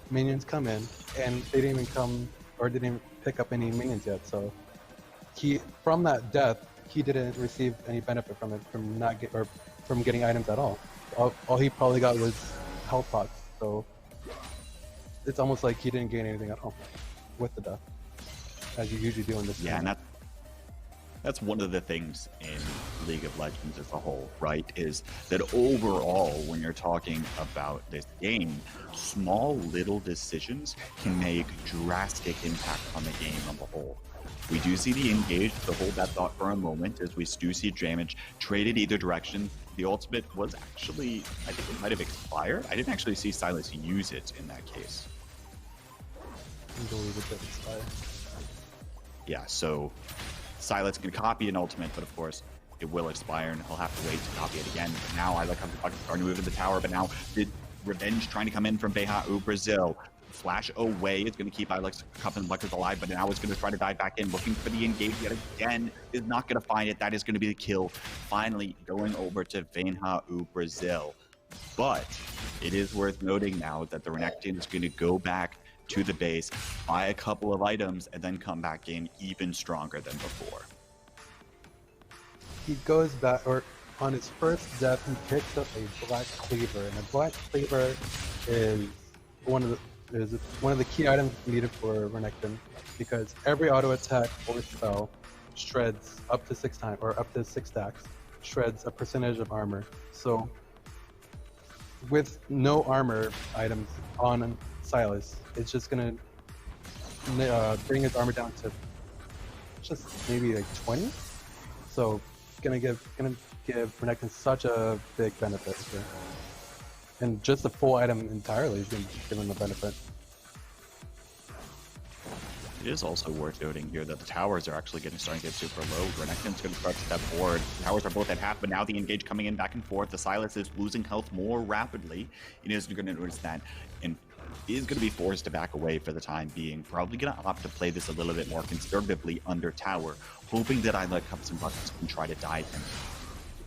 minions come in, and they didn't even come, or didn't even pick up any minions yet. So from that death, he didn't receive any benefit from it, from getting items at all. All he probably got was health pots. So it's almost like he didn't gain anything at all with the death, as you usually do in this game. Yeah, and that's one of the things in League of Legends as a whole, right? Is that overall, when you're talking about this game, small little decisions can make drastic impact on the game on the whole. We do see the engage, to hold that thought for a moment, as we do see damage traded either direction. The ultimate was actually, I think it might have expired. I didn't actually see Sylas use it in that case. I believe it did expire. Yeah, so Sylas can copy an ultimate, but of course it will expire and he'll have to wait to copy it again. Now I Like how the Buckets starting to move to the tower, but now the revenge trying to come in from Venha Brazil. Flash away is going to keep I Like Cup and Buckets alive, but now it's going to try to dive back in, looking for the engage yet again. Is not going to find it. That is going to be the kill. Finally going over to Venha Brazil. But it is worth noting now that the Renekton is going to go back to the base, buy a couple of items, and then come back in even stronger than before. He goes back, or on his first death, he picks up a Black Cleaver, and a Black Cleaver is one of the key items needed for Renekton, because every auto attack or spell shreds up to 6 times, or up to 6 stacks, shreds a percentage of armor. So with no armor items on Sylas, it's just gonna bring his armor down to just maybe like 20. So gonna give Renekton such a big benefit here. And just the full item entirely is gonna give him a benefit. It is also worth noting here that the towers are actually starting to get super low. Renekton's going to start to step forward. The towers are both at half, but now the engage coming in back and forth. The Sylas is losing health more rapidly. It is going to notice that, and is going to be forced to back away for the time being. Probably going to opt to play this a little bit more conservatively under tower, hoping that I Like Cups and Buckets can try to dive him.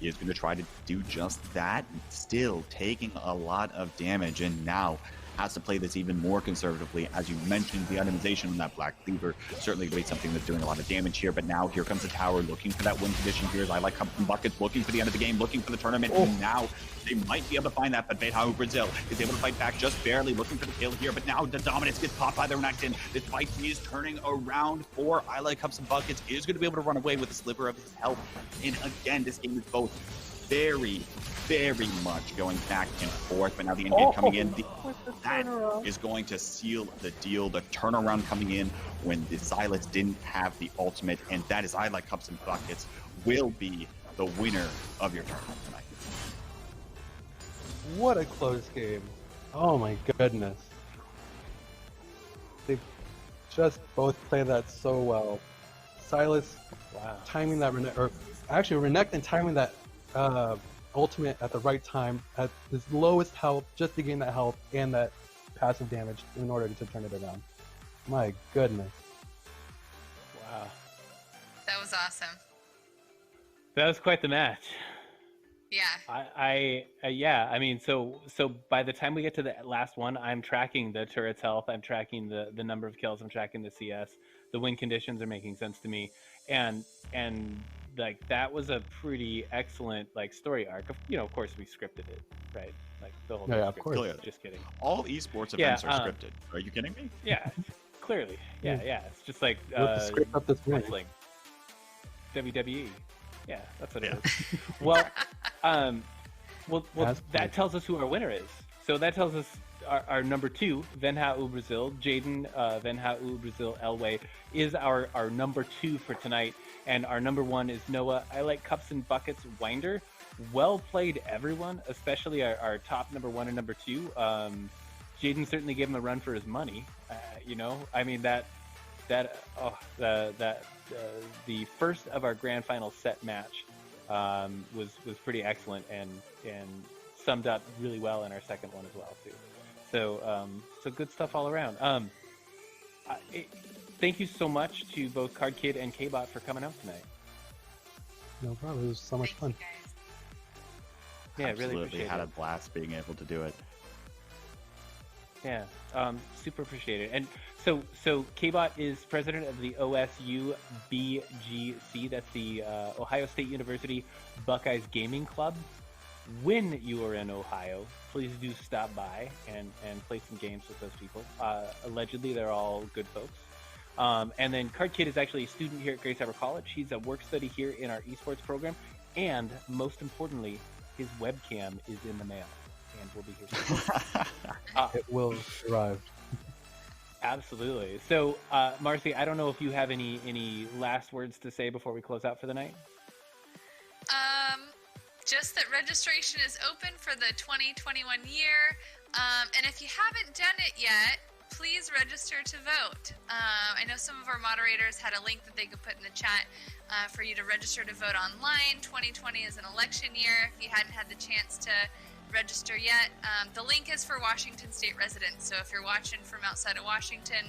He is going to try to do just that, still taking a lot of damage, and now has to play this even more conservatively. As you mentioned, the itemization on that Black Cleaver certainly going to be something that's doing a lot of damage here, but now here comes the tower looking for that win condition here. I Like Cups and Buckets looking for the end of the game, looking for the tournament, and now they might be able to find that, but Venha Brazil is able to fight back just barely, looking for the kill here, but now the dominance gets popped by the Renekton. This fight is turning around for I Like Cups and Buckets, is going to be able to run away with a sliver of his health, and again, this game is both very, very much going back and forth, but now the engage coming in. that is going to seal the deal. The turnaround coming in when the Silas didn't have the ultimate, and that is I Like Cups and Buckets, will be the winner of your tournament tonight. What a close game. Oh my goodness. They just both played that so well. Silas timing that, or actually Renekton timing that ultimate at the right time, at his lowest health, just to gain that health and that passive damage in order to turn it around. My goodness. Wow. That was awesome. That was quite the match. Yeah. I mean, so by the time we get to the last one, I'm tracking the turret's health, I'm tracking the number of kills, I'm tracking the CS, the win conditions are making sense to me, and like that was a pretty excellent like story arc. Of course we scripted it, right? Like the whole of course. Clearly. Just kidding. All esports events are scripted. Are you kidding me? Yeah, clearly. Yeah. It's just like script up this wrestling. WWE. Yeah, that's what it is. Well, that tells us who our winner is. So that tells us our number 2, Venha Brazil, Jaden Venha Brazil Elway, is our number 2 for tonight. And our number 1 is Noah I Like Cups and Buckets Winder. Well played, everyone, especially our top number 1 and number 2. Jaden certainly gave him a run for his money. I mean, the first of our grand final set match was pretty excellent and summed up really well in our second one as well too. So good stuff all around. Thank you so much to both Card Kid and K-Bot for coming out tonight. No problem. It was so much fun. Yeah, absolutely. Really appreciate had it. A blast being able to do it. Yeah, super appreciate it. And so K-Bot is president of the OSU BGC. That's the Ohio State University Buckeyes Gaming Club. When you are in Ohio, please do stop by and play some games with those people. Allegedly, they're all good folks. And then Card Kid is actually a student here at Grace Harbor College. He's a work study here in our esports program. And most importantly, his webcam is in the mail. And we'll be here soon. It will arrive. Absolutely. So, Marcy, I don't know if you have any last words to say before we close out for the night? Just that registration is open for the 2021 year. And if you haven't done it yet, please register to vote. I know some of our moderators had a link that they could put in the chat for you to register to vote online. 2020 is an election year. If you hadn't had the chance to register yet, the link is for Washington State residents. So if you're watching from outside of Washington,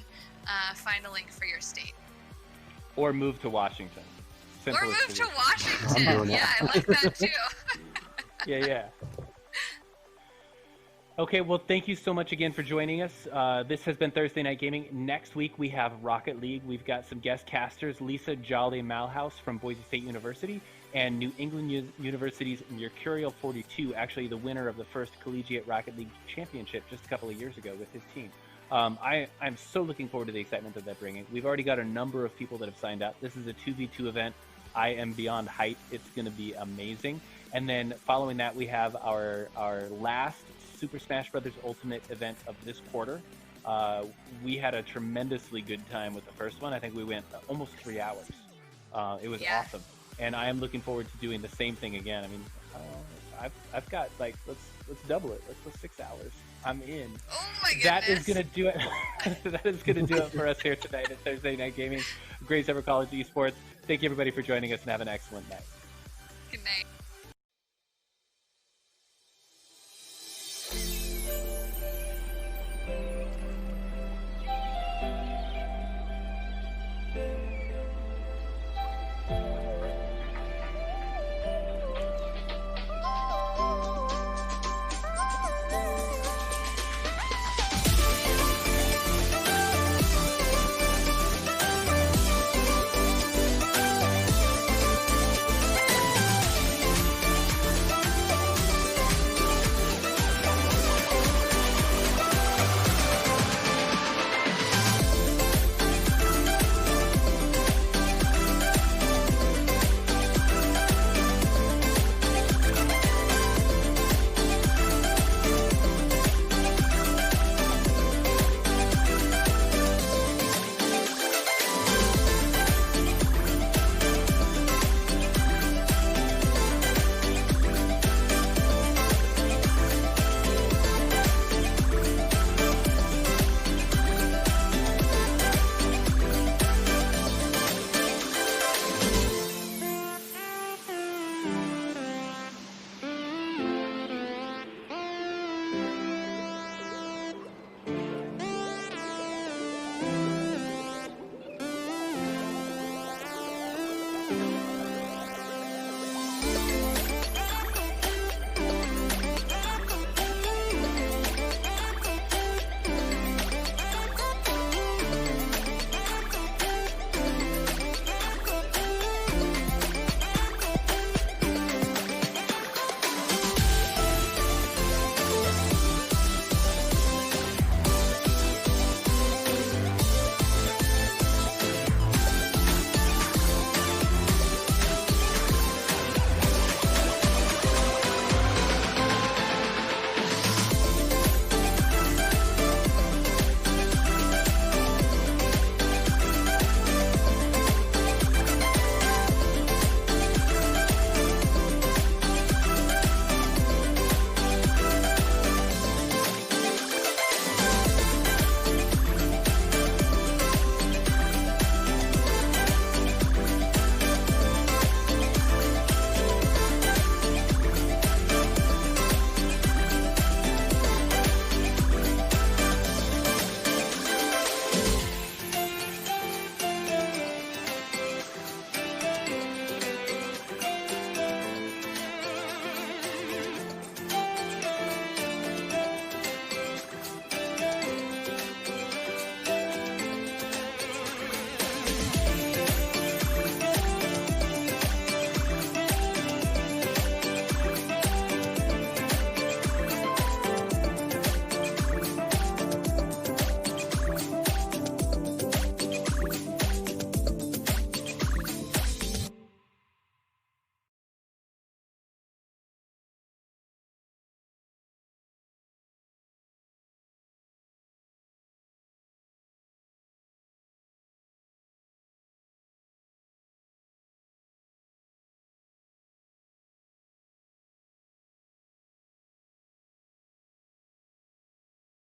find a link for your state. Or move to Washington. Or move to Washington. Yeah, I like that too. Yeah. Okay, well, thank you so much again for joining us. This has been Thursday Night Gaming. Next week, we have Rocket League. We've got some guest casters, Lisa Jolly Malhouse from Boise State University and New England University's Mercurial 42, actually the winner of the first Collegiate Rocket League Championship just a couple of years ago with his team. I'm so looking forward to the excitement that they're bringing. We've already got a number of people that have signed up. This is a 2v2 event. I am beyond hyped. It's going to be amazing. And then following that, we have our last Super Smash Bros. Ultimate event of this quarter. We had a tremendously good time with the first one. I think we went almost 3 hours. It was awesome. And I am looking forward to doing the same thing again. I mean, I've got like, let's double it. Let's go 6 hours. I'm in. Oh my goodness. That is going to do it. That is going to do it for us here tonight at Thursday Night Gaming, Grace Harbor College Esports. Thank you everybody for joining us and have an excellent night. Good night.